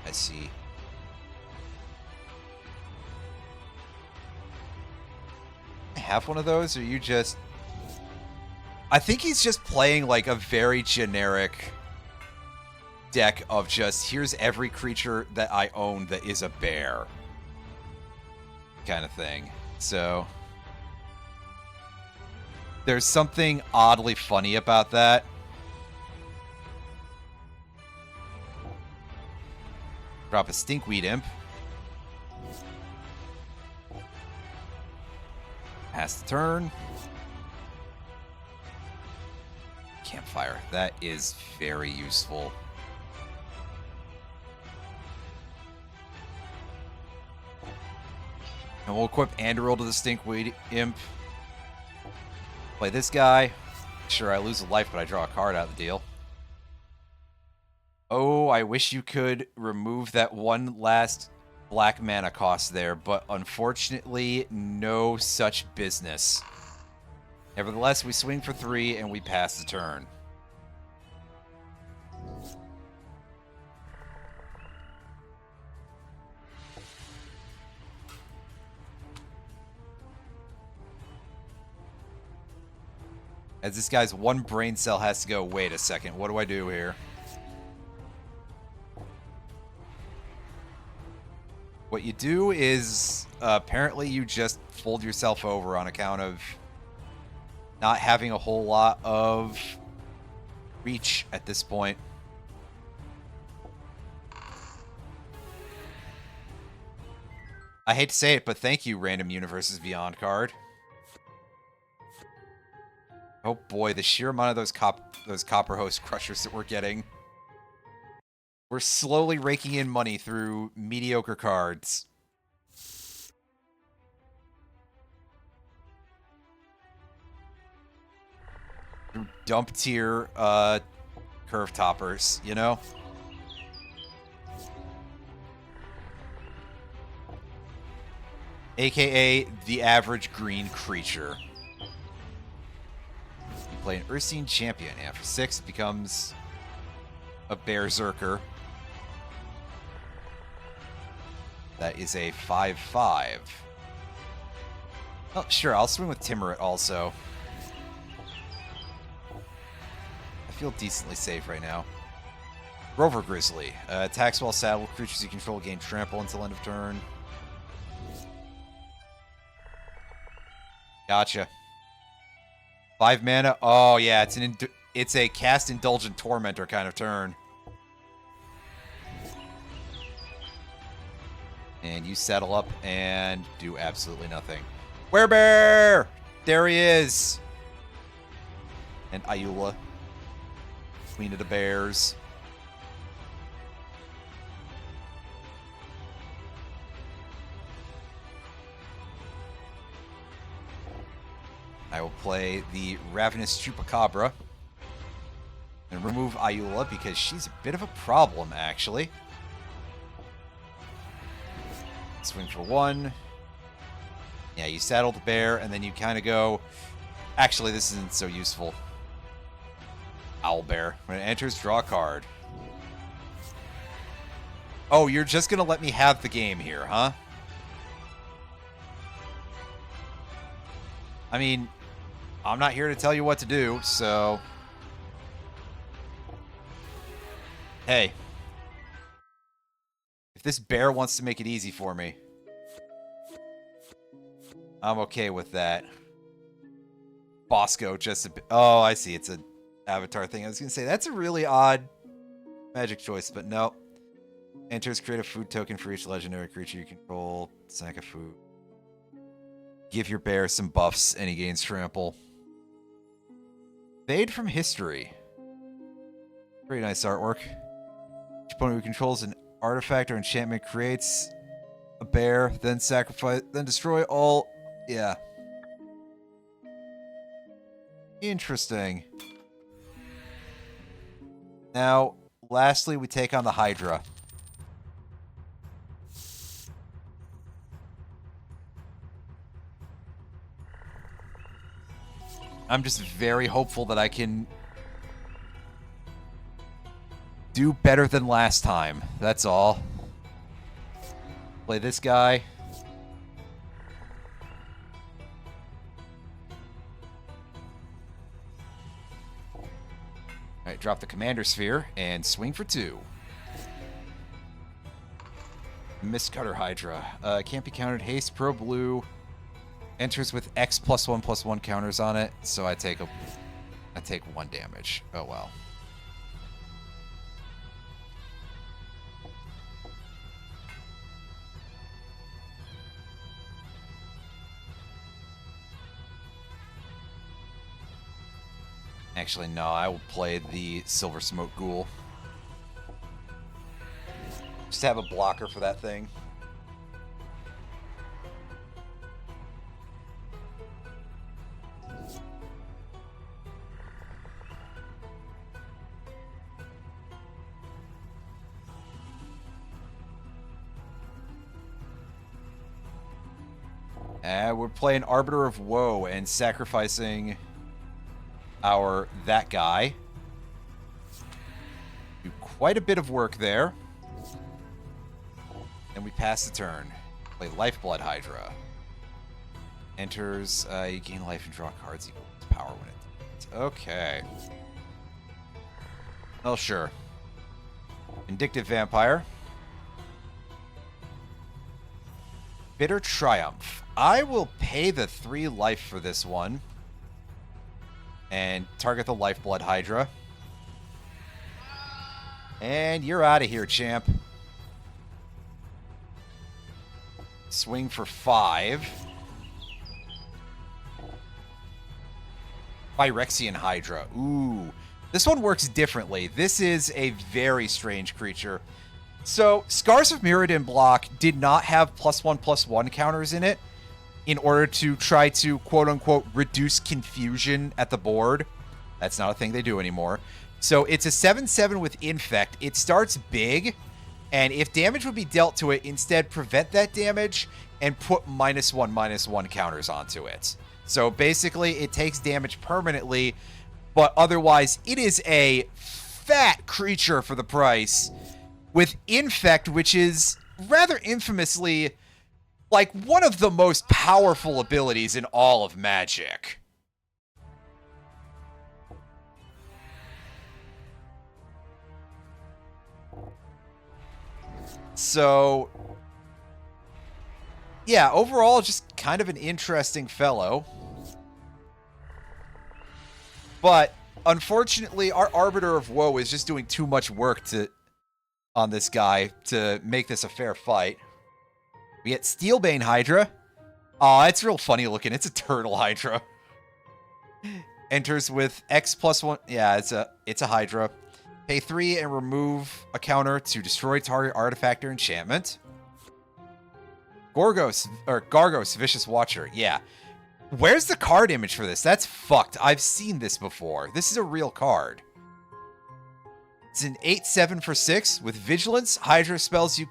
I see. I have one of those, or you just... I think he's just playing like a very generic deck of just, here's every creature that I own that is a bear. Kind of thing. So... there's something oddly funny about that. Drop a Stinkweed Imp. Pass the turn. Campfire. That is very useful. And we'll equip Anduril to the Stinkweed Imp. Play this guy. Sure, I lose a life, but I draw a card out of the deal. Oh, I wish you could remove that one last black mana cost there, but unfortunately, no such business. Nevertheless, we swing for 3 and we pass the turn. As this guy's one brain cell has to go, wait a second, what do I do here? What you do is, apparently you just fold yourself over on account of not having a whole lot of reach at this point. I hate to say it, but thank you, Random Universes Beyond card. Oh boy, the sheer amount of those Copper Host Crushers that we're getting. We're slowly raking in money through mediocre cards. Through dump tier curve toppers, you know? AKA the average green creature. You play an Ursine Champion, and for 6 it becomes a Berserker. That is a 5/5. Oh, sure, I'll swing with Timurit also. I feel decently safe right now. Rover Grizzly. Attacks while saddled. Creatures you control gain trample until end of turn. Gotcha. 5 mana. Oh, yeah, it's a cast Indulgent Tormentor kind of turn. And you settle up and do absolutely nothing. Werebear! There he is! And Ayula. Queen of the Bears. I will play the Ravenous Chupacabra. And remove Ayula because she's a bit of a problem, actually. Swing for 1. Yeah, you saddle the bear, and then you kind of go... Actually, this isn't so useful. Owlbear. When it enters, draw a card. Oh, you're just going to let me have the game here, huh? I mean, I'm not here to tell you what to do, so... Hey. If this bear wants to make it easy for me, I'm okay with that. Bosco just a bit... Oh, I see. It's an avatar thing. I was going to say, that's a really odd magic choice, but no. Enters, create a food token for each legendary creature you control. Sack of food. Give your bear some buffs, and he gains trample. Fade from history. Very nice artwork. Each opponent who controls an artifact or enchantment creates a bear, then sacrifice, then destroy all... Yeah. Interesting. Now, lastly, we take on the Hydra. I'm just very hopeful that I can do better than last time. That's all. Play this guy. Alright, drop the Commander Sphere and swing for 2. Mistcutter Hydra. Can't be countered. Haste, Pro Blue. Enters with X +1/+1 counters on it, so I take 1 damage. Oh well. Actually, no, I will play the Silver Smoke Ghoul. Just have a blocker for that thing. We're playing Arbiter of Woe and sacrificing our that guy. Do quite a bit of work there. And we pass the turn. Play Lifeblood Hydra. Enters, you gain life and draw cards equal to power when it... Okay. Well, sure. Vindictive Vampire. Bitter Triumph. I will pay the 3 life for this one. And target the Lifeblood Hydra. And you're out of here, champ. Swing for 5. Phyrexian Hydra. Ooh. This one works differently. This is a very strange creature. So, Scars of Mirrodin block did not have +1/+1 counters in it in order to try to, quote-unquote, reduce confusion at the board. That's not a thing they do anymore. So, it's a 7/7 with Infect. It starts big, and if damage would be dealt to it, instead prevent that damage and put -1/-1 counters onto it. So, basically, it takes damage permanently, but otherwise, it is a fat creature for the price. With Infect, which is rather infamously like one of the most powerful abilities in all of Magic. So, yeah, overall, just kind of an interesting fellow. But, unfortunately, our Arbiter of Woe is just doing too much work on this guy to make this a fair fight. We get Steelbane Hydra. Aw, it's real funny looking. It's a turtle Hydra. Enters with X +1. Yeah, it's a Hydra. Pay 3 and remove a counter to destroy target artifact or enchantment. Gargos, Vicious Watcher. Yeah. Where's the card image for this? That's fucked. I've seen this before. This is a real card. It's an 8/7 for 6 with Vigilance. Hydra spells you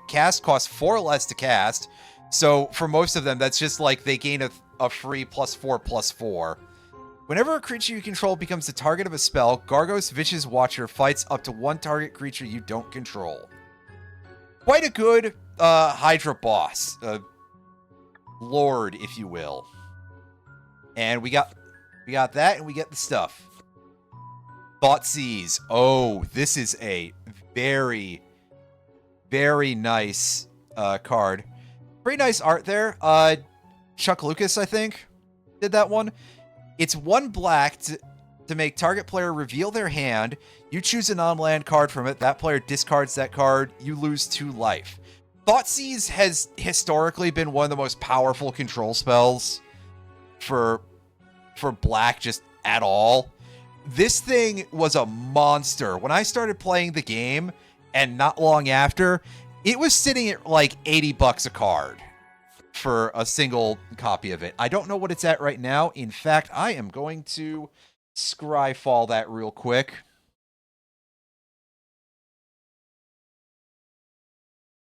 cast cost 4 less to cast. So for most of them, that's just like they gain a free +4/+4. Whenever a creature you control becomes the target of a spell, Gargos Vicious Watcher fights up to 1 target creature you don't control. Quite a good Hydra boss. Lord, if you will. And we got that, and we get the stuff. Thoughtseize. Oh, this is a very, very nice card. Pretty nice art there. Chuck Lucas, I think, did that one. It's 1 black to make target player reveal their hand. You choose a non-land card from it. That player discards that card. You lose 2 life. Thoughtseize has historically been one of the most powerful control spells for black just at all. This thing was a monster. When I started playing the game, and not long after, it was sitting at like $80 a card for a single copy of it. I don't know what it's at right now. In fact, I am going to Scryfall that real quick.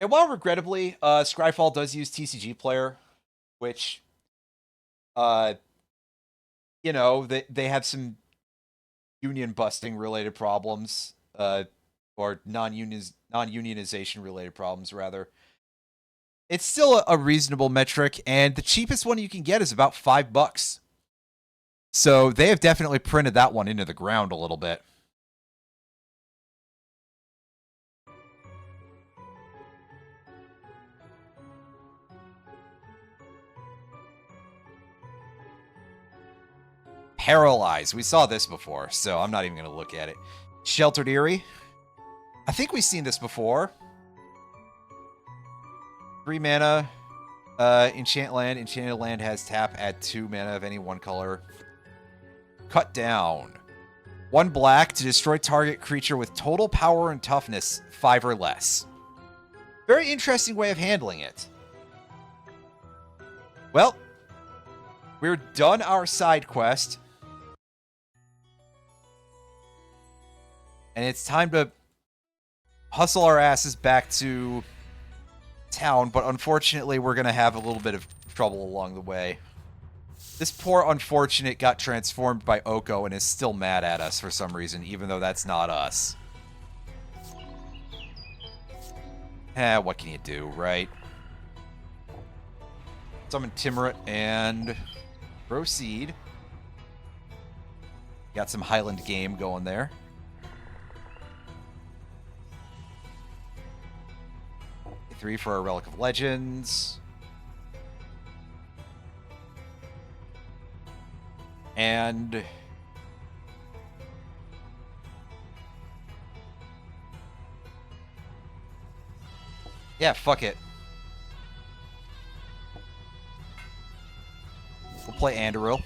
And while regrettably, Scryfall does use TCG Player, which you know, they have some union busting related problems, or non-unionization related problems rather. It's still a reasonable metric, and the cheapest one you can get is about $5. So they have definitely printed that one into the ground a little bit. Paralyze. We saw this before, so I'm not even going to look at it. Sheltered Eyrie. I think we've seen this before. 3 mana. Enchant land. Enchanted land has tap, add 2 mana of any one color. Cut down. 1 black to destroy target creature with total power and toughness 5 or less. Very interesting way of handling it. Well, we're done our side quest. And it's time to hustle our asses back to town, but unfortunately we're going to have a little bit of trouble along the way. This poor unfortunate got transformed by Oko and is still mad at us for some reason, even though that's not us. What can you do, right? Summon Timurit and proceed. Got some Highland game going there. 3 for a Relic of Legends. And yeah, fuck it. We'll play Andoril.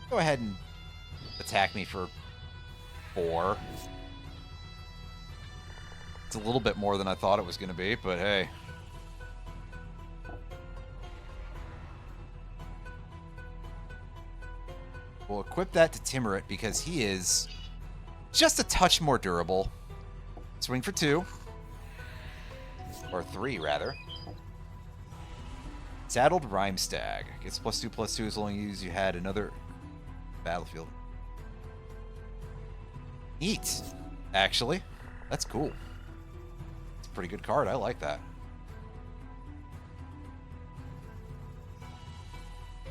Go ahead and attack me for 4. It's a little bit more than I thought it was going to be, but hey. We'll equip that to Timurit because he is just a touch more durable. Swing for 2. Or 3, rather. Saddled Rhymestag. Gets +2/+2 as long as you had another battlefield. Neat, actually. That's cool. It's a pretty good card. I like that.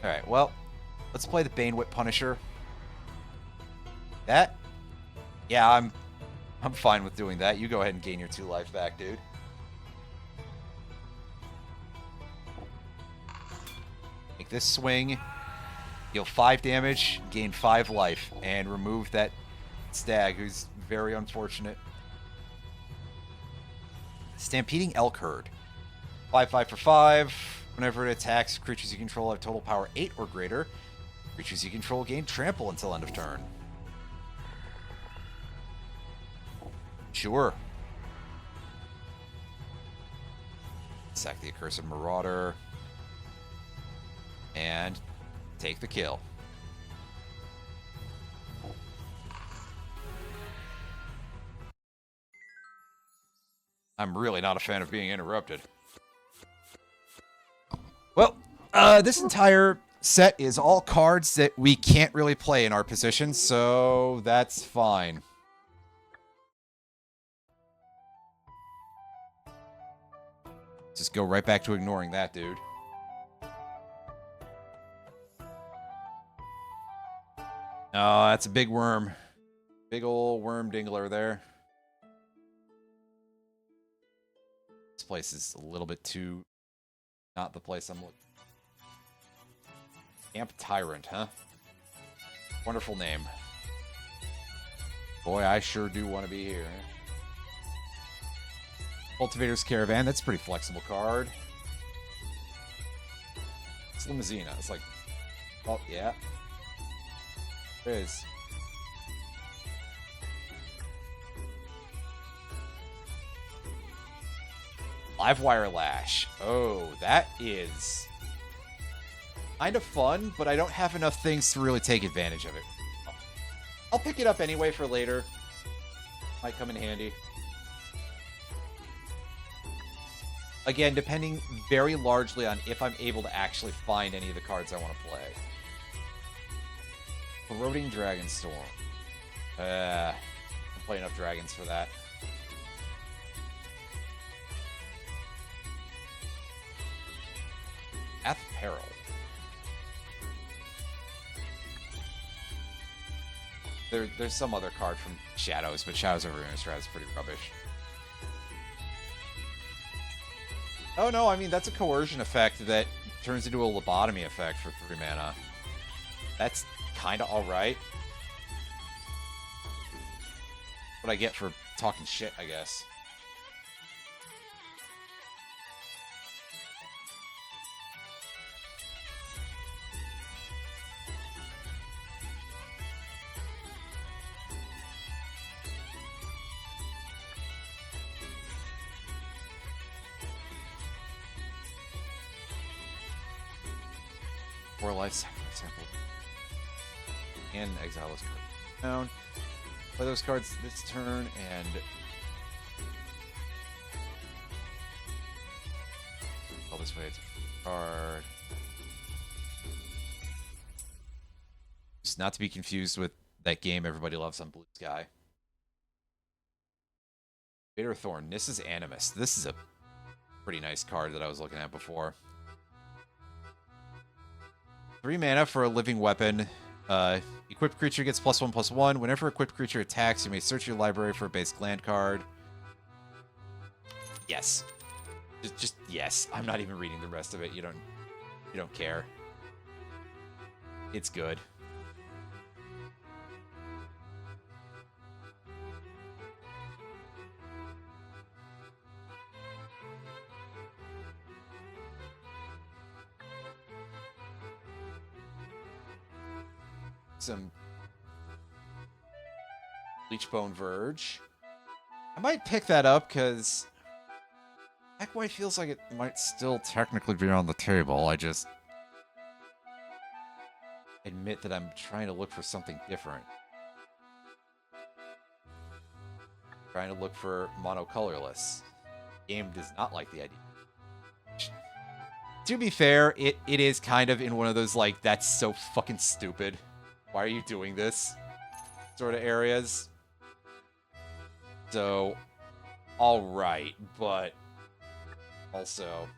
Alright, well, let's play the Banewhip Punisher. That? Yeah, I'm fine with doing that. You go ahead and gain your 2 life back, dude. Make this swing, deal 5 damage, gain 5 life, and remove that stag, who's very unfortunate. Stampeding Elk Herd. 5/5 for 5. Whenever it attacks, creatures you control have total power 8 or greater. Creatures you control gain trample until end of turn. Sure. Sack the Accursed Marauder. And take the kill. I'm really not a fan of being interrupted. Well, this entire set is all cards that we can't really play in our position, so that's fine. Just go right back to ignoring that, dude. Oh, that's a big worm. Big ol' worm dingler there. This place is a little bit too... not the place I'm looking. Camp Tyrant, huh? Wonderful name. Boy, I sure do want to be here. Cultivator's Caravan, that's a pretty flexible card. It's Limousina. It's like... oh, yeah. There is. Livewire Lash. Oh, that is kind of fun, but I don't have enough things to really take advantage of it. I'll pick it up anyway for later. Might come in handy. Again, depending very largely on if I'm able to actually find any of the cards I want to play. Corroding Dragonstorm. Don't play enough dragons for that. Path of Peril. There's some other card from Shadows, but Shadows over Innistrad is pretty rubbish. Oh no, I mean, that's a coercion effect that turns into a lobotomy effect for 3 mana. That's kinda alright. What I get for talking shit, I guess. Four life sample. And exile those cards down. Play those cards this turn and all this way it's a card. Just not to be confused with that game everybody loves on Blue Sky. Bitter Thorn. This is Animus. This is a pretty nice card that I was looking at before. 3 mana for a living weapon. Equipped creature gets +1/+1. Whenever equipped creature attacks, you may search your library for a base land card. Yes. Just yes. I'm not even reading the rest of it. You don't care. It's good. Some Bleachbone Verge. I might pick that up because Black White feels like it might still technically be on the table. I just admit that I'm trying to look for something different. Trying to look for mono-colorless. Game does not like the idea. To be fair, it is kind of in one of those, like, that's so fucking stupid. Why are you doing this? Sort of areas. So, alright, but also...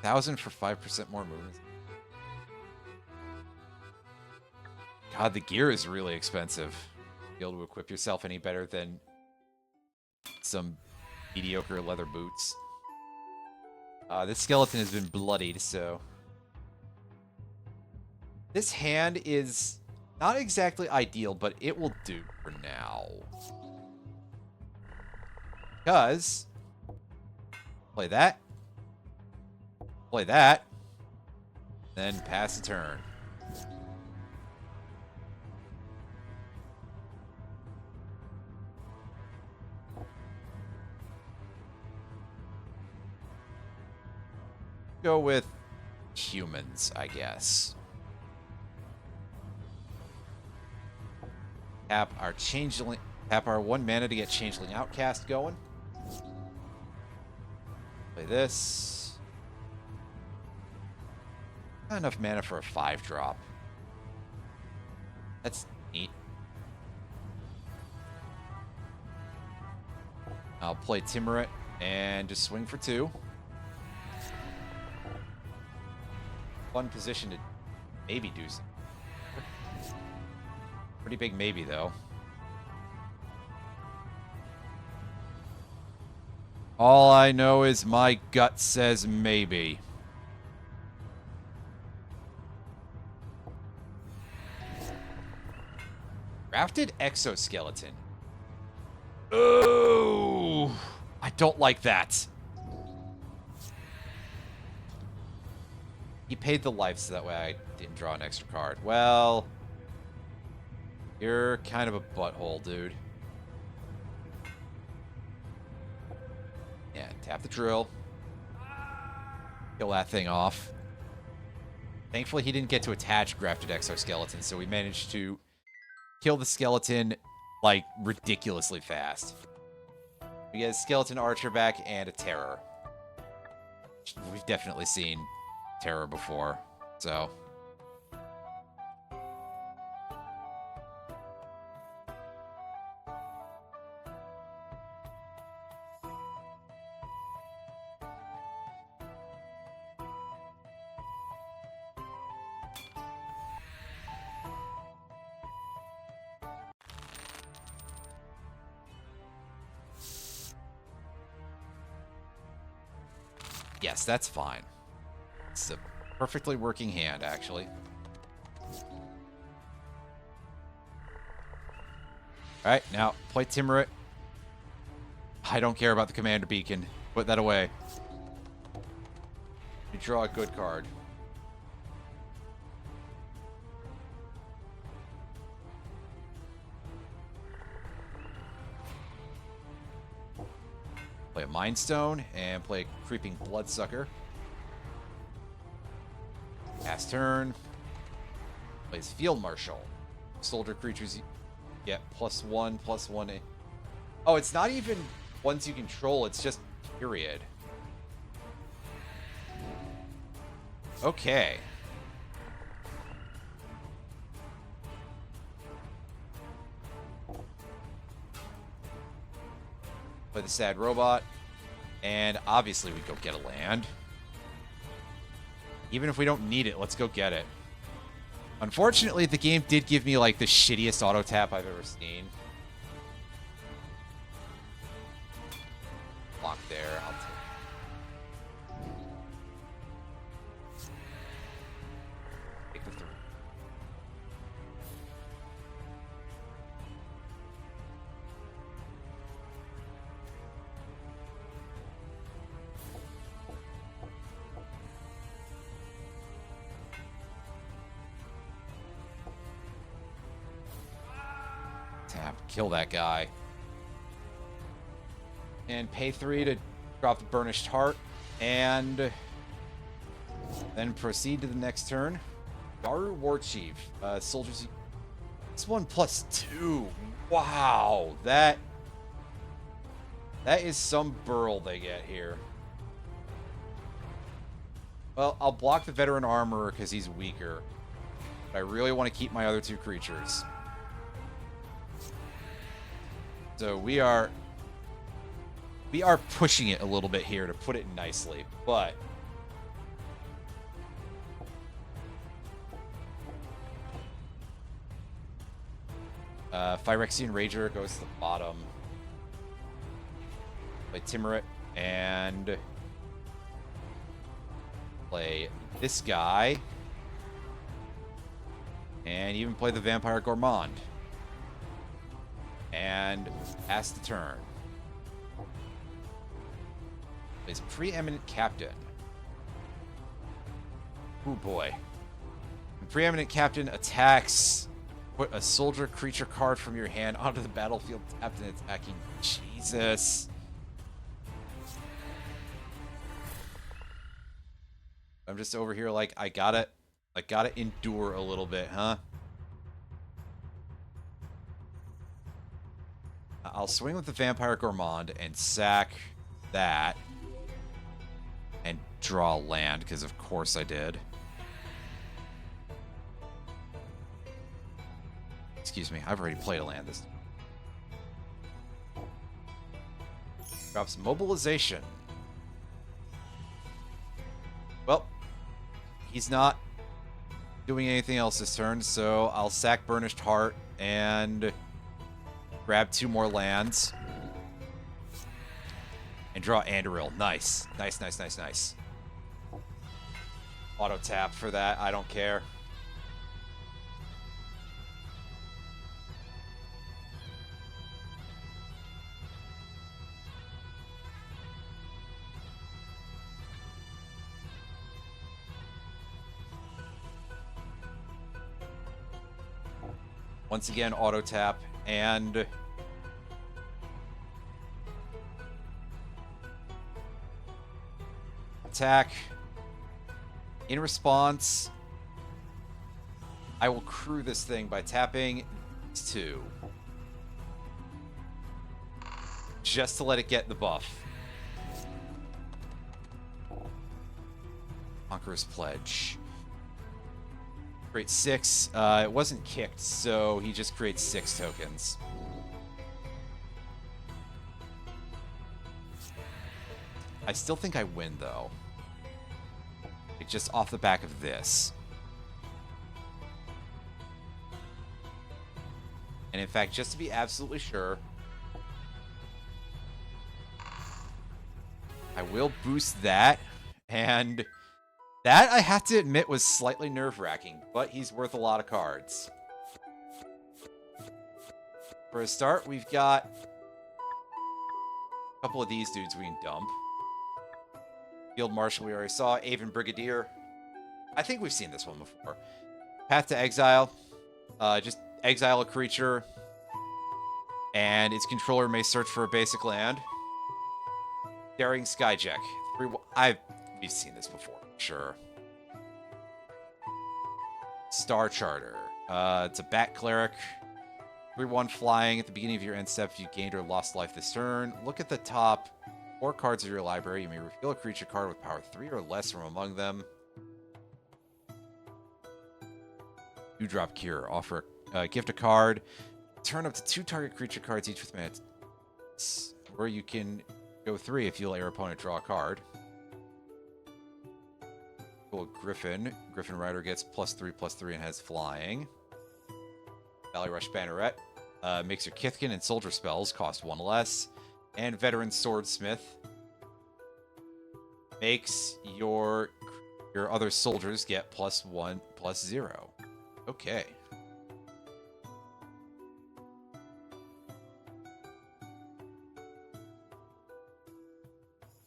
$1,000 for 5% more movement. God, the gear is really expensive. Be able to equip yourself any better than some mediocre leather boots. This skeleton has been bloodied, so... This hand is not exactly ideal, but it will do for now. Because... Play that. Play that. Then pass the turn. Go with humans, I guess. Tap our changeling. Tap our 1 mana to get Changeling Outcast going. Play this. Not enough mana for a 5-drop. That's neat. I'll play Timurit and just swing for 2. Fun position to maybe do something. Pretty big maybe, though. All I know is my gut says maybe. Crafted Exoskeleton. Oh, I don't like that. He paid the life so that way I didn't draw an extra card. Well, you're kind of a butthole, dude. Yeah, tap the drill. Kill that thing off. Thankfully, he didn't get to attach Grafted Exoskeleton, so we managed to kill the skeleton like, ridiculously fast. We get a Skeleton Archer back and a Terror. We've definitely seen Terror before, so... Yes, that's fine. It's a perfectly working hand, actually. Alright, now, play Timurit. I don't care about the Commander Beacon. Put that away. You draw a good card. Play a Mind Stone and play a Creeping Bloodsucker. Pass turn. Plays Field Marshal. Soldier creatures get +1/+1. Oh, it's not even ones you control, it's just period. Okay. Play the Sad Robot. And obviously we go get a land. Even if we don't need it, let's go get it. Unfortunately, the game did give me, like, the shittiest auto tap I've ever seen. Block there. I'll take the 3. Tap. Kill that guy. And pay 3 to drop the Burnished Heart. And then proceed to the next turn. Garu Warchief. Soldiers. This one +2. Wow. That is some burl they get here. Well, I'll block the Veteran Armorer because he's weaker. But I really want to keep my other 2 creatures. So we are pushing it a little bit here, to put it nicely, but Phyrexian Rager goes to the bottom. Play Timurit and play this guy, and even play the Vampire Gourmand. And pass the turn. Plays Preeminent Captain. Oh boy. When Preeminent Captain attacks, put a soldier creature card from your hand onto the battlefield tapped and attacking. Jesus. I'm just over here like, I gotta endure a little bit, huh? I'll swing with the Vampire Gourmand and sack that. And draw land, because of course I did. Excuse me, I've already played a land this time. Drops Mobilization. Well, he's not doing anything else this turn, so I'll sack Burnished Heart and grab 2 more lands. And draw Anduril. Nice. Nice, nice, nice, nice. Auto tap for that. I don't care. Once again, auto tap and attack. In response, I will crew this thing by tapping 2. just to let it get the buff. Conqueror's Pledge. Create 6. It wasn't kicked, so he just creates 6 tokens. I still think I win, though. Like, just off the back of this. And in fact, just to be absolutely sure, I will boost that. And that, I have to admit, was slightly nerve-wracking, but he's worth a lot of cards. For a start, we've got a couple of these dudes we can dump. Field Marshal we already saw. Avon Brigadier. I think we've seen this one before. Path to Exile. Just exile a creature, and its controller may search for a basic land. Daring Skyjack. We've seen this before, sure. Star Charter. It's a Bat Cleric. 3/1 flying. At the beginning of your end step, if you gained or lost life this turn, look at the top 4 cards of your library. You may reveal a creature card with power 3 or less from among them. You drop Cure. Offer gift a card. Turn up to 2 target creature cards, each with mana. Or you can go 3 if you let your opponent draw a card. Cool. Griffin. Griffin Rider gets +3/+3 and has flying. Valley Rush Banneret. Makes your Kithkin and Soldier spells cost 1 less. And Veteran Swordsmith. Makes your other soldiers get +1/+0. Okay.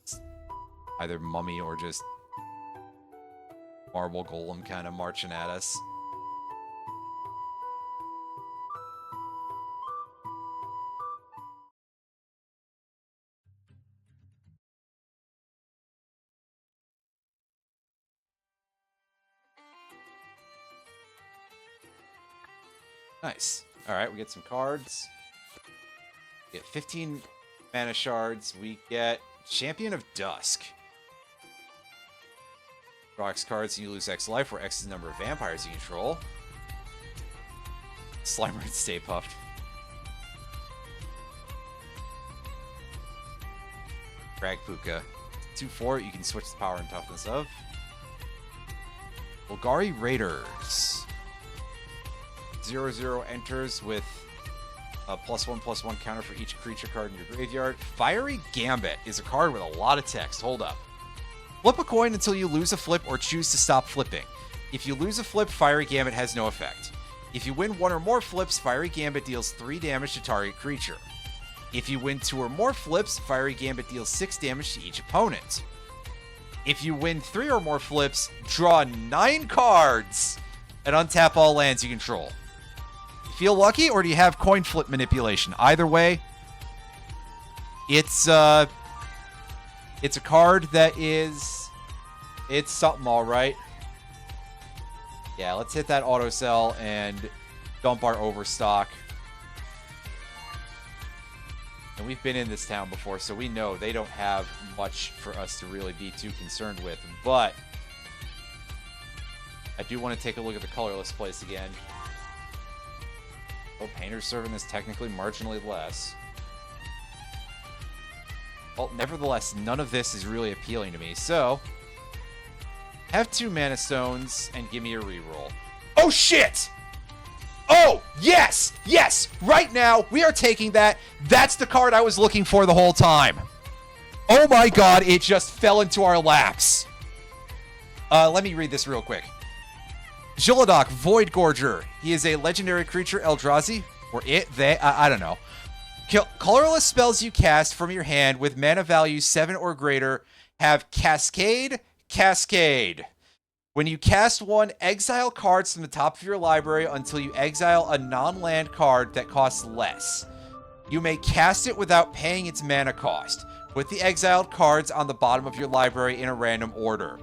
It's either Mummy or just Marble Golem kind of marching at us. Nice. All right, we get some cards. We get 15 mana shards. We get Champion of Dusk. Draw X cards and you lose X life, where X is the number of vampires you control. Slimer and Stay Puffed. Drag Puka. 2/4, you can switch the power and toughness of. Bulgari Raiders. 0/0 enters with a +1/+1 counter for each creature card in your graveyard. Fiery Gambit is a card with a lot of text. Hold up. Flip a coin until you lose a flip or choose to stop flipping. If you lose a flip, Fiery Gambit has no effect. If you win 1 or more flips, Fiery Gambit deals 3 damage to target creature. If you win 2 or more flips, Fiery Gambit deals 6 damage to each opponent. If you win 3 or more flips, draw 9 cards and untap all lands you control. Feel lucky, or do you have coin flip manipulation? Either way, it's a card that it's something, all right. Yeah, let's hit that auto sell and dump our overstock. And we've been in this town before, so we know they don't have much for us to really be too concerned with. But I do want to take a look at the colorless place again. Oh, Painter's Servant is technically marginally less. Well, nevertheless, none of this is really appealing to me. So, have 2 mana stones and give me a reroll. Oh, shit! Oh, yes! Yes! Right now, we are taking that. That's the card I was looking for the whole time. Oh my god, it just fell into our laps. Let me read this real quick. Jillidoc, Void Gorger. He is a legendary creature, Eldrazi. Or it, they, I don't know. Colorless spells you cast from your hand with mana value 7 or greater have Cascade. When you cast one, exile cards from the top of your library until you exile a non-land card that costs less. You may cast it without paying its mana cost. Put the exiled cards on the bottom of your library in a random order.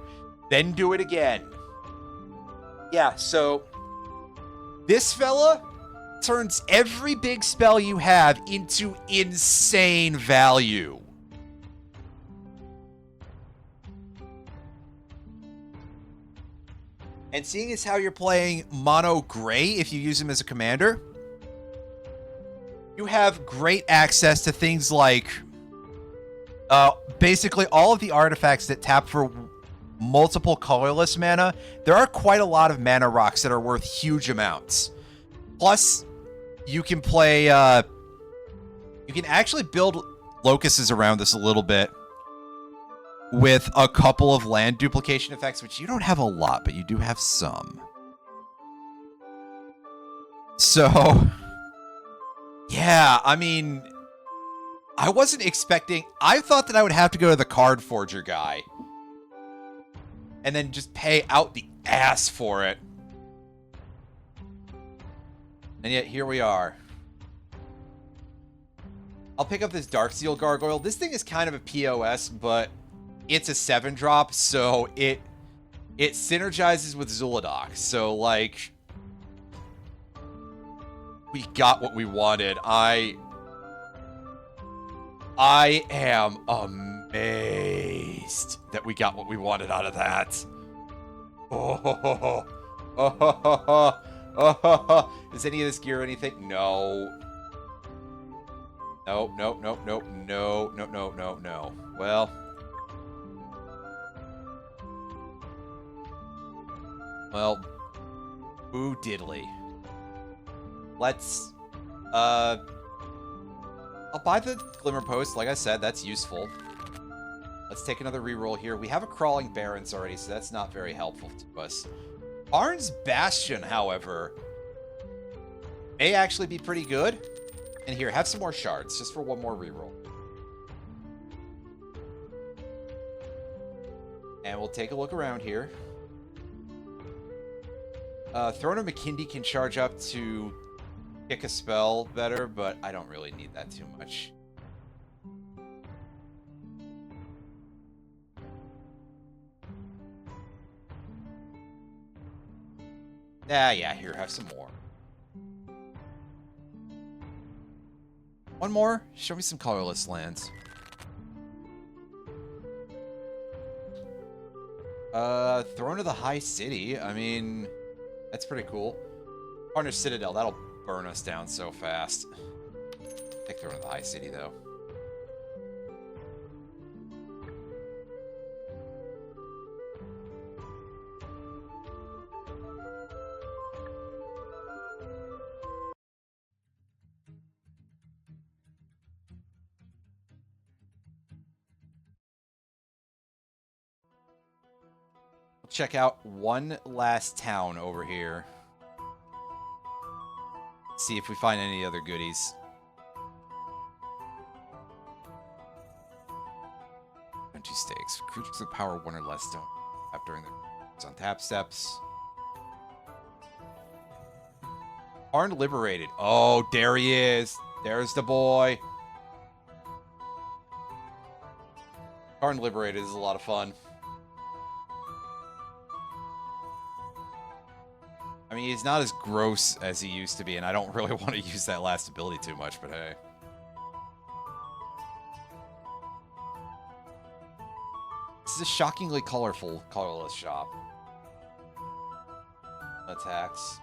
Then do it again. Yeah, so this fella turns every big spell you have into insane value. And seeing as how you're playing mono gray if you use him as a commander, you have great access to things like basically all of the artifacts that tap for multiple colorless mana. There are quite a lot of mana rocks that are worth huge amounts. Plus, you can play, you can actually build locusts around this a little bit with a couple of land duplication effects, which you don't have a lot, but you do have some. So, yeah, I mean, I wasn't expecting... I thought that I would have to go to the card forger guy and then just pay out the ass for it. And yet, here we are. I'll pick up this Darksteel Gargoyle. This thing is kind of a POS, but it's a 7-drop, so it synergizes with Zuladox. So, like, we got what we wanted. I am amazed that we got what we wanted out of that. Is any of this gear anything? No. Nope, nope, nope, nope, no, no, no, no, no. Well. Well, boo diddly. Let's, I'll buy the Glimmer Post. Like I said, that's useful. Let's take another reroll here. We have a Crawling Barrens already, so that's not very helpful to us. Arn's Bastion, however, may actually be pretty good. And here, have some more shards, just for one more reroll. And we'll take a look around here. Throne of McKindy can charge up to kick a spell better, but I don't really need that too much. Yeah, here, have some more. One more? Show me some colorless lands. Throne of the High City. I mean, that's pretty cool. Partner Citadel, that'll burn us down so fast. Take Throne of the High City, though. Check out one last town over here. See if we find any other goodies. 2 stakes. Creatures with power 1 or less don't tap during the on tap steps. Arn Liberated. Oh, there he is. There's the boy. Arn Liberated is a lot of fun. I mean, he's not as gross as he used to be, and I don't really want to use that last ability too much, but hey. This is a shockingly colorful, colorless shop. Attacks.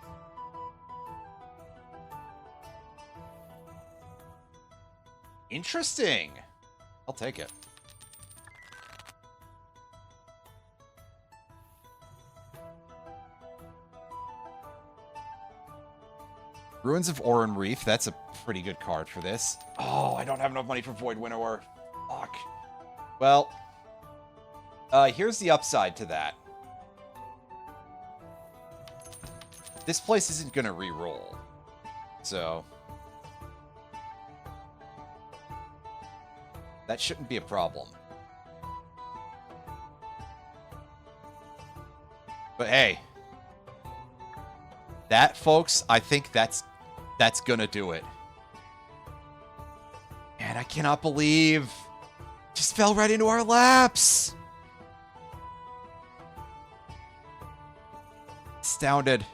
Interesting. I'll take it. Ruins of Oran Reef. That's a pretty good card for this. Oh, I don't have enough money for Void Winnower. Fuck. Well, here's the upside to that. This place isn't going to re-roll. So that shouldn't be a problem. But hey, that, folks, I think that's gonna do it. And I cannot believe just fell right into our laps. Astounded.